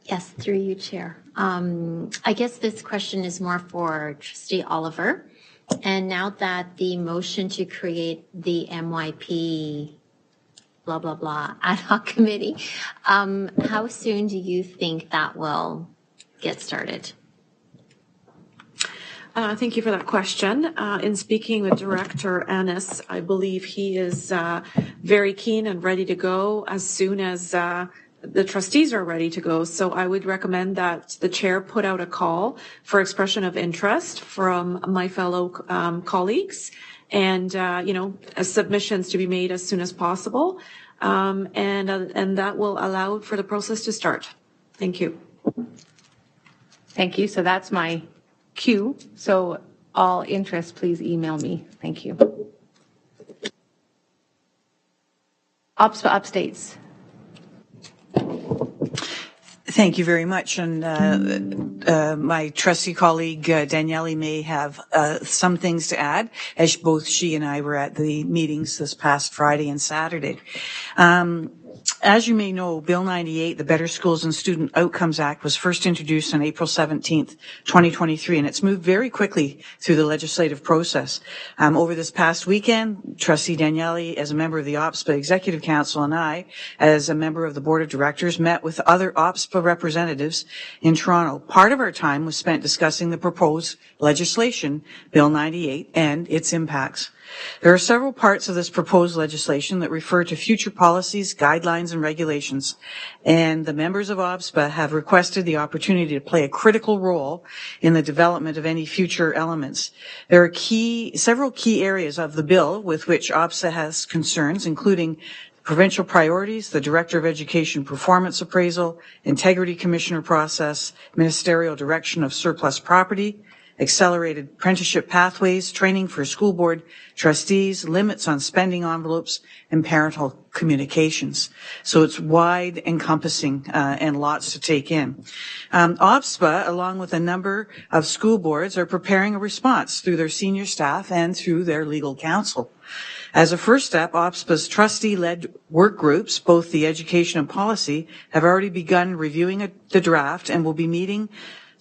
Yes, through you, Chair. I guess this question is more for Trustee Oliver. And now that the motion to create the MYP blah, blah, blah ad hoc committee, how soon do you think that will get started? Thank you for that question. In speaking with Director Ennis, I believe he is very keen and ready to go as soon as the trustees are ready to go. So I would recommend that the chair put out a call for expression of interest from my fellow colleagues and, submissions to be made as soon as possible. And that will allow for the process to start. Thank you. Thank you. So that's my cue. So all interest, please email me. Thank you. OPSPA updates. Thank you very much. And my trustee colleague, Daniele, may have some things to add, as both she and I were at the meetings this past Friday and Saturday. As you may know, Bill 98, the Better Schools and Student Outcomes Act, was first introduced on April 17th, 2023, and it's moved very quickly through the legislative process. Over this past weekend, Trustee Daniele, as a member of the OPSPA Executive Council, and I, as a member of the Board of Directors, met with other OPSPA representatives in Toronto. Part of our time was spent discussing the proposed legislation, Bill 98, and its impacts. There are several parts of this proposed legislation that refer to future policies, guidelines, and regulations, and the members of OPSPA have requested the opportunity to play a critical role in the development of any future elements. There are several key areas of the bill with which OPSPA has concerns, including provincial priorities, the Director of Education performance appraisal, integrity commissioner process, ministerial direction of surplus property, accelerated apprenticeship pathways, training for school board trustees, limits on spending envelopes, and parental communications. So it's wide encompassing and lots to take in. OPSPA, along with a number of school boards, are preparing a response through their senior staff and through their legal counsel. As a first step, OPSPA's trustee-led work groups, both the education and policy, have already begun reviewing the draft and will be meeting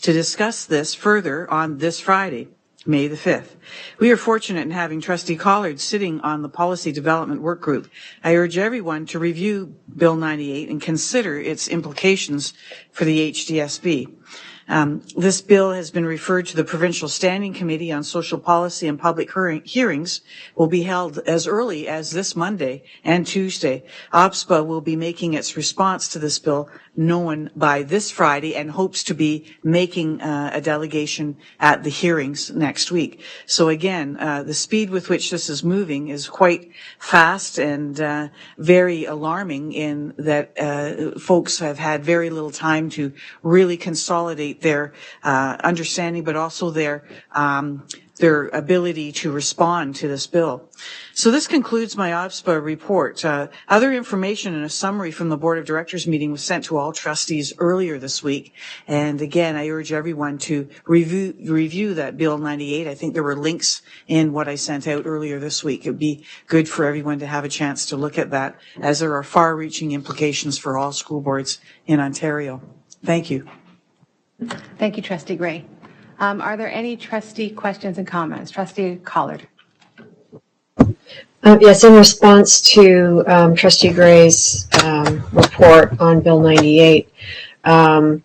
to discuss this further on this Friday, May the 5th. We are fortunate in having Trustee Collard sitting on the Policy Development Work Group. I urge everyone to review Bill 98 and consider its implications for the HDSB. This bill has been referred to the Provincial Standing Committee on Social Policy, and public hearings will be held as early as this Monday and Tuesday. OPSPA will be making its response to this bill known by this Friday and hopes to be making a delegation at the hearings next week. So again, the speed with which this is moving is quite fast and very alarming in that folks have had very little time to really consolidate their understanding, but also their ability to respond to this bill. So this concludes my OPSPA report. Other information and a summary from the Board of Directors meeting was sent to all trustees earlier this week. And again, I urge everyone to review that Bill 98. I think there were links in what I sent out earlier this week. It would be good for everyone to have a chance to look at that, as there are far-reaching implications for all school boards in Ontario. Thank you. Thank you, Trustee Gray. Are there any trustee questions and comments? Trustee Collard. Yes, in response to Trustee Gray's report on Bill 98, I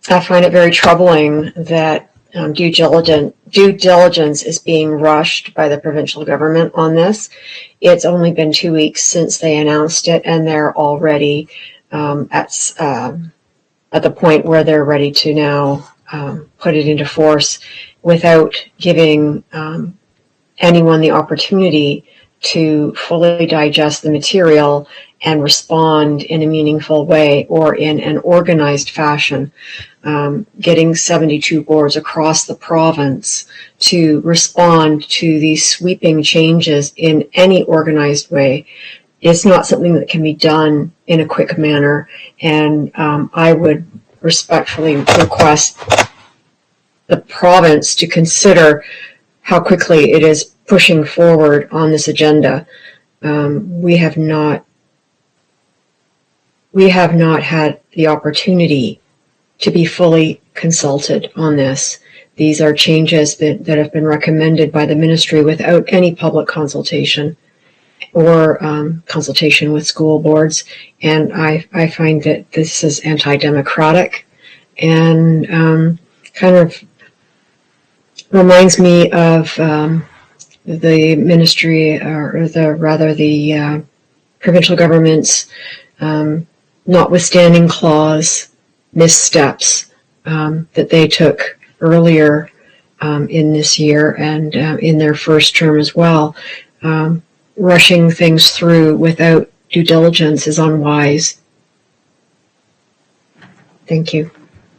find it very troubling that due diligence is being rushed by the provincial government on this. It's only been 2 weeks since they announced it, and they're already at the point where they're ready to now put it into force without giving anyone the opportunity to fully digest the material and respond in a meaningful way or in an organized fashion. Getting 72 boards across the province to respond to these sweeping changes in any organized way is not something that can be done in a quick manner. And I would respectfully request the province to consider how quickly it is pushing forward on this agenda. We have not had the opportunity to be fully consulted on this. These are changes that have been recommended by the ministry without any public consultation or consultation with school boards. And I find that this is anti-democratic and kind of reminds me of the ministry, or the provincial government's notwithstanding clause missteps that they took earlier in this year and in their first term as well. Rushing things through without due diligence is unwise. Thank you.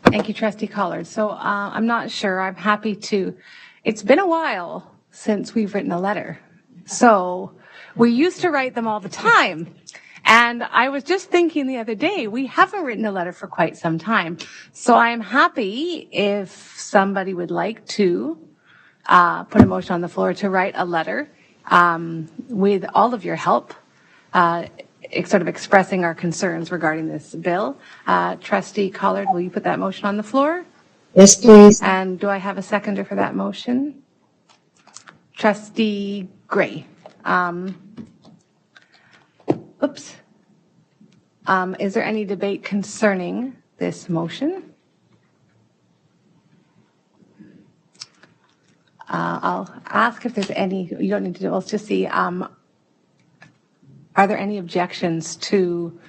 Thank you, Trustee Collard. So I'm not sure. I'm happy to. It's been a while since we've written a letter. So we used to write them all the time. And I was just thinking the other day, we haven't written a letter for quite some time. So I'm happy if somebody would like to put a motion on the floor to write a letter with all of your help. sort of expressing our concerns regarding this bill. Trustee Collard, will you put that motion on the floor? Yes, please. And do I have a seconder for that motion? Trustee Gray. Is there any debate concerning this motion? I'll ask if there's any, you don't need to, let's just see. Are there any objections to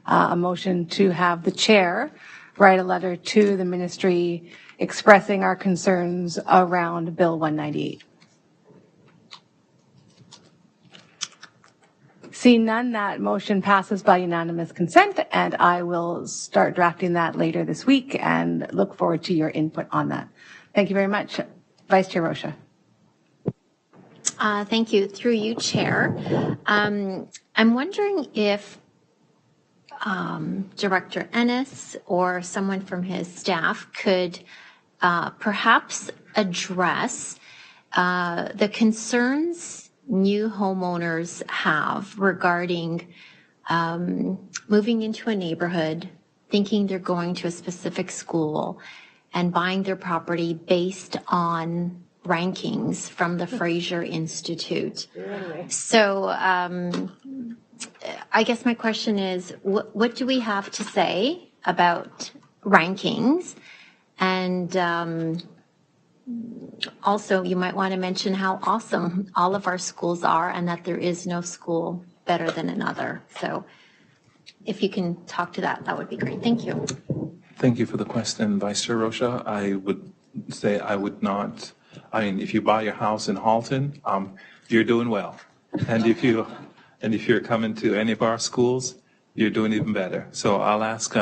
a motion to have the chair write a letter to the ministry expressing our concerns around Bill 198? Seeing none, that motion passes by unanimous consent, and I will start drafting that later this week and look forward to your input on that. Thank you very much. Vice Chair Rocha. Thank you. Through you, Chair. I'm wondering if Director Ennis or someone from his staff could perhaps address the concerns new homeowners have regarding moving into a neighborhood, thinking they're going to a specific school, and buying their property based on rankings from the Fraser Institute. So I guess my question is, what do we have to say about rankings? And also, you might want to mention how awesome all of our schools are and that there is no school better than another. So if you can talk to that, that would be great. Thank you. Thank you for the question, Vice Chair Rocha. I would say I would not, I mean, if you buy your house in Halton, you're doing well. And if you're coming to any of our schools, you're doing even better. So I'll ask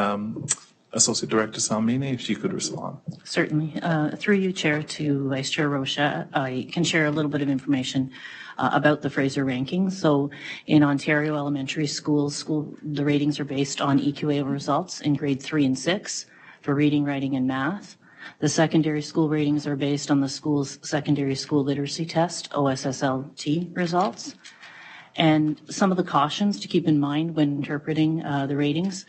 Associate Director Salmini if she could respond. Certainly. Through you, Chair, to Vice Chair Rocha, I can share a little bit of information about the Fraser rankings. So in Ontario elementary schools, the ratings are based on EQA results in grade 3 and 6 for reading, writing, and math. The secondary school ratings are based on the school's secondary school literacy test, OSSLT results. And some of the cautions to keep in mind when interpreting the ratings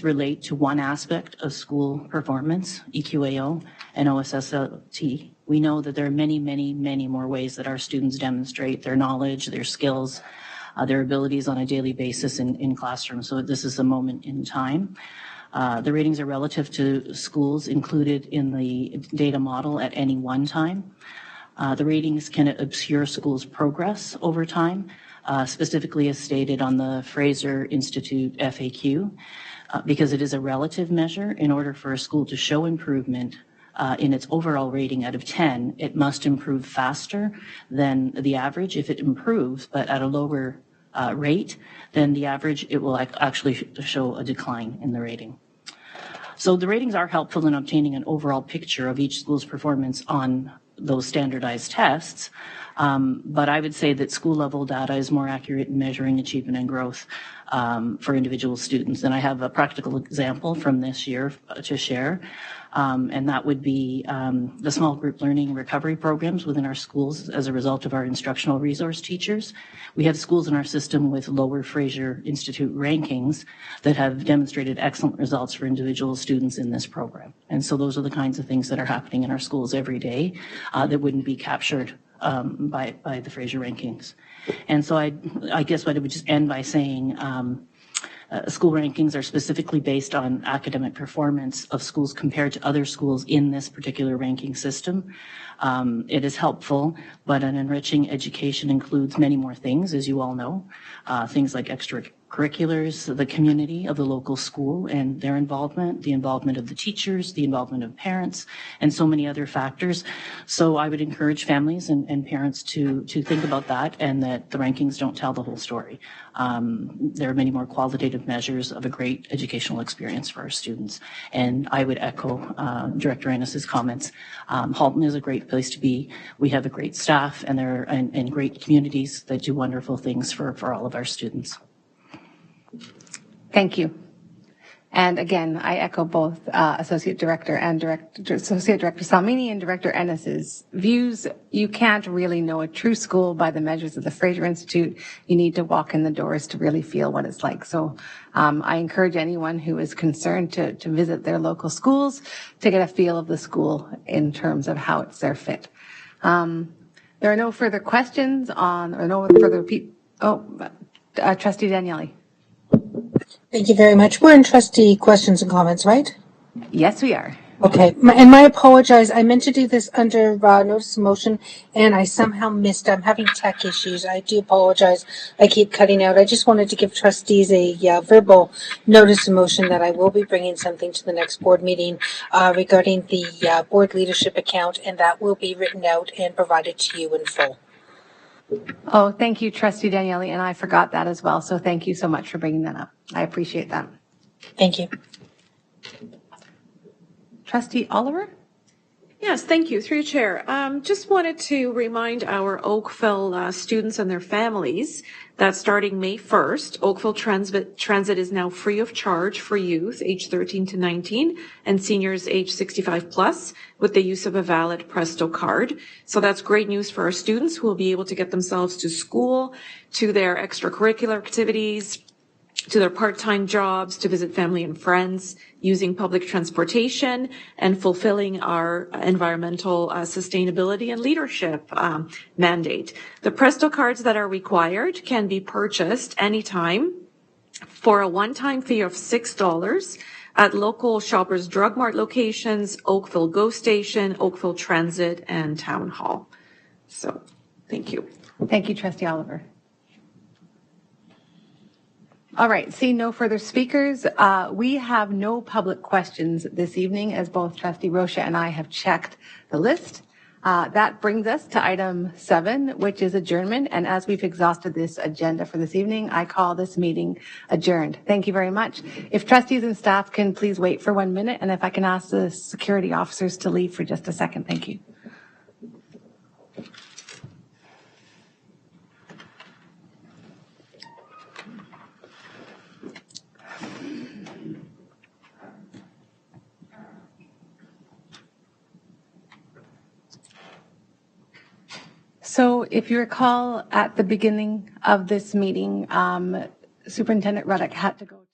relate to one aspect of school performance, EQAO and OSSLT. We know that there are many, many, many more ways that our students demonstrate their knowledge, their skills, their abilities on a daily basis in classrooms. So this is a moment in time. The ratings are relative to schools included in the data model at any one time. The ratings can obscure schools' progress over time, specifically as stated on the Fraser Institute FAQ, because it is a relative measure. In order for a school to show improvement in its overall rating out of 10, it must improve faster than the average. If it improves, but at a lower rate than the average, it will actually show a decline in the rating. So the ratings are helpful in obtaining an overall picture of each school's performance on those standardized tests. But I would say that school level data is more accurate in measuring achievement and growth for individual students. And I have a practical example from this year to share. And that would be the small group learning recovery programs within our schools as a result of our instructional resource teachers. We have schools in our system with lower Fraser Institute rankings that have demonstrated excellent results for individual students in this program. And so those are the kinds of things that are happening in our schools every day that wouldn't be captured by the Fraser rankings. And so I guess what I would just end by saying, school rankings are specifically based on academic performance of schools compared to other schools in this particular ranking system. It is helpful, but an enriching education includes many more things, as you all know, things like extracurriculars, the community of the local school and their involvement, the involvement of the teachers, the involvement of parents, and so many other factors. So I would encourage families and parents to think about that, and that the rankings don't tell the whole story. There are many more qualitative measures of a great educational experience for our students. And I would echo Director Ennis's comments. Halton is a great place to be. We have a great staff and great communities that do wonderful things for all of our students. Thank you. And again, I echo both Associate Director Salmini and Director Ennis's views. You can't really know a true school by the measures of the Fraser Institute. You need to walk in the doors to really feel what it's like. So I encourage anyone who is concerned to visit their local schools to get a feel of the school in terms of how it's their fit. There are no further questions Trustee Daniele. Thank you very much. We're in trustee questions and comments, right? Yes, we are. Okay. I apologize. I meant to do this under notice of motion, and I somehow missed. I'm having tech issues. I do apologize. I keep cutting out. I just wanted to give trustees a verbal notice of motion that I will be bringing something to the next board meeting regarding the board leadership account, and that will be written out and provided to you in full. Oh, thank you, Trustee Daniele, and I forgot that as well. So thank you so much for bringing that up. I appreciate that. Thank you. Trustee Oliver? Yes, thank you. Through you, Chair. Just wanted to remind our Oakville students and their families that starting May 1st, Oakville Transit is now free of charge for youth age 13 to 19 and seniors age 65 plus with the use of a valid Presto card. So that's great news for our students who will be able to get themselves to school, to their extracurricular activities, to their part-time jobs, to visit family and friends, using public transportation, and fulfilling our environmental sustainability and leadership mandate. The Presto cards that are required can be purchased anytime for a one-time fee of $6 at local Shoppers Drug Mart locations, Oakville GO Station, Oakville Transit, and Town Hall. So, thank you. Thank you, Trustee Oliver. All right, seeing no further speakers, we have no public questions this evening as both Trustee Rocha and I have checked the list. That brings us to item 7, which is adjournment. And as we've exhausted this agenda for this evening, I call this meeting adjourned. Thank you very much. If trustees and staff can please wait for 1 minute, and if I can ask the security officers to leave for just a second, thank you. So if you recall at the beginning of this meeting, Superintendent Ruddock had to go